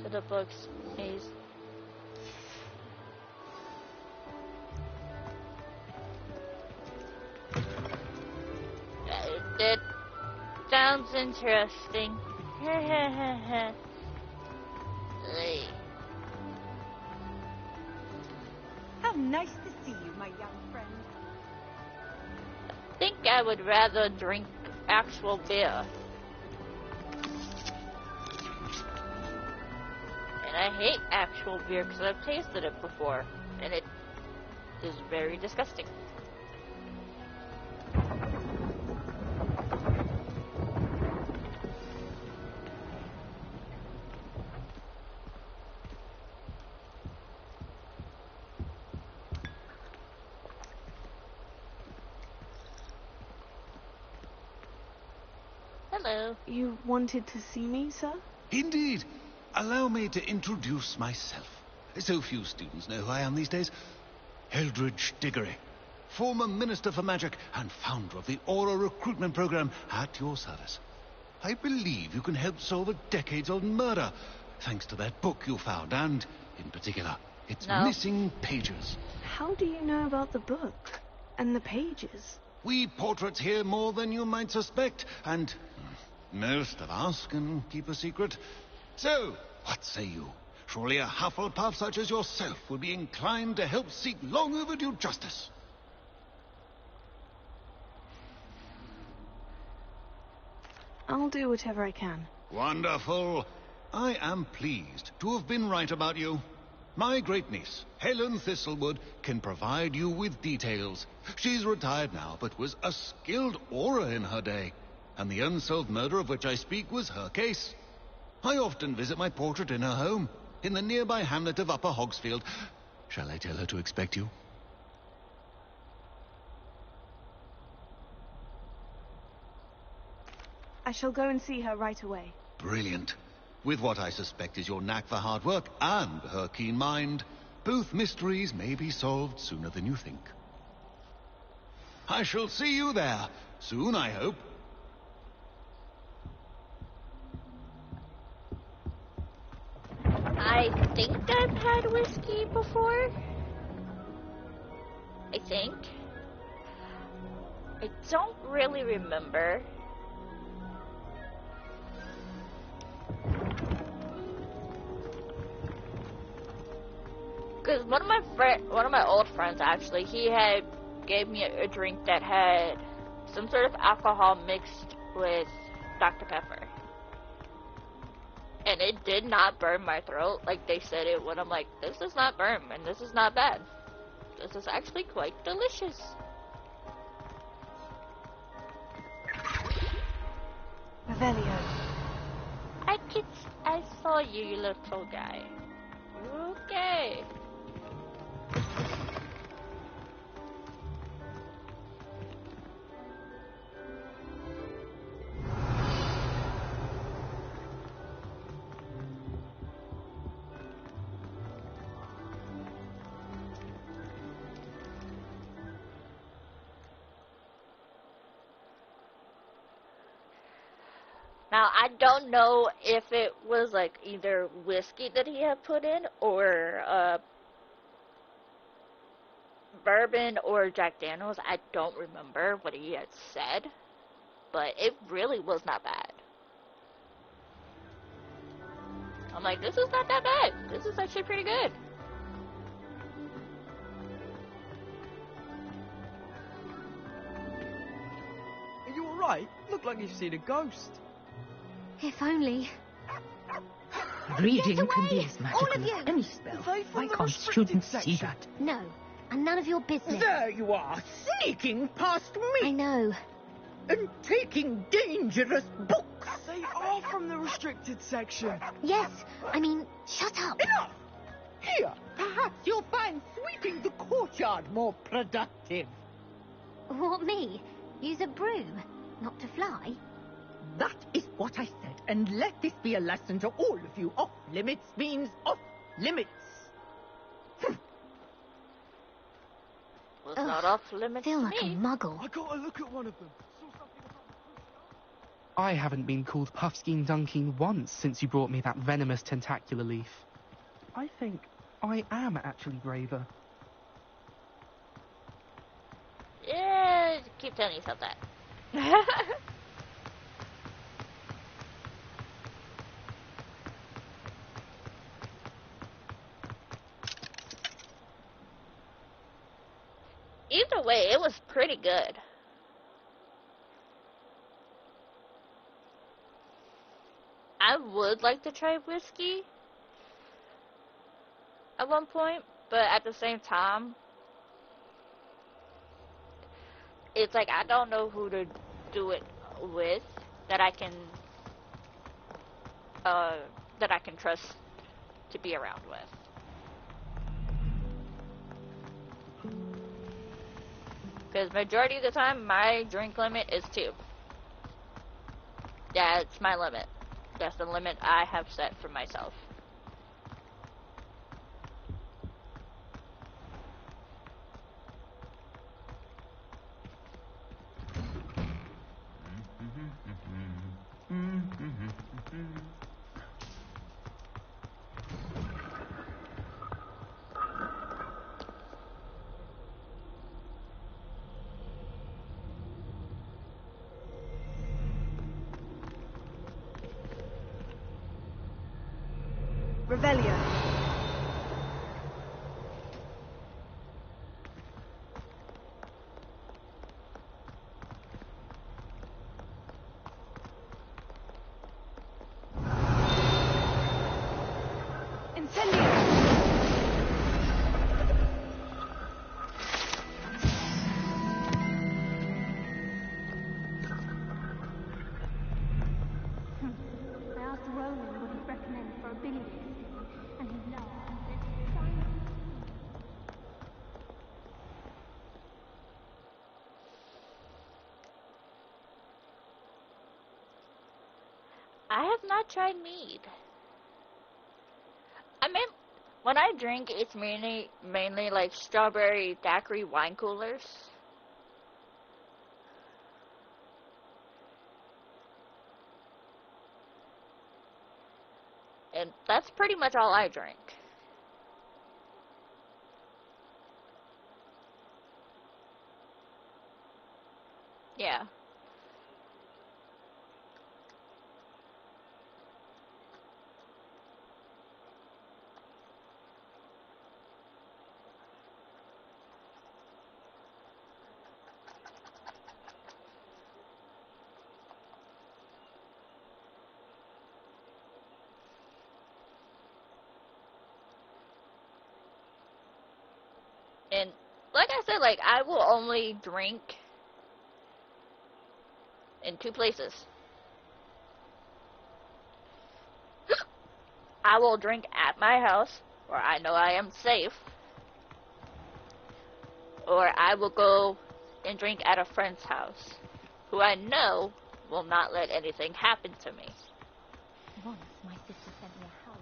to the book's maze. That sounds interesting. How nice to see you, my young friend. I think I would rather drink actual beer. And I hate actual beer because I've tasted it before, and it is very disgusting. Hello. You wanted to see me, sir? Indeed. Allow me to introduce myself. So few students know who I am these days. Eldridge Diggory, former Minister for Magic and founder of the Aura Recruitment Program, at your service. I believe you can help solve a decades-old murder, thanks to that book you found, and, in particular, its missing pages. How do you know about the book? And the pages? We portraits hear more than you might suspect, and most of us can keep a secret. So, what say you? Surely a Hufflepuff such as yourself would be inclined to help seek long overdue justice. I'll do whatever I can. Wonderful. I am pleased to have been right about you. My great-niece, Helen Thistlewood, can provide you with details. She's retired now, but was a skilled aura in her day. And the unsolved murder of which I speak was her case. I often visit my portrait in her home, in the nearby hamlet of Upper Hogsfield. Shall I tell her to expect you? I shall go and see her right away. Brilliant. With what I suspect is your knack for hard work and her keen mind, both mysteries may be solved sooner than you think. I shall see you there, soon I hope. I think I've had whiskey before. I think. I don't really remember. Because one of my old friends actually, he had gave me a drink that had some sort of alcohol mixed with Dr. Pepper. And it did not burn my throat like they said it would. I'm like, this does not burn, and this is not bad. This is actually quite delicious. Revelio. I saw you, you little guy. Okay. Now, I don't know if it was like either whiskey that he had put in or bourbon or Jack Daniels. I don't remember what he had said. but it really was not bad. I'm like, this is not that bad. This is actually pretty good. Are you alright? Look like you've seen a ghost. If only. Reading can be as All magical of as you! any spell. Why can't students see that? No, and none of your business. There you are, sneaking past me! I know. And taking dangerous books! They are from the restricted section. Yes, I mean, shut up. Enough! Here, perhaps you'll find sweeping the courtyard more productive. What, me? Use a broom, not to fly? That is what I said, and let this be a lesson to all of you. Off limits means off limits. Was not off limits Feel to like me. a muggle. I gotta look at one of them. I haven't been called Puffskein Dunking once since you brought me that venomous tentacular leaf. I think I am actually braver. Yeah, keep telling yourself that. Either way, it was pretty good. I would like to try whiskey at one point, but at the same time, it's like I don't know who to do it with that I can trust to be around with. Because majority of the time, my drink limit is 2. That's my limit. That's the limit I have set for myself. Revelio. I asked Roland what he'd recommend for a billy and he laughed and said, "Sign up." I have not tried mead. I mean, when I drink, it's mainly like strawberry daiquiri wine coolers. And that's pretty much all I drink. Yeah. And like I said, like I will only drink in 2 places. I will drink at my house, where I know I am safe, or I will go and drink at a friend's house, who I know will not let anything happen to me. Once my sister sent me a howl.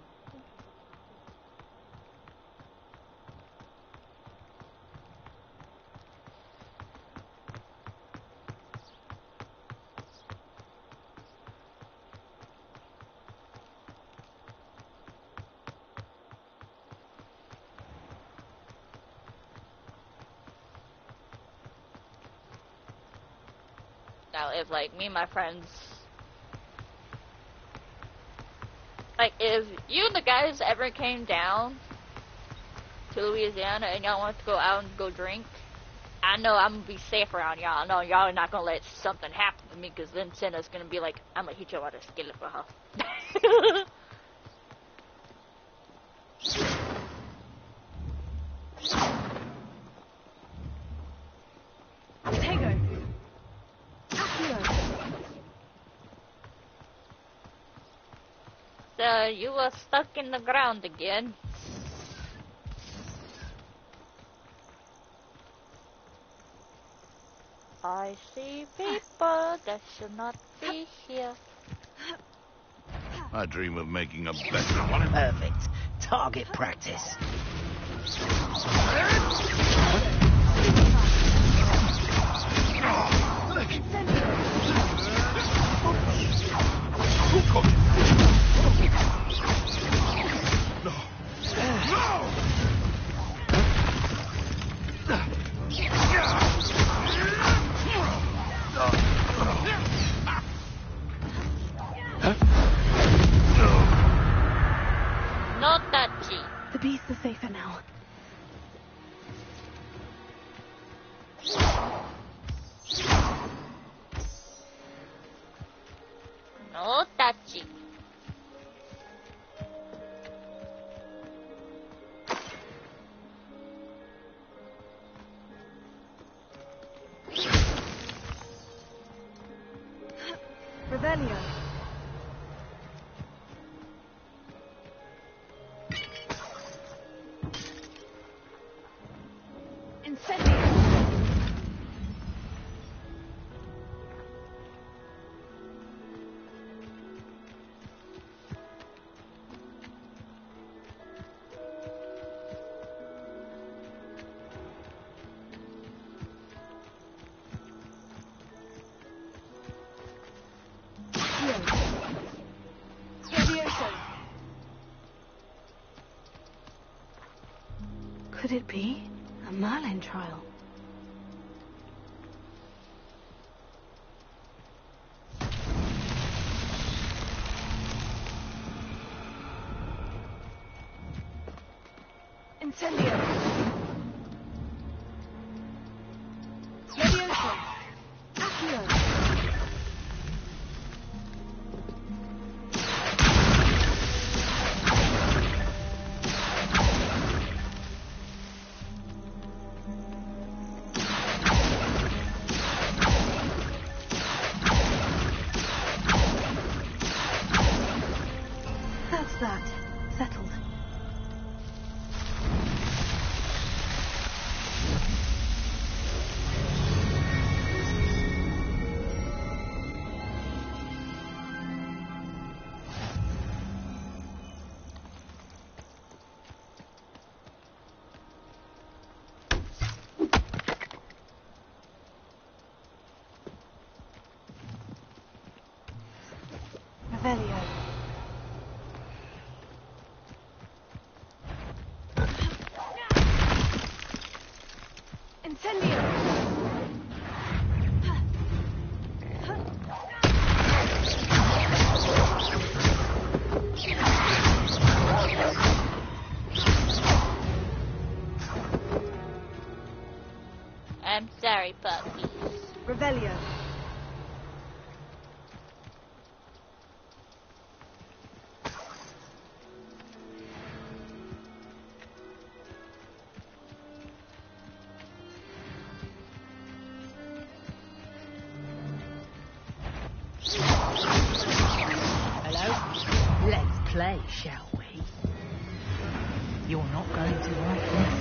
Now, if, like, me and my friends... Like, if you and the guys ever came down to Louisiana and y'all want to go out and go drink, I know I'm gonna be safe around y'all. I know y'all are not gonna let something happen to me, because then Senna's gonna be like, I'm gonna hit you with a skillet for her. So, you were stuck in the ground again. I see people that should not be here. I dream of making a better one. Perfect. Target practice. Not that cheap. The beasts are safer now. No touchy. Revelio. Incendio. Could it be a Merlin trial? Incendio. Levioso. Accio. That's that. Settled. Revelio. Incendio. I'm sorry, puppies. Revelio. Hello? Let's play, shall we? You're not going to like this.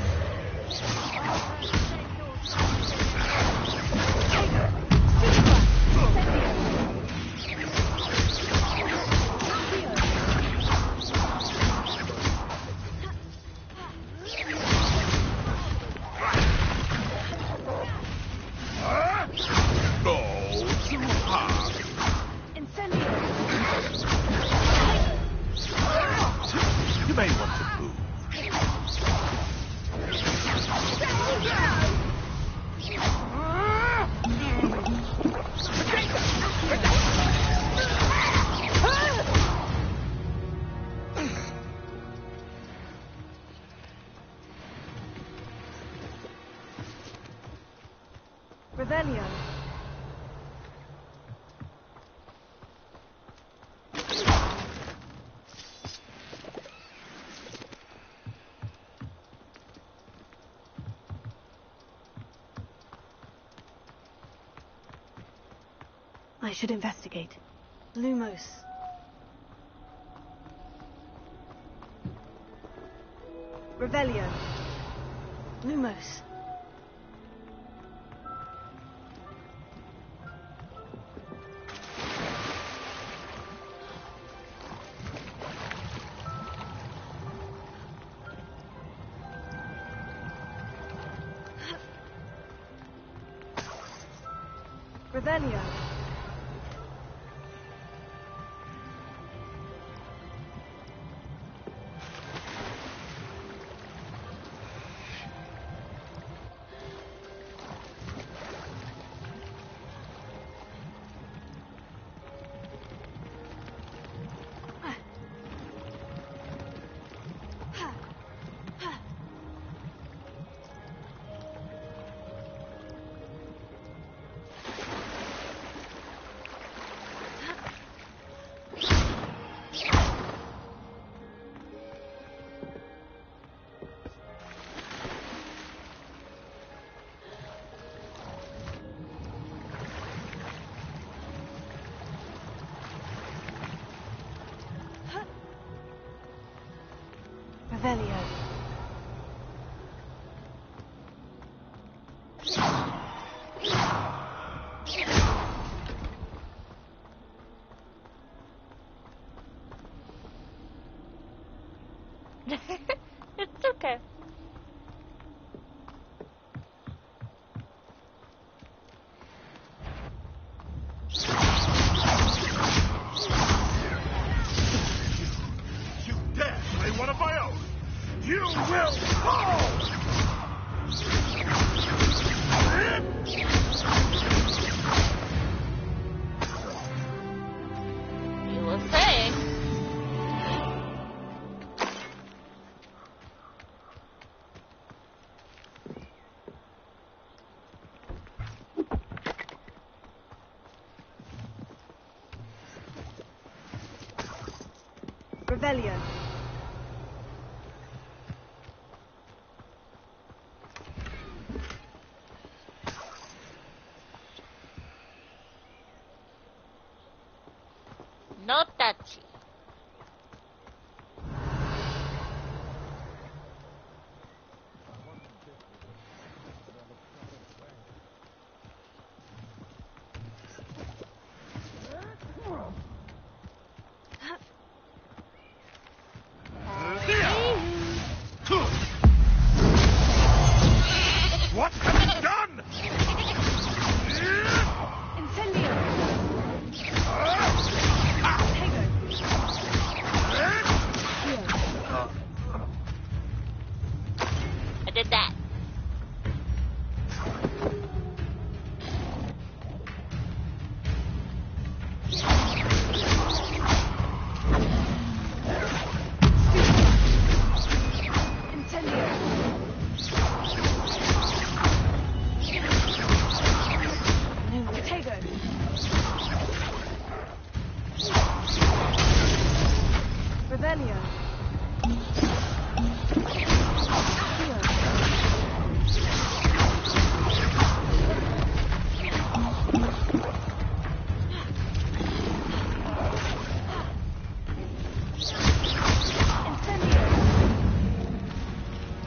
You may want to move. I should investigate. Lumos. Revelio. Lumos. Revelio. Revelio. It's okay. You dare play one of my own! You will fall! You were saying. Revelio. No touchy. What have you done? I did that. Revelio.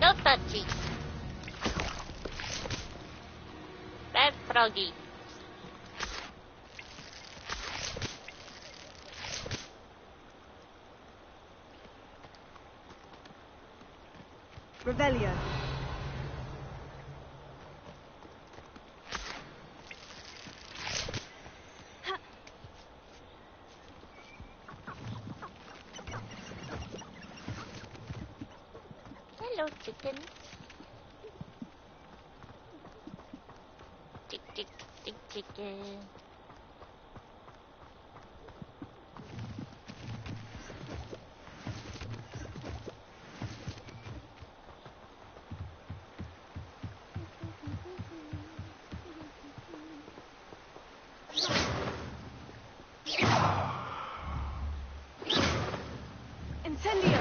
No touchy. Bad froggy. Revelio. Hello, chicken. Tick, tick, tick, chicken. Incendio.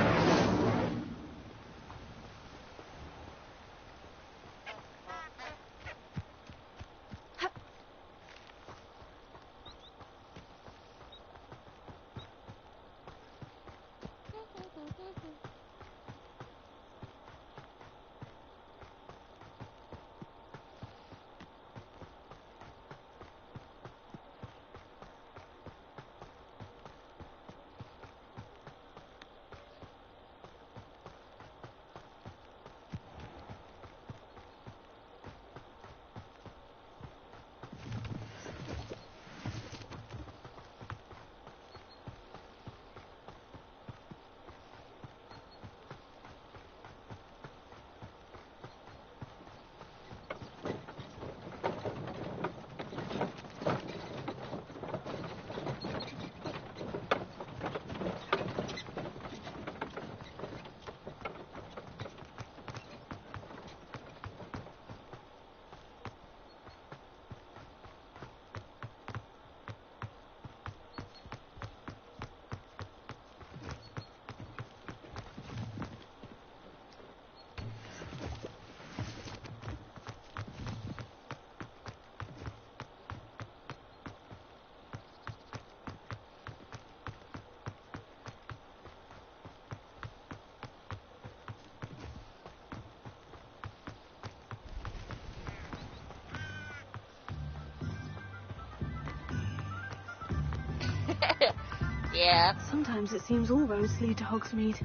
Yeah. Sometimes it seems all roads lead to Hogsmeade.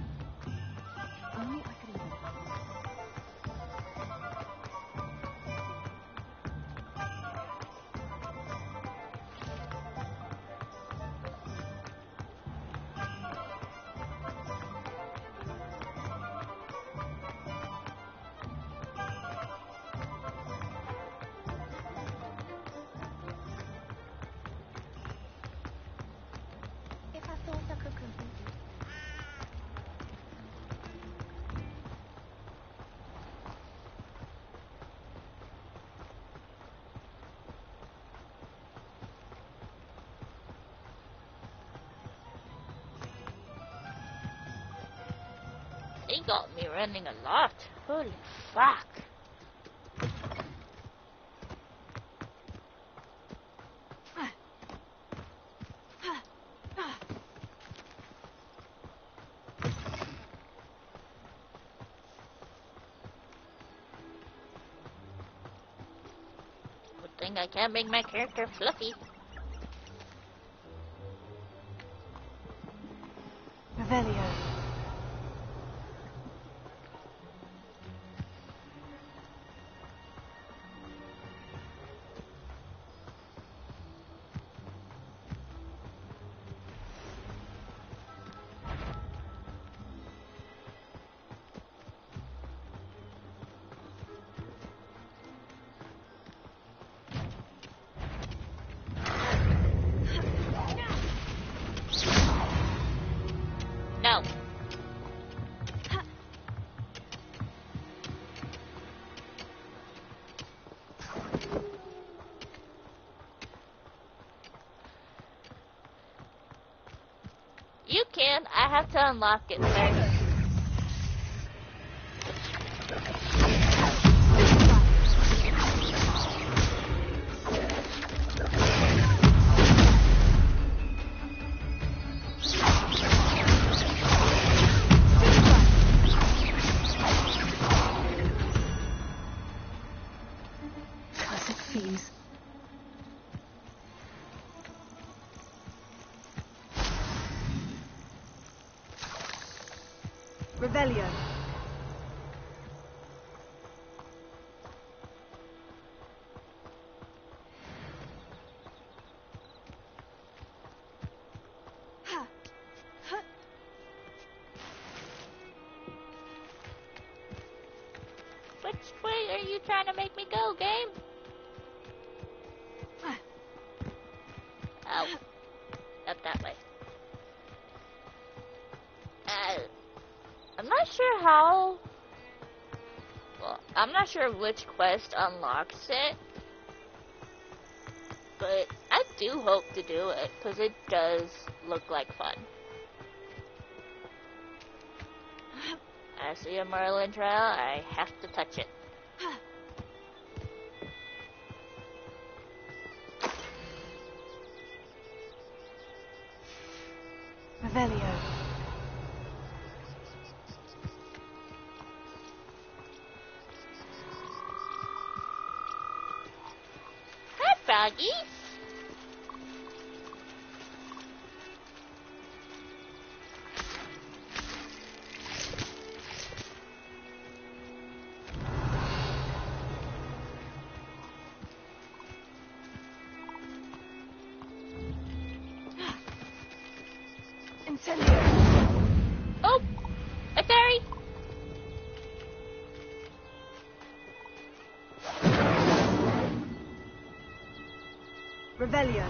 He got me running a lot. Holy fuck. Good thing I can't make my character fluffy. Revelio. No. You can. I have to unlock it first. Classic fiends. Revelio. Which way are you trying to make me go, game? Oh. Up that way. I'm not sure how... Well, I'm not sure which quest unlocks it. But I do hope to do it, because it does look like fun. I see a Merlin trail, I have to touch it. Revelio. Hi, Froggy. Oh! A fairy! Revelio.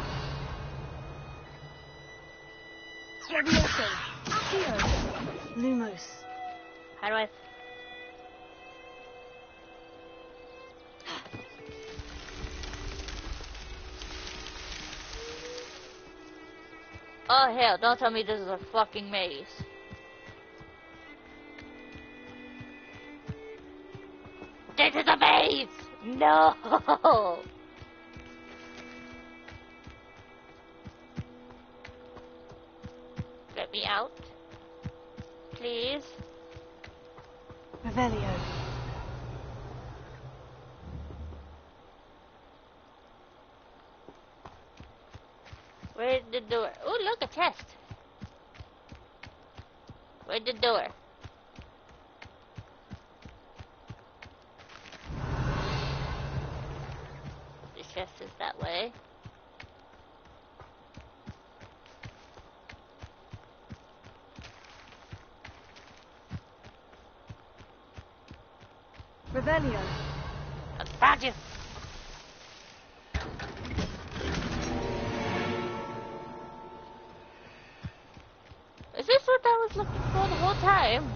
Levioso. Accio. Lumos. How do I... Oh hell, don't tell me this is a fucking maze. This is a maze! No! Get me out. Please. Revelio. Where's the door? Oh, look, a chest. Where's the door? The chest is that way. Revelio. I found you. Is this what I was looking for the whole time?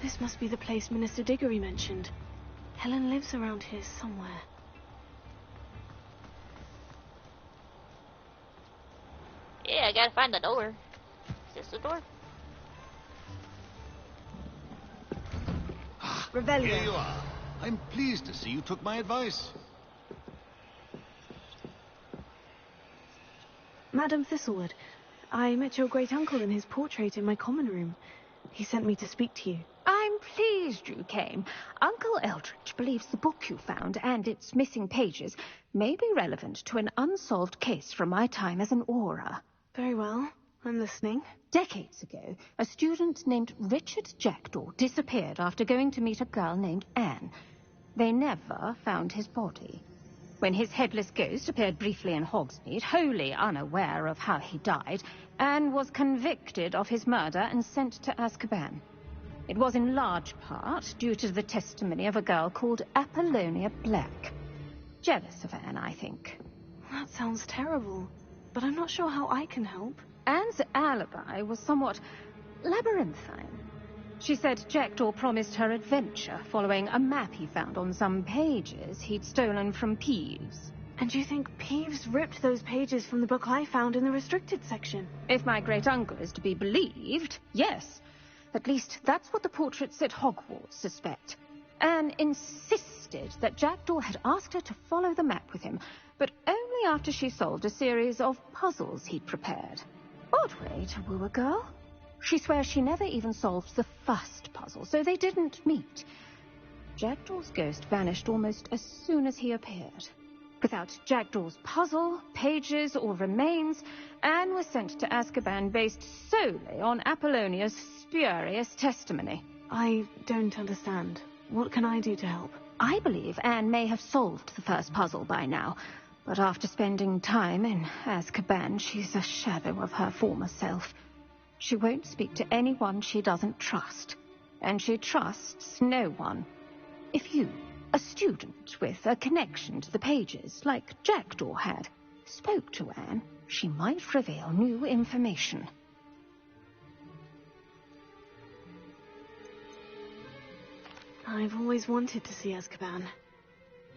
This must be the place Minister Diggory mentioned. Helen lives around here somewhere. Yeah, I gotta find the door. Is this the door? Revelio. Here you are. I'm pleased to see you took my advice. Madam Thistlewood, I met your great-uncle in his portrait in my common room. He sent me to speak to you. I'm pleased you came. Uncle Eldridge believes the book you found and its missing pages may be relevant to an unsolved case from my time as an aura. Very well. I'm listening. Decades ago, a student named Richard Jackdaw disappeared after going to meet a girl named Anne. They never found his body. When his headless ghost appeared briefly in Hogsmeade, wholly unaware of how he died, Anne was convicted of his murder and sent to Azkaban. It was in large part due to the testimony of a girl called Apollonia Black. Jealous of Anne, I think. That sounds terrible, but I'm not sure how I can help. Anne's alibi was somewhat labyrinthine. She said Jackdaw promised her adventure following a map he found on some pages he'd stolen from Peeves. And you think Peeves ripped those pages from the book I found in the restricted section? If my great-uncle is to be believed, yes. At least that's what the portraits at Hogwarts suspect. Anne insisted that Jackdaw had asked her to follow the map with him, but only after she solved a series of puzzles he'd prepared. Odd way to woo a girl. She swears she never even solved the first puzzle, so they didn't meet. Jackdaw's ghost vanished almost as soon as he appeared. Without Jackdaw's puzzle, pages, or remains, Anne was sent to Azkaban based solely on Apollonia's spurious testimony. I don't understand. What can I do to help? I believe Anne may have solved the first puzzle by now, but after spending time in Azkaban, she's a shadow of her former self. She won't speak to anyone she doesn't trust, and she trusts no one. If you, a student with a connection to the pages, like Jackdaw had, spoke to Anne, she might reveal new information. I've always wanted to see Azkaban.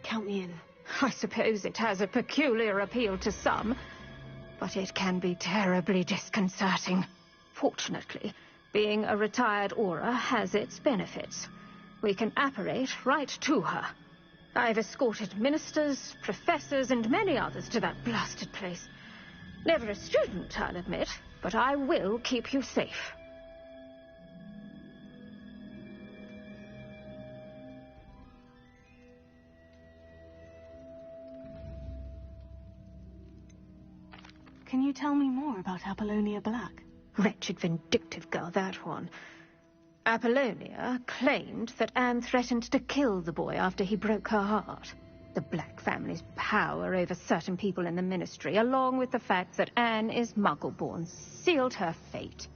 Count me in. I suppose it has a peculiar appeal to some, but it can be terribly disconcerting. Fortunately, being a retired aura has its benefits. We can apparate right to her. I've escorted ministers, professors, and many others to that blasted place. Never a student, I'll admit, but I will keep you safe. Can you tell me more about Apollonia Black? Wretched, vindictive girl, that one. Apollonia claimed that Anne threatened to kill the boy after he broke her heart. The Black family's power over certain people in the ministry, along with the fact that Anne is Muggle-born, sealed her fate.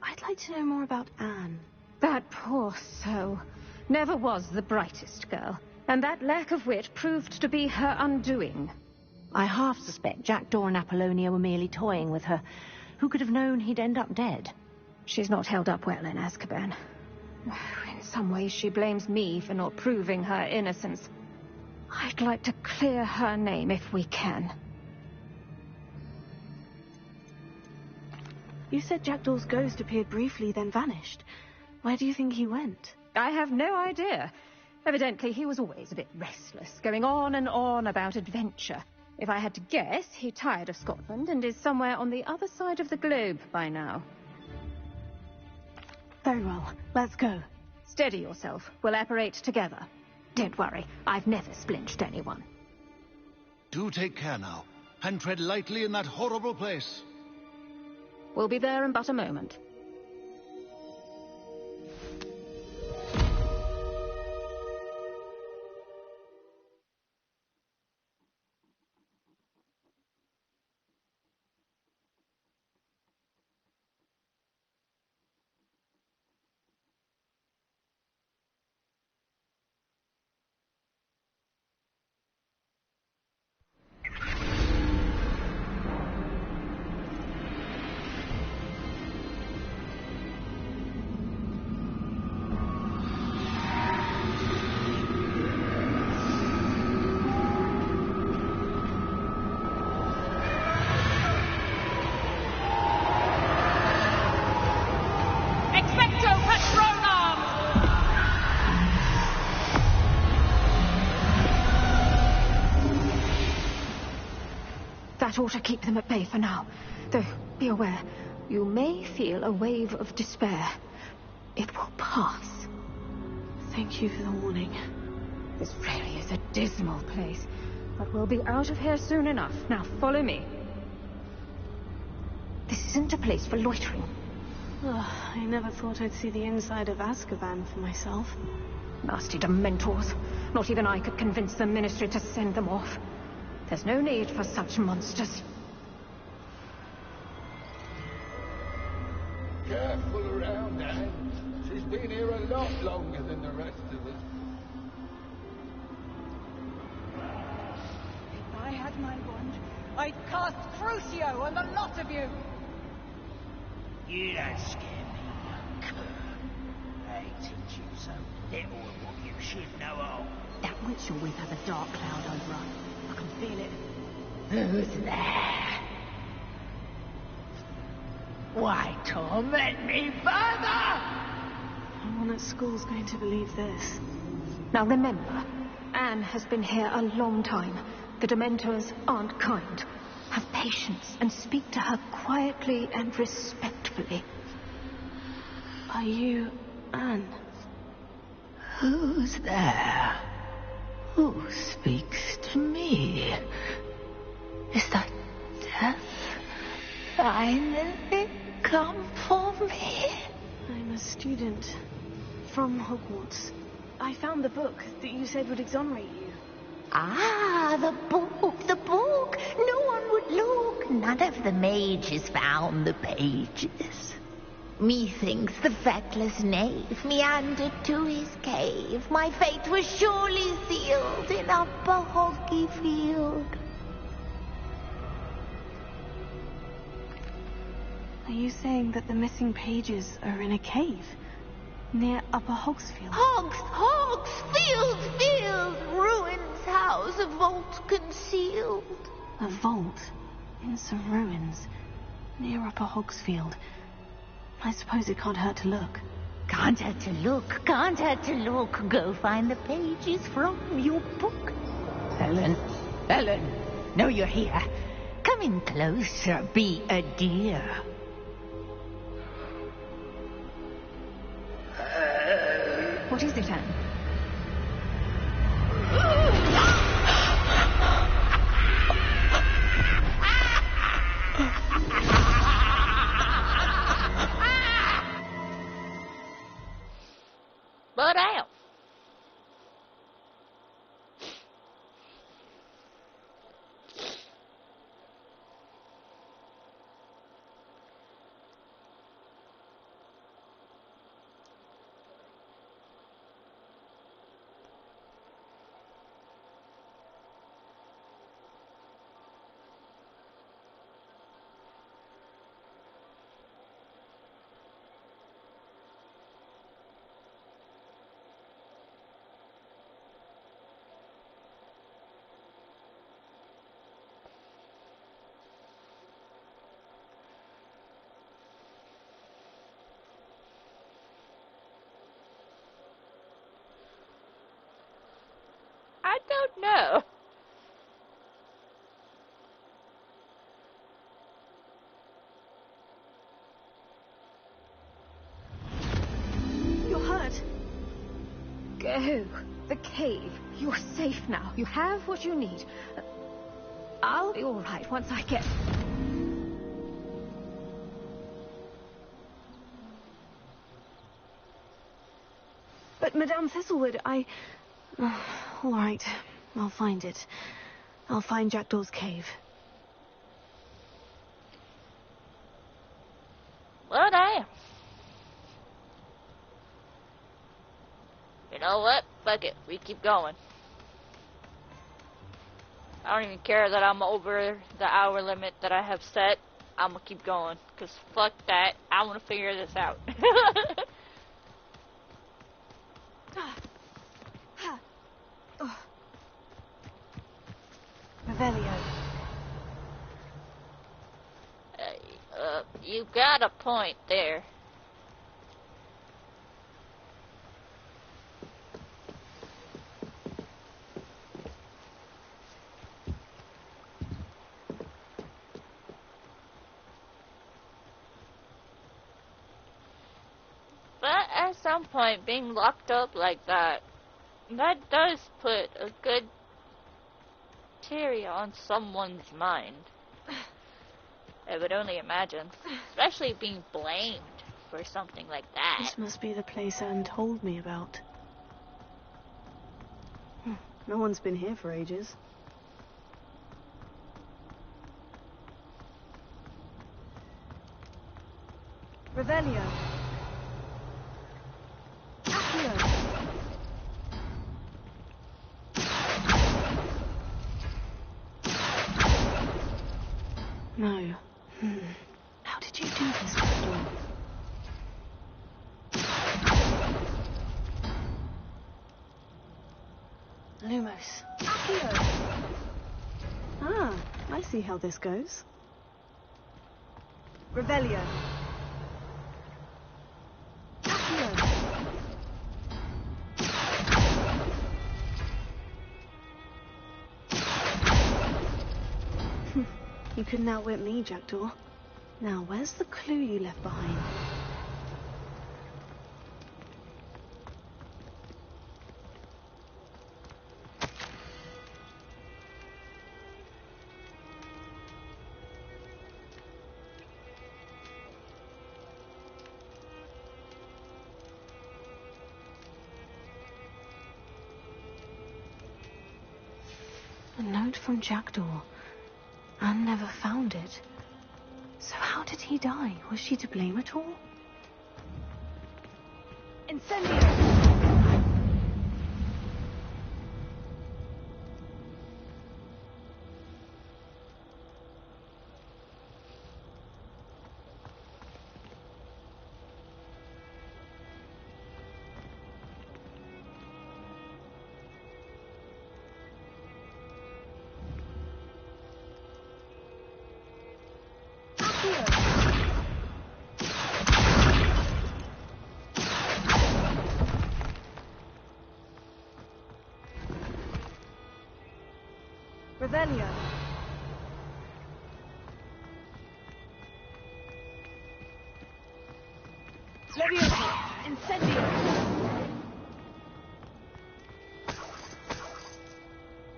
I'd like to know more about Anne. That poor soul never was the brightest girl, and that lack of wit proved to be her undoing. I half suspect Jackdaw and Apollonia were merely toying with her. Who could have known he'd end up dead? She's not held up well in Azkaban. In some ways, she blames me for not proving her innocence. I'd like to clear her name if we can. You said Jackdaw's ghost appeared briefly, then vanished. Where do you think he went? I have no idea. Evidently, he was always a bit restless, going on and on about adventure. If I had to guess, he tired of Scotland and is somewhere on the other side of the globe by now. Very well. Let's go. Steady yourself. We'll apparate together. Don't worry, I've never splinched anyone. Do take care now, and tread lightly in that horrible place. We'll be there in but a moment. That ought to keep them at bay for now. Though, be aware, you may feel a wave of despair. It will pass. Thank you for the warning. This really is a dismal place. But we'll be out of here soon enough. Now, follow me. This isn't a place for loitering. I never thought I'd see the inside of Azkaban for myself. Nasty Dementors. Not even I could convince the Ministry to send them off. There's no need for such monsters. Careful around, Anne. She's been here a lot longer than the rest of us. If I had my wand, I'd cast Crucio on the lot of you! You don't scare me, young cur. They teach you so little of what you should know of. That witch always has a dark cloud over her. I can feel it. Who's there? Why torment me further? No one at school's going to believe this. Now remember, Anne has been here a long time. The Dementors aren't kind. Have patience and speak to her quietly and respectfully. Are you Anne? Who's there? Who speaks to me? Is that death finally come for me? I'm a student from Hogwarts. I found the book that you said would exonerate you. Ah, the book, the book. No one would look. None of the mages found the pages. Methinks the feckless knave meandered to his cave. My fate was surely sealed in Upper Hoggyfield. Are you saying that the missing pages are in a cave near Upper Hogsfield? Hogsfield, ruins house, a vault concealed. A vault in some ruins near Upper Hogsfield. I suppose it can't hurt to look. Can't hurt to look, can't hurt to look. Go find the pages from your book. Ellen, know you're here. Come in closer, be a dear. What is it, Anne? But damn. no. You're hurt. Go. The cave. You're safe now. You have what you need. I'll be all right once I get... But Madame Thistlewood, I... all right. I'll find it. I'll find Jackdaw's cave. Well, damn. You know what? Fuck it. We keep going. I don't even care that I'm over the hour limit that I have set. I'm gonna keep going. Because fuck that. I want to figure this out. Revelio. You got a point there. But at some point, being locked up like that does put a good tear on someone's mind. I would only imagine. Especially being blamed for something like that. This must be the place Anne told me about. No one's been here for ages. Revelio. Accio. No. How did you do this, Jackdaw? Lumos. Accio. Ah, I see how this goes. Revelio. Accio. You couldn't outwit me, Jackdaw. Now, where's the clue you left behind? A note from Jackdaw. Anne never found it. So how did he die? Was she to blame at all? Incendio! Revelio. Leviosa. Incendio.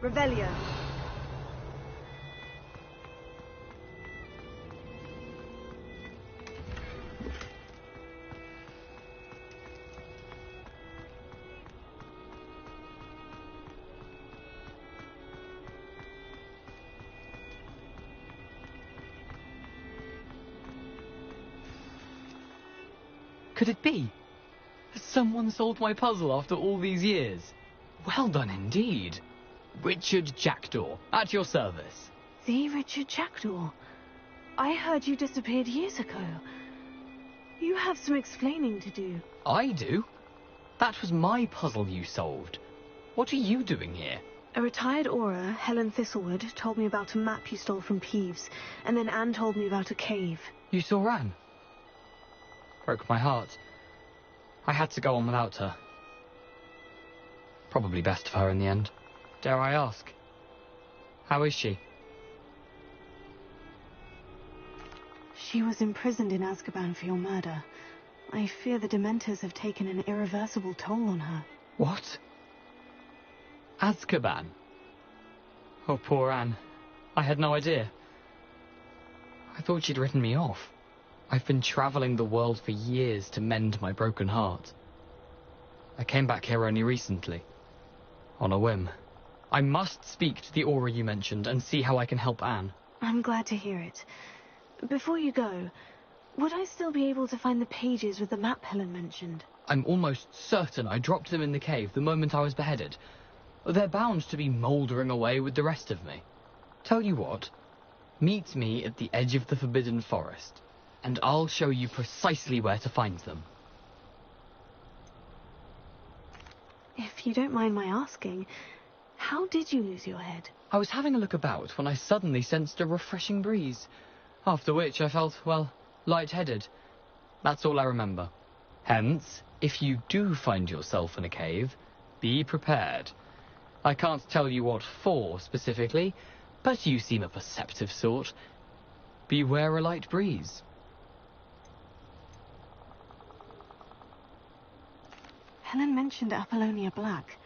Revelio. Could it be? Has someone solved my puzzle after all these years? Well done indeed. Richard Jackdaw, at your service. The Richard Jackdaw. I heard you disappeared years ago. You have some explaining to do. I do? That was my puzzle you solved. What are you doing here? A retired aura, Helen Thistlewood, told me about a map you stole from Peeves, and then Anne told me about a cave. You saw Anne? Broke my heart. I had to go on without her. Probably best for her in the end. Dare I ask? How is she? She was imprisoned in Azkaban for your murder. I fear the Dementors have taken an irreversible toll on her. What? Azkaban? Oh, poor Anne. I had no idea. I thought she'd written me off. I've been travelling the world for years to mend my broken heart. I came back here only recently. On a whim. I must speak to the Aura you mentioned and see how I can help Anne. I'm glad to hear it. Before you go, would I still be able to find the pages with the map Helen mentioned? I'm almost certain I dropped them in the cave the moment I was beheaded. They're bound to be mouldering away with the rest of me. Tell you what, meet me at the edge of the Forbidden Forest, and I'll show you precisely where to find them. If you don't mind my asking, how did you lose your head? I was having a look about when I suddenly sensed a refreshing breeze, after which I felt, well, lightheaded. That's all I remember. Hence, if you do find yourself in a cave, be prepared. I can't tell you what for specifically, but you seem a perceptive sort. Beware a light breeze. Helen mentioned Apollonia Black.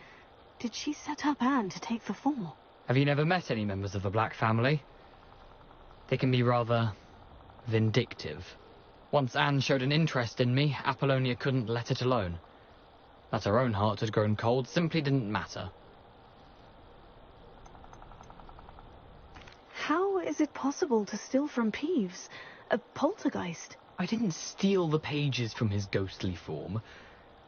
Did she set up Anne to take the fall? Have you never met any members of the Black family? They can be rather vindictive. Once Anne showed an interest in me, Apollonia couldn't let it alone. That her own heart had grown cold simply didn't matter. How is it possible to steal from Peeves? A poltergeist? I didn't steal the pages from his ghostly form.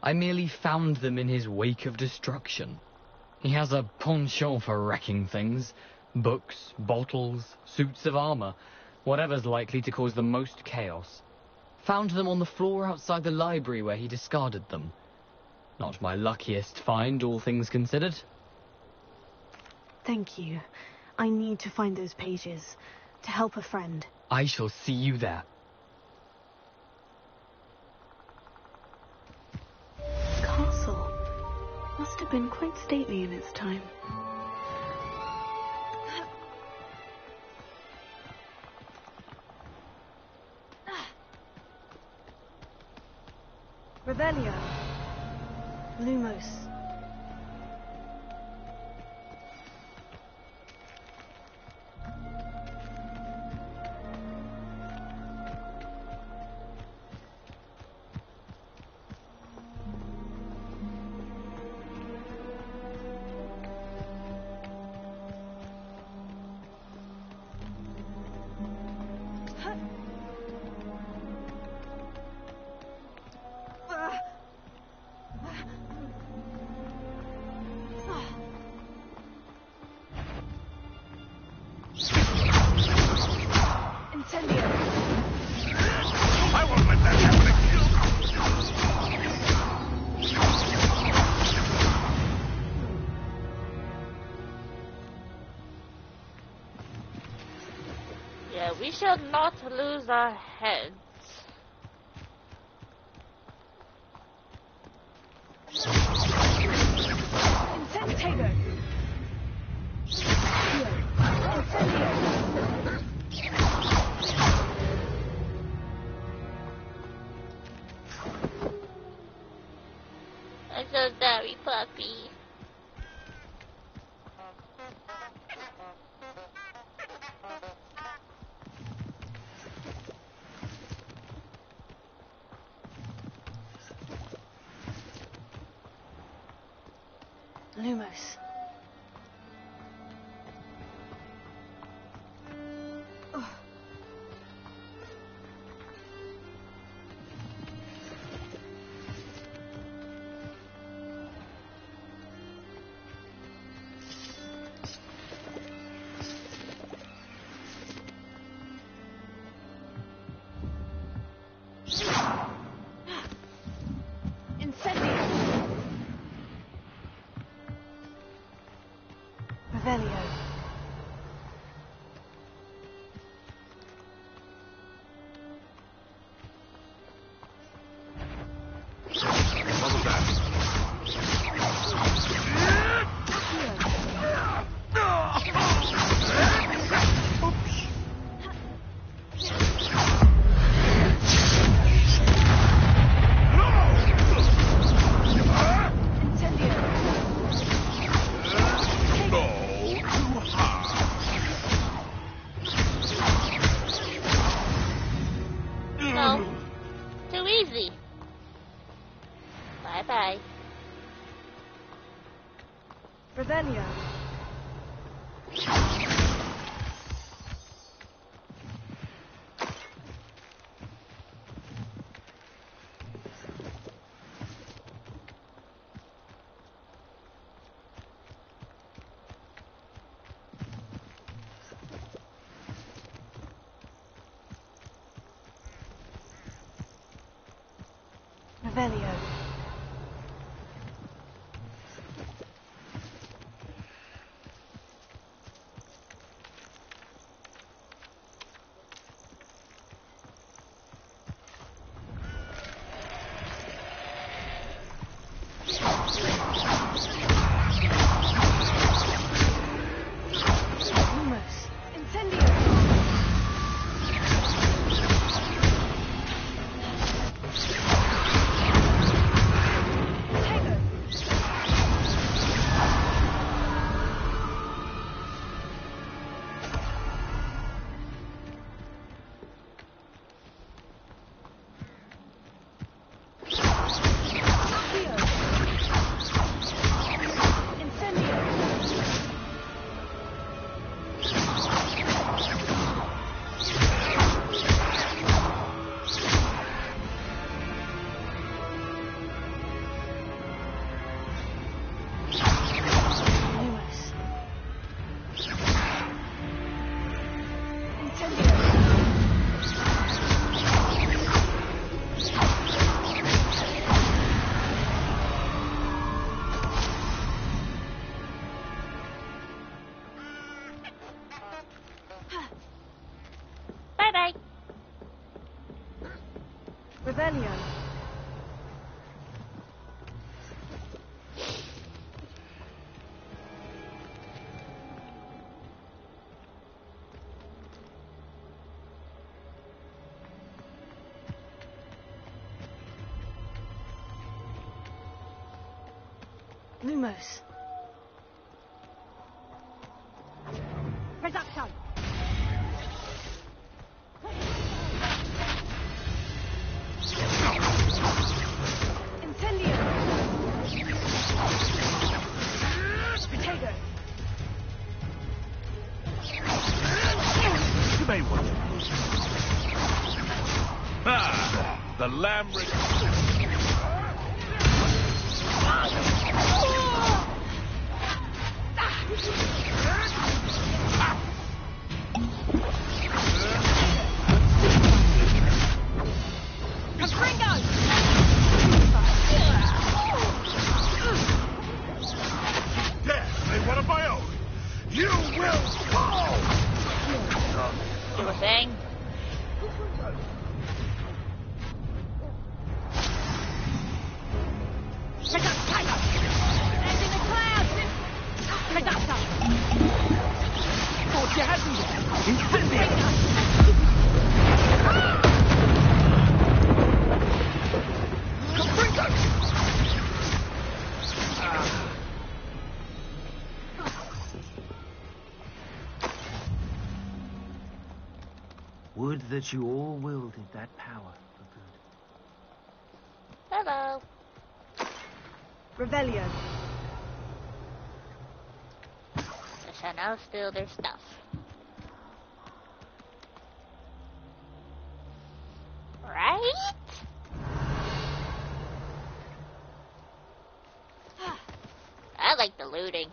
I merely found them in his wake of destruction. He has a penchant for wrecking things. Books, bottles, suits of armor, whatever's likely to cause the most chaos. Found them on the floor outside the library where he discarded them. Not my luckiest find, all things considered. Thank you. I need to find those pages to help a friend. I shall see you there. Castle must have been quite stately in its time. Revelio. Lumos. Yeah, we shall not lose our heads. Incendiator! I'm so sorry, puppy. Lumos. Revelio. What was that? Revelio. Revelio. Bye-bye. Revelio. Lumos. Reducto. Incendio. Potato. You may want to. Ah, the lamb. Death, one of my own. You will fall. You were saying? Would that you all wielded that power for good. Hello. Revelio. I shall now steal their stuff. Right? I like the looting.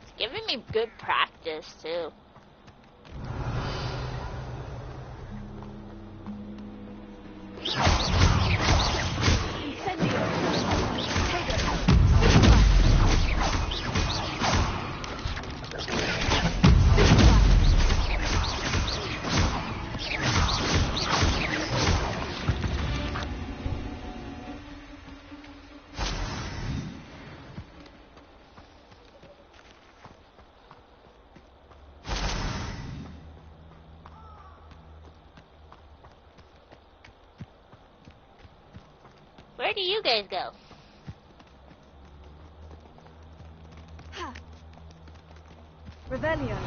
It's giving me good practice too. Where do you guys go? Revelio.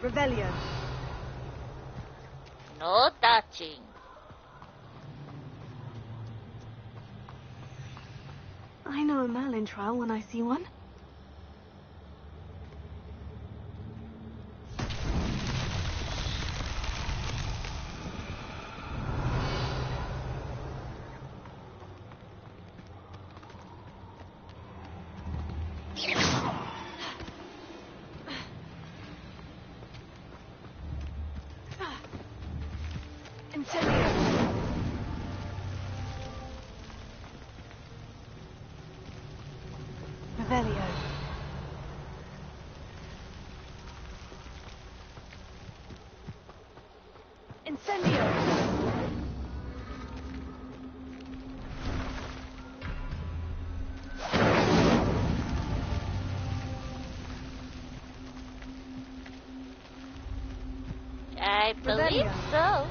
Revelio. No touching. I know a Merlin trial when I see one. I believe so.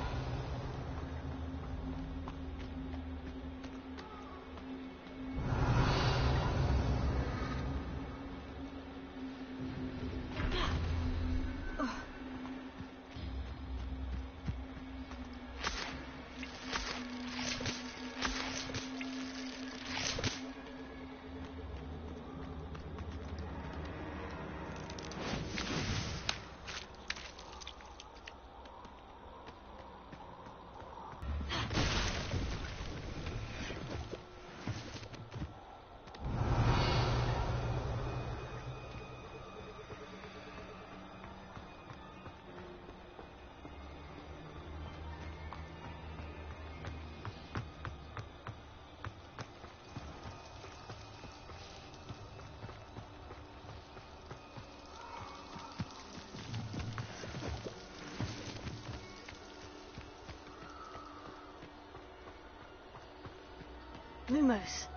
Lumos.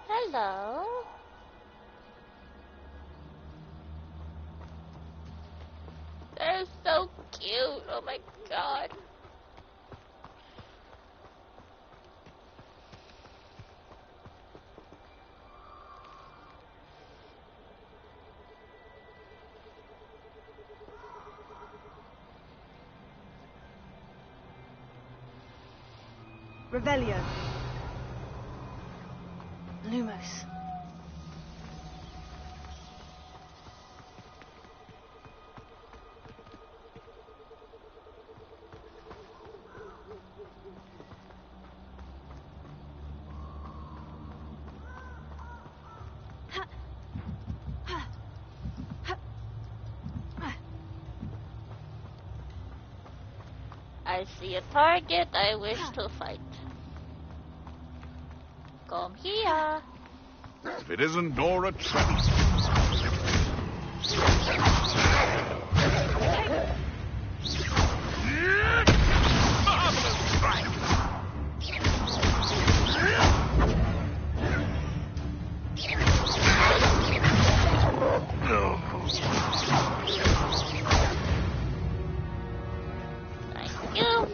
Hello. They're so cute. Oh my god. Revelio. Lumos. I see a target I wish to fight. Come here. If it isn't Dora Trent. Marvelous strike! Thank you.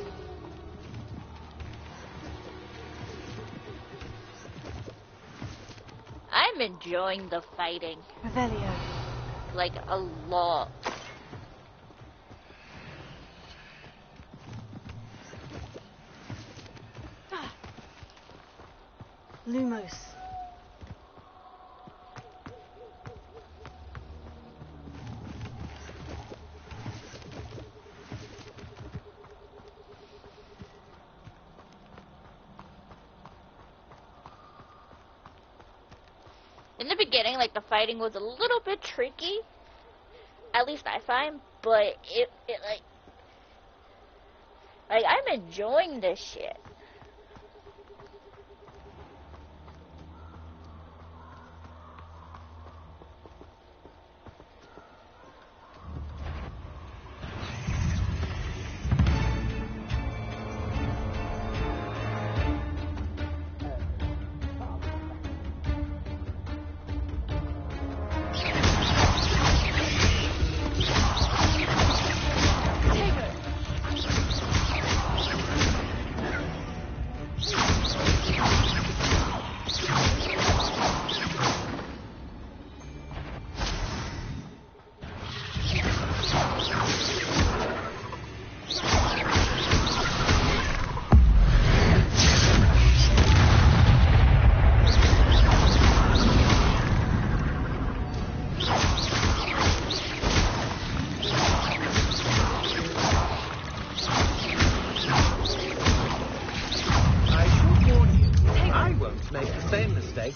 I'm enjoying the fighting. Revelio. Like, a lot. Lumos. In the beginning, like, the fighting was a little bit tricky. At least I find, but it like, I'm enjoying this shit.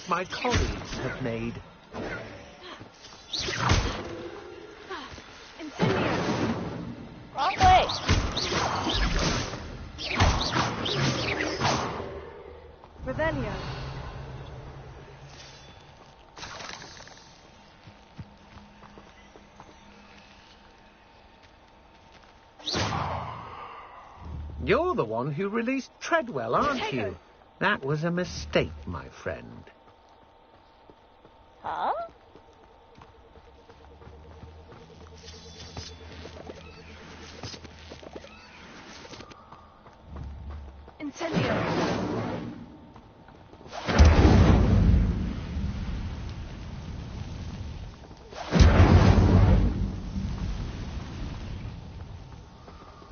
my colleagues have made. Wrong way. Revelio. You're the one who released Treadwell, aren't you? That was a mistake, my friend. Huh? Incendio.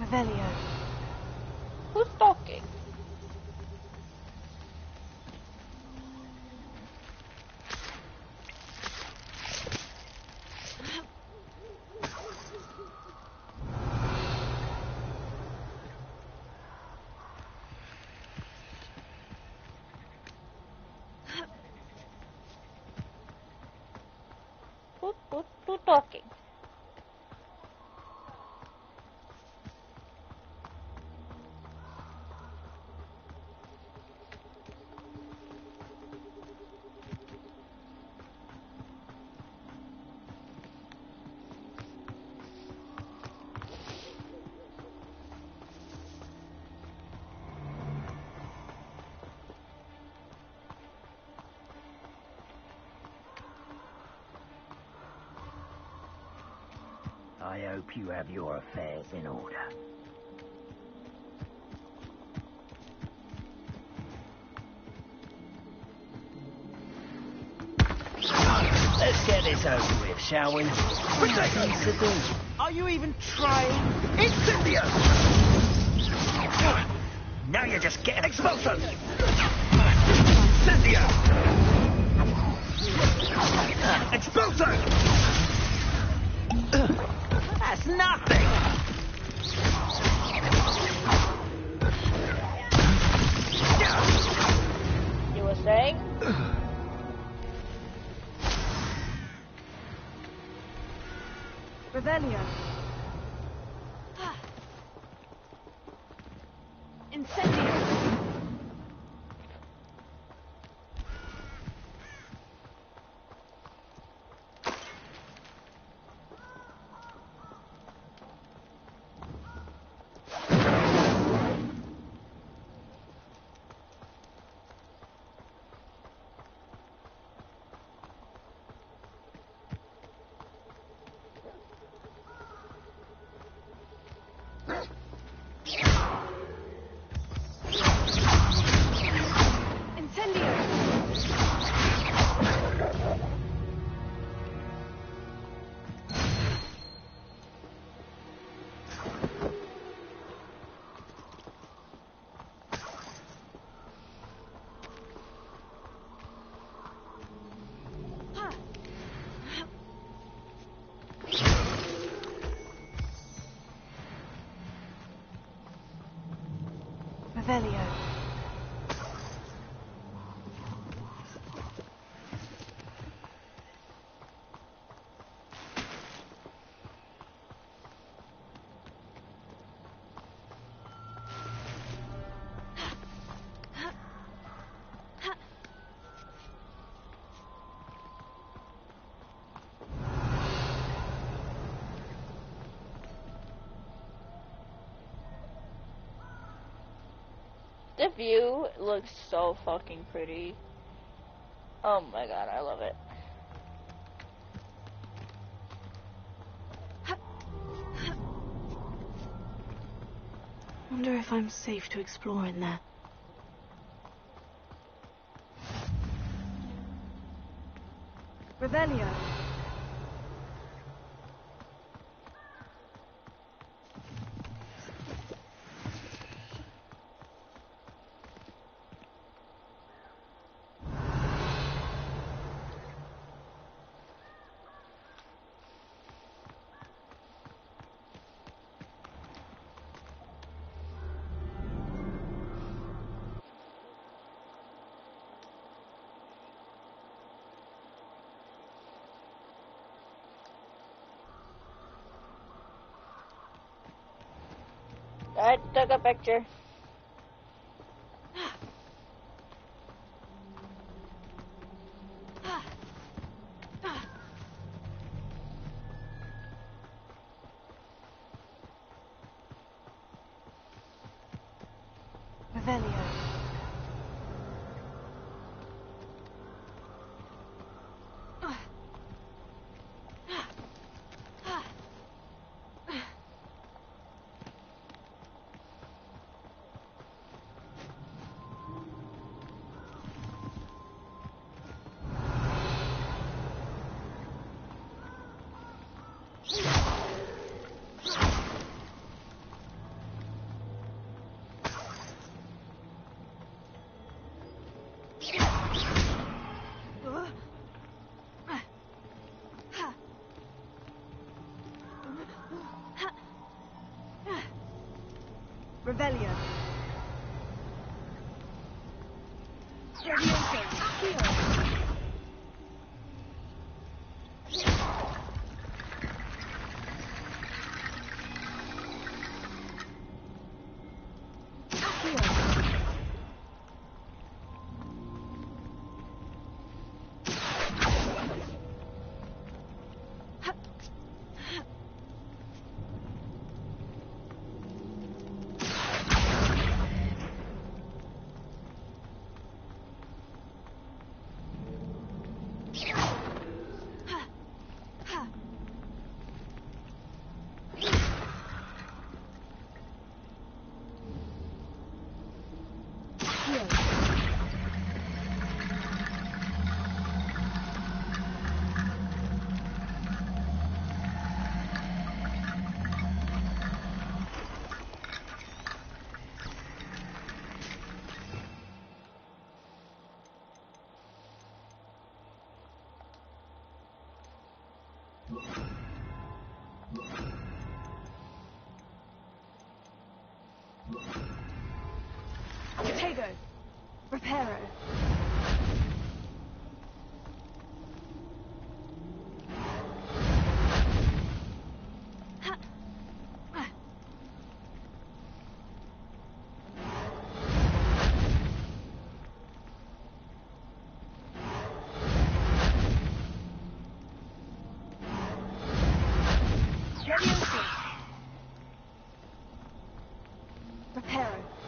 Revelio. Who's talking? Who talking? I hope you have your affairs in order. Let's get this over with, shall we? What needs to do? Are you even trying? Incendio! Now you're just getting Expulso! Incendio! Expulso! That's nothing! You were saying? Revelio. Incendio. Revelio. The view looks so fucking pretty. Oh my god, I love it. Wonder if I'm safe to explore in there. Revelio. I took a picture. Revelio. Revelio. Potato. Reparo. Reparo.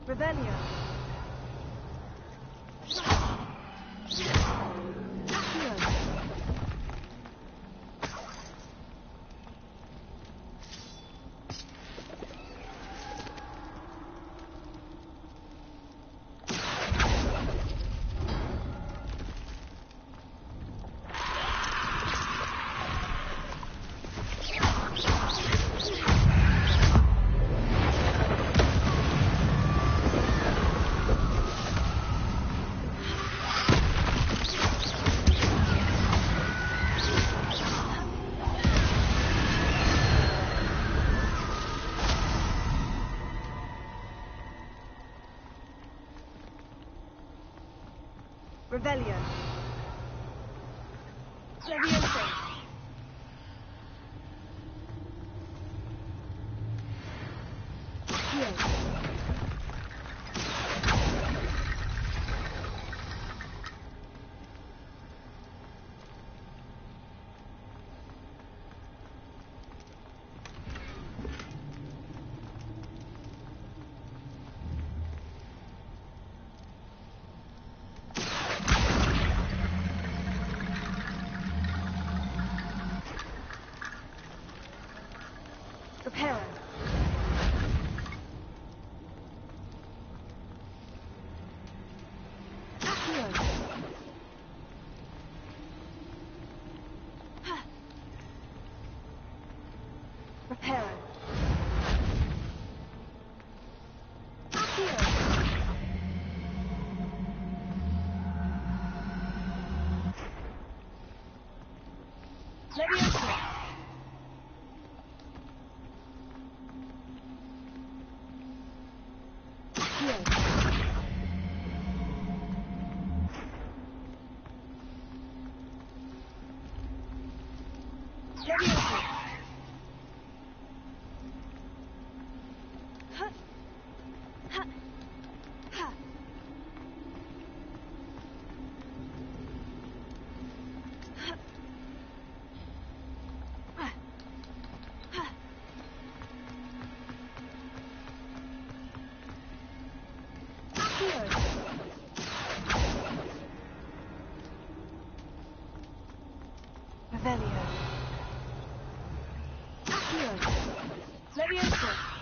Revelio. Revelio. Levioso. Reparo. Reparo. Levioso. Leviosa.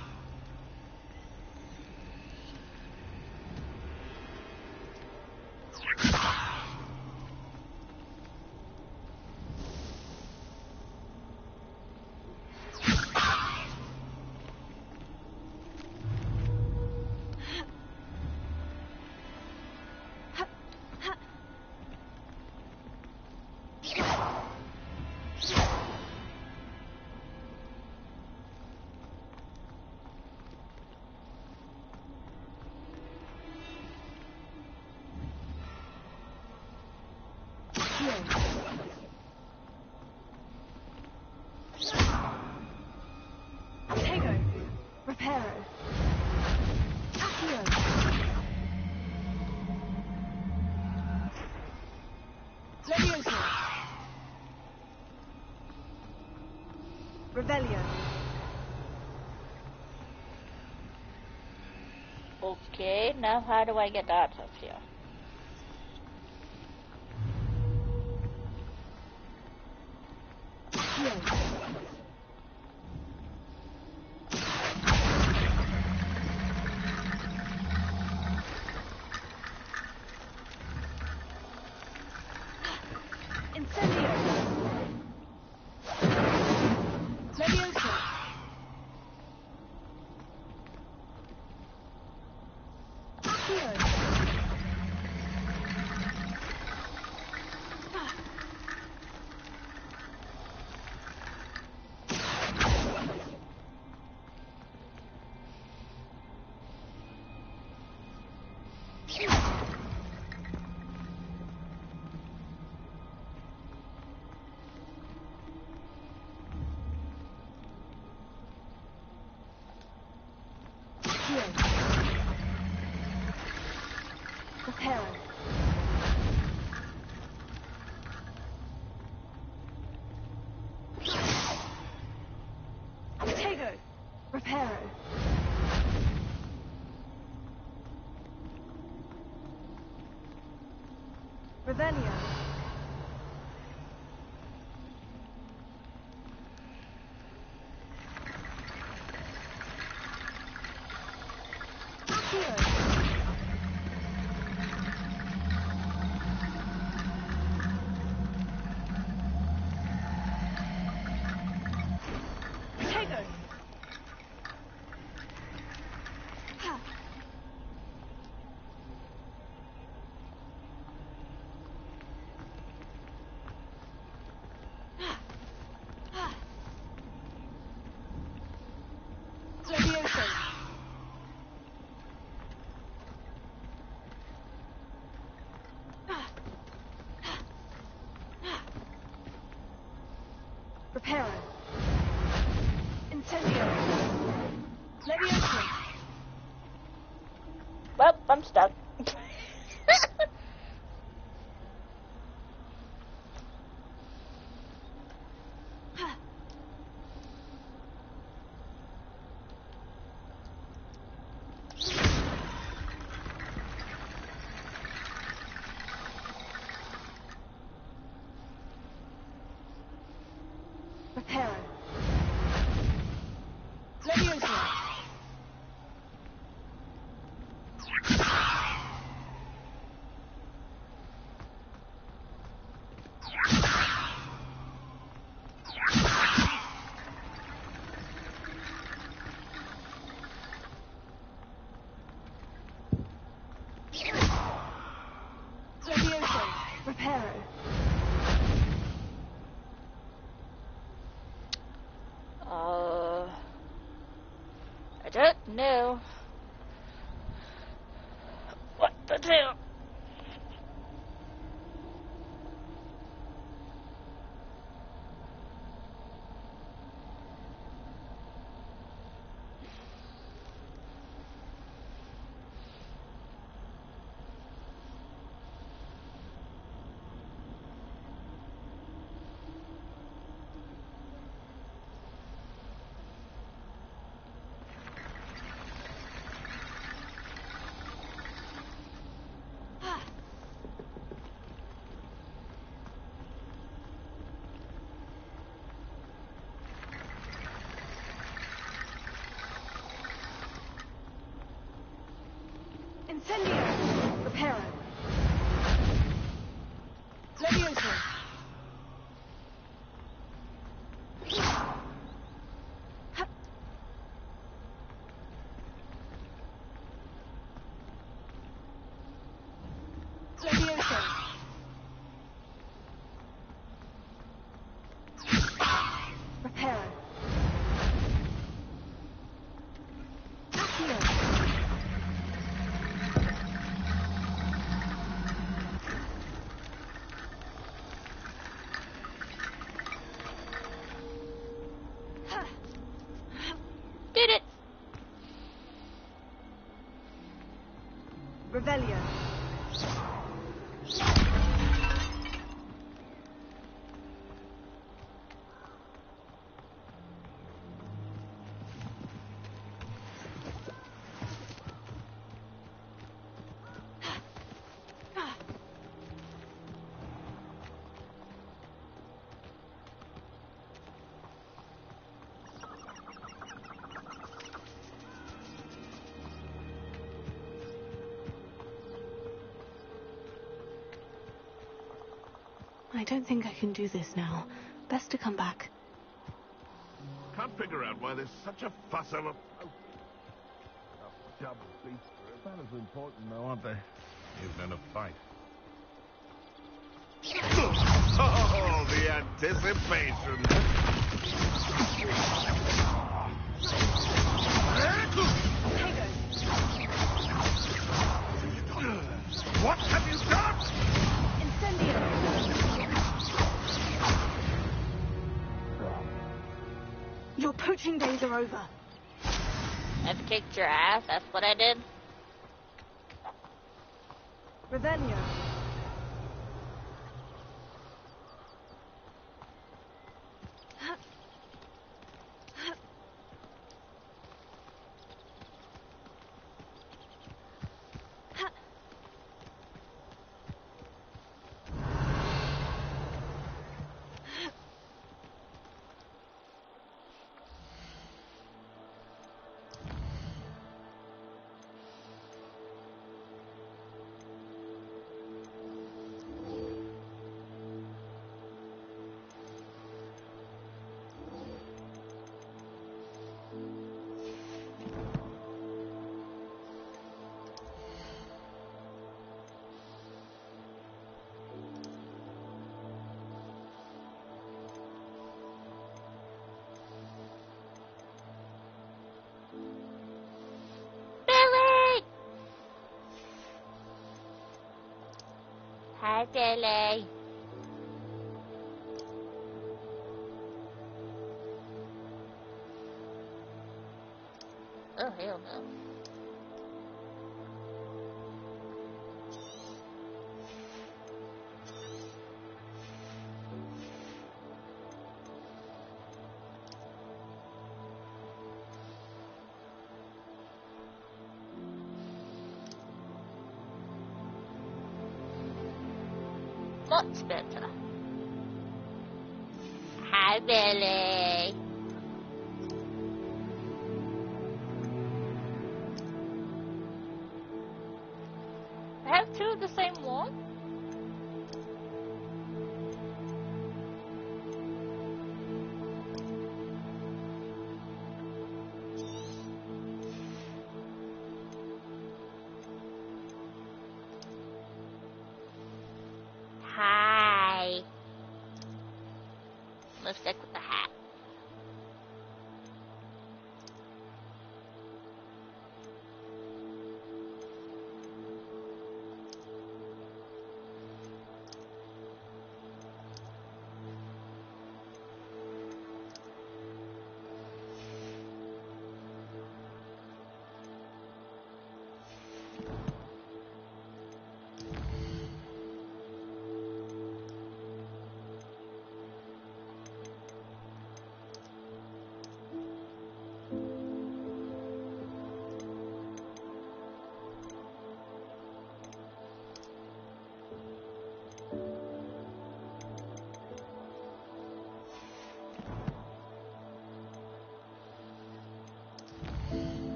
Tego. Reparo. Accio. Leviosa. Revelio. Okay, now how do I get out of here? Incendio. Leviosa. Accio. Reparo. Tego. Reparo. Revelio. Leviosa. Reparo. Incendio. Leviosa. Well, I'm stuck. Reparo. Leviosa. Leviosa. Reparo. I don't know what to do. Incendio! Reparo. Levioso. Levioso. Reparo. Accio. Did it! Revelio. I don't think I can do this now. Best to come back. Can't figure out why there's such a fuss over... Oh, double beast. Fellas are important now, aren't they? Even in a fight. Oh, the anticipation! What have you done? Incendio! Your poaching days are over. I've kicked your ass, that's what I did. Revelio. Hi, Billy. Oh, hell no. Much better. Hi, Billy. I have two of the same one? Hi. I'm gonna stick with the hat.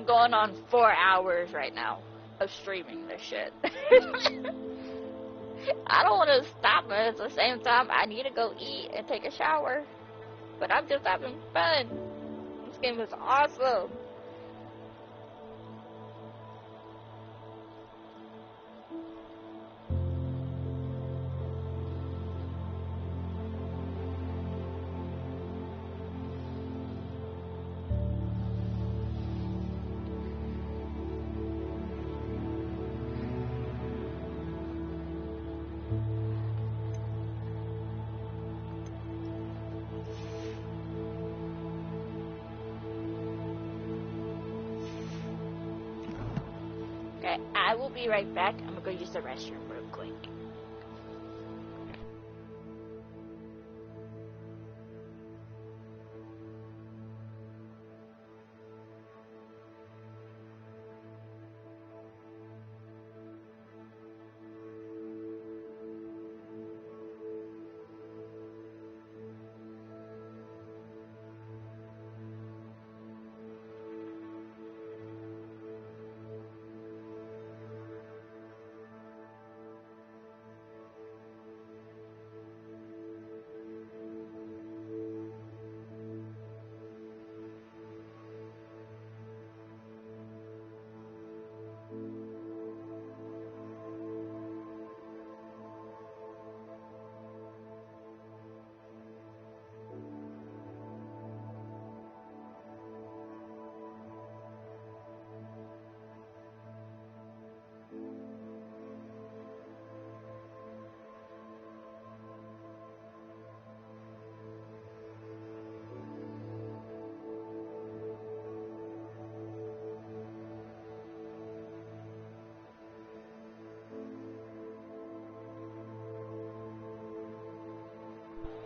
I'm going on 4 hours right now of streaming this shit. I don't want to stop, but at the same time, I need to go eat and take a shower. But I'm just having fun. This game is awesome. Okay, I will be right back. I'm gonna go use the restroom real quick.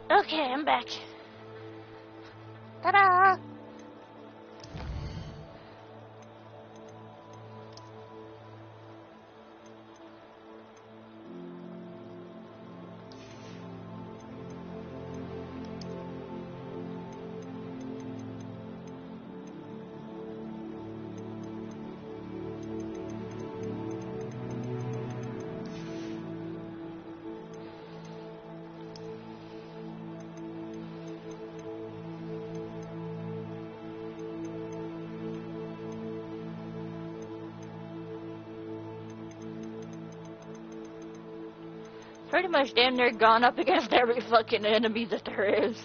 Okay, I'm back. Ta-da! Pretty much damn near gone up against every fucking enemy that there is.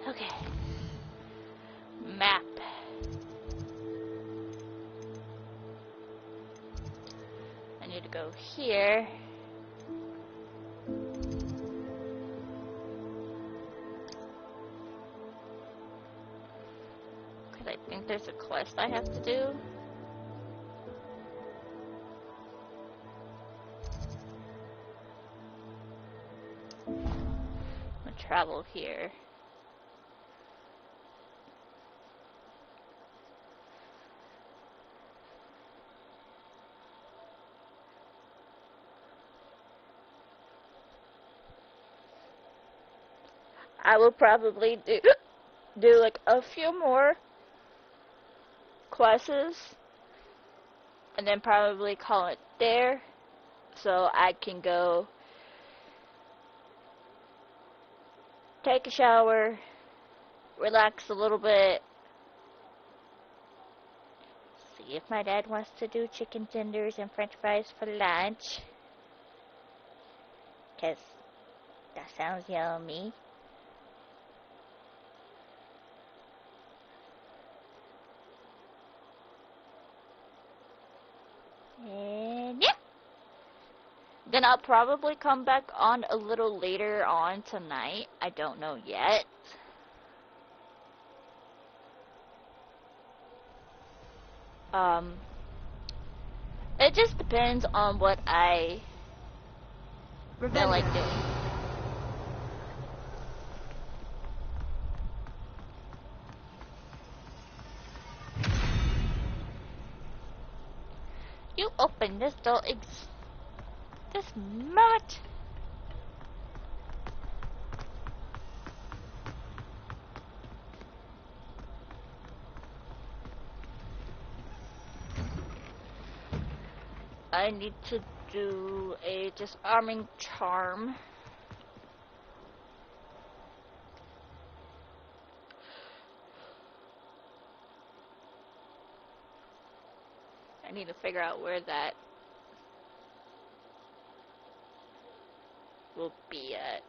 Okay. Map. I need to go here. Because I think there's a quest I have to do. I'll travel here. I will probably do like a few more quests and then probably call it there so I can go take a shower, relax a little bit, see if my dad wants to do chicken tenders and french fries for lunch, 'cause that sounds yummy. And yeah. Then I'll probably come back on a little later on tonight. I don't know yet. It just depends on what I feel like doing. You open this door this moment. I need to do a disarming charm. I need to figure out where that will be at.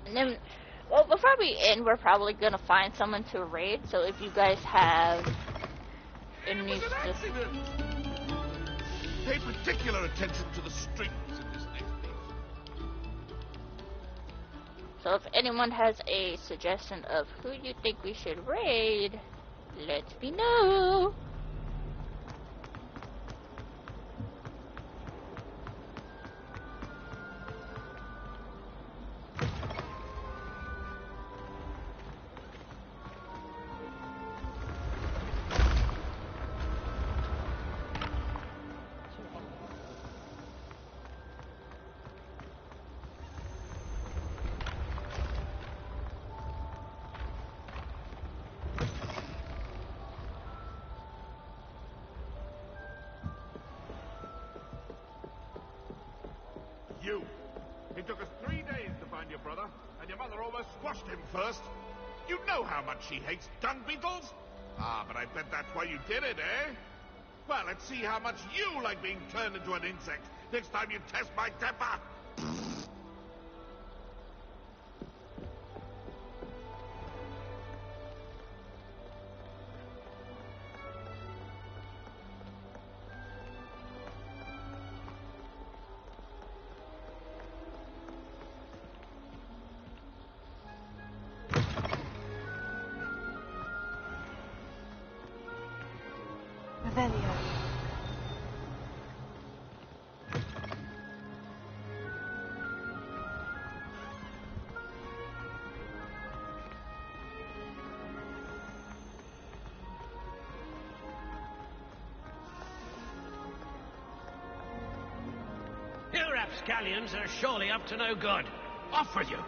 And then, well, before we end, we're probably gonna find someone to raid. So if you guys have any, pay particular attention to the strings in this next piece. so if anyone has a suggestion of who you think we should raid, let me know. You. It took us 3 days to find your brother, and your mother almost squashed him first. You know how much she hates dung beetles. Ah, but I bet that's why you did it, eh? Well, let's see how much you like being turned into an insect next time you test my temper. Revelio. You rapscallions are surely up to no good. Off with you.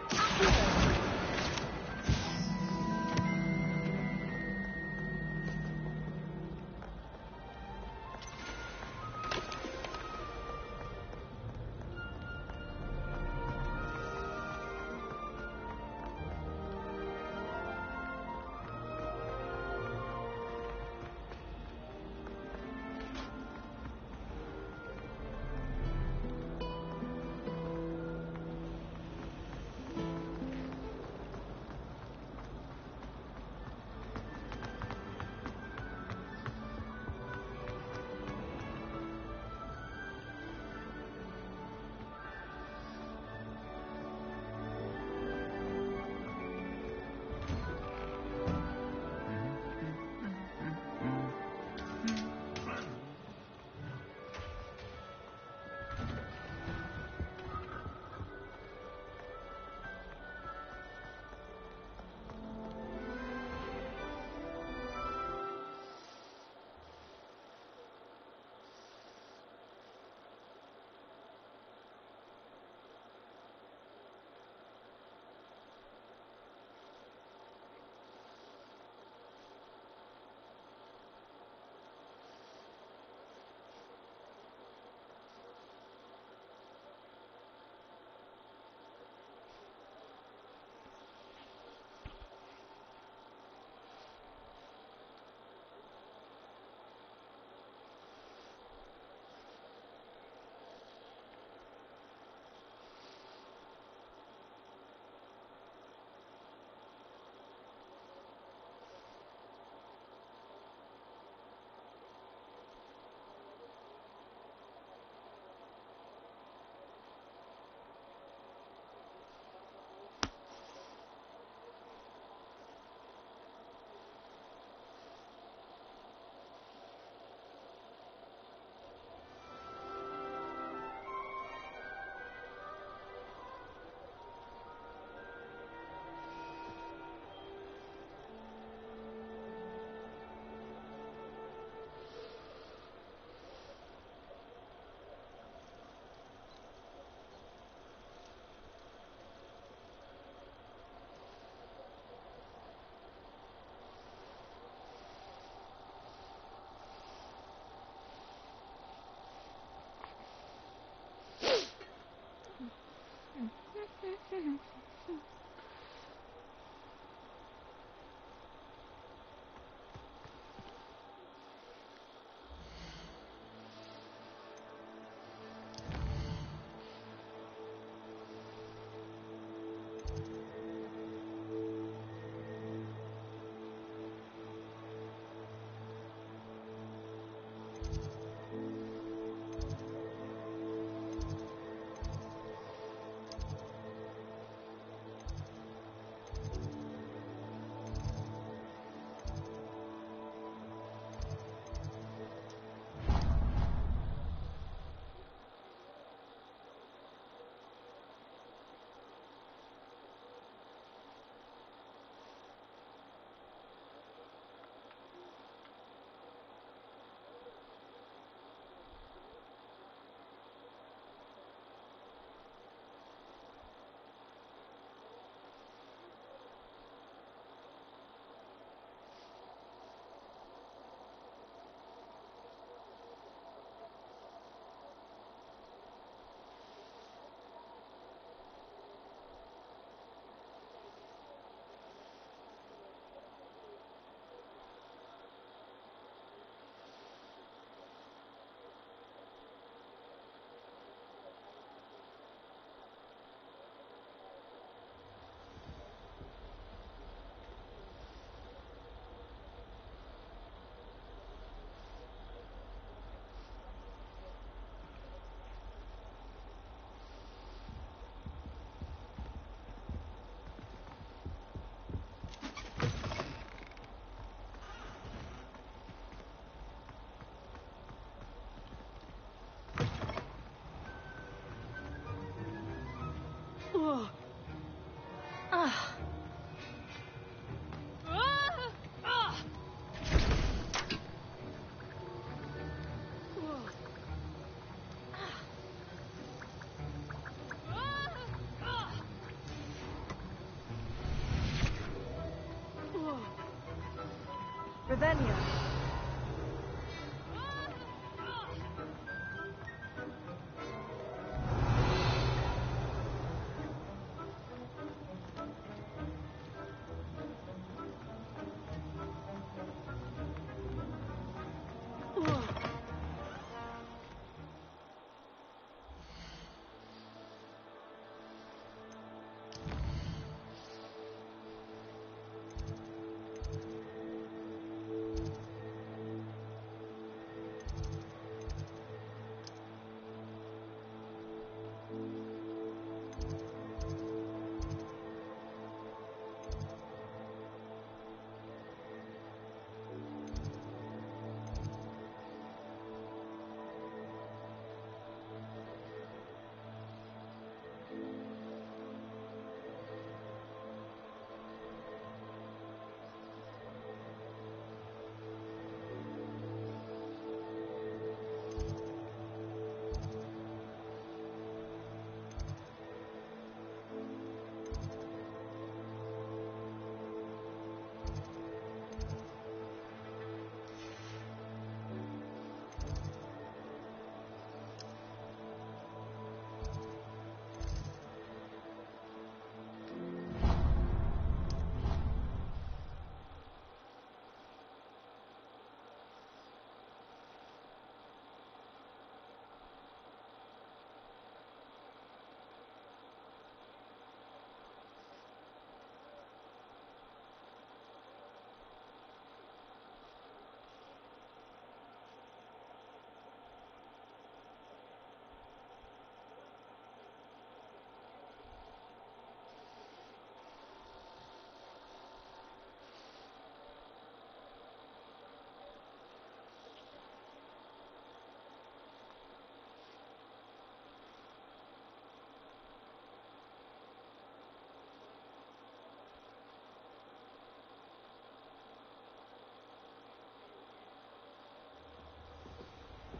Revelio.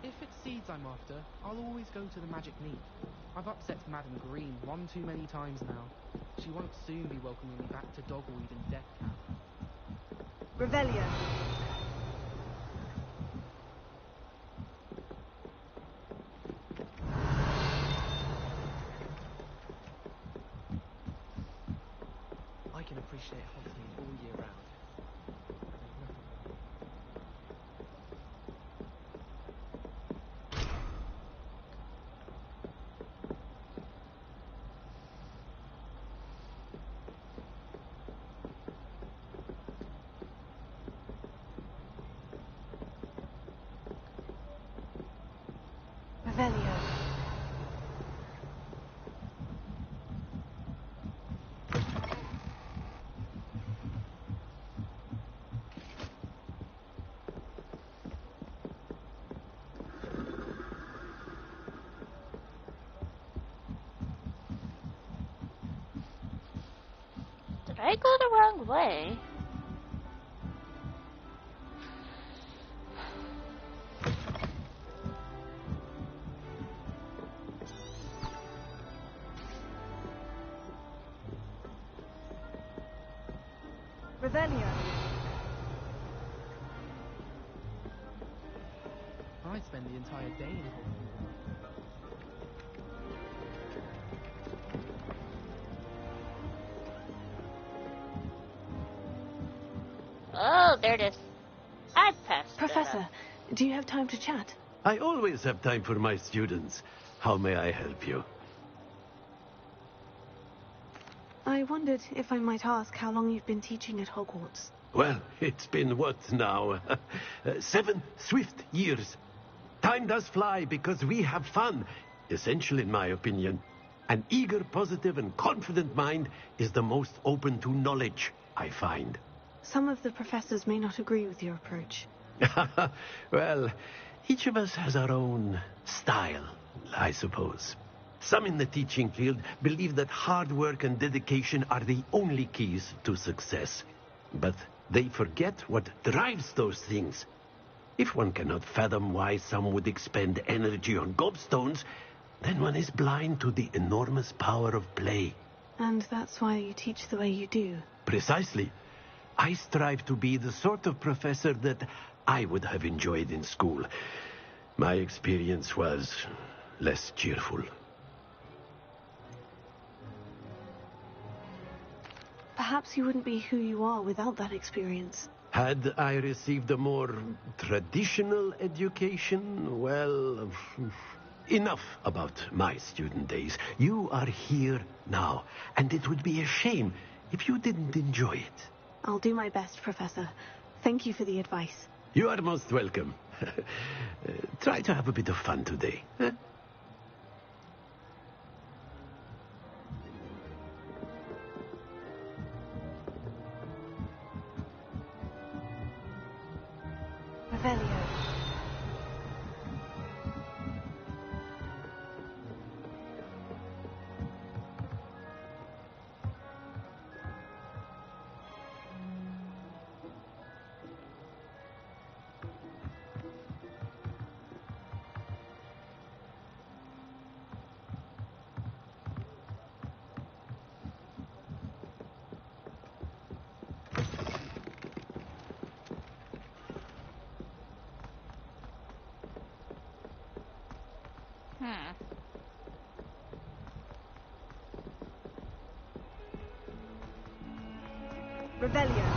If it's seeds I'm after, I'll always go to the magic meat. I've upset Madam Green one too many times now. She won't soon be welcoming me back to Dogweed and Deathcap. Revelio. I can appreciate Hogsmeade all year round. Revelio. Did I go the wrong way? Revelio. I spend the entire day in Hogsmeade. Oh, there it is. I passed Professor, do you have time to chat? I always have time for my students. How may I help you? I wondered if I might ask how long you've been teaching at Hogwarts. Well, it's been what now? 7 swift years. Time does fly because we have fun. Essential in my opinion. An eager, positive and confident mind is the most open to knowledge, I find. Some of the professors may not agree with your approach. Well, each of us has our own style, I suppose. Some in the teaching field believe that hard work and dedication are the only keys to success. But they forget what drives those things. If one cannot fathom why some would expend energy on gobstones, then one is blind to the enormous power of play. And that's why you teach the way you do. Precisely. I strive to be the sort of professor that I would have enjoyed in school. My experience was less cheerful. Perhaps you wouldn't be who you are without that experience. Had I received a more traditional education, well, enough about my student days. You are here now, and it would be a shame if you didn't enjoy it. I'll do my best, Professor. Thank you for the advice. You are most welcome. Try to have a bit of fun today. Huh? Revelio. Revelio.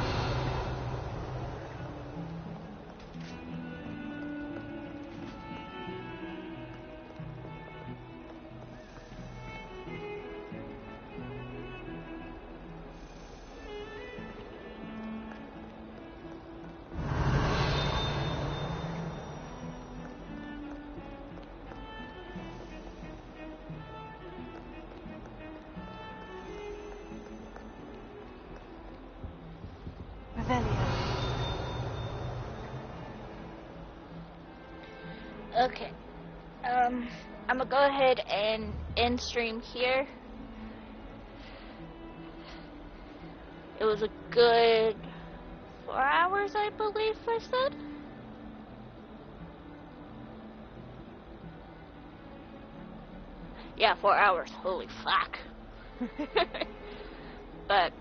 Okay. I'm gonna go ahead and end stream here. It was a good 4 hours, I believe I said. Yeah, 4 hours. Holy fuck. But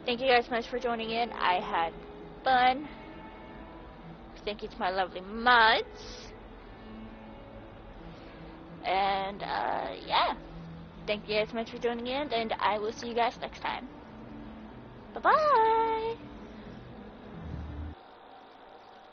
thank you guys so much for joining in. I had fun. Thank you to my lovely mods. And yeah. Thank you guys so much for joining in, and I will see you guys next time. Bye-bye!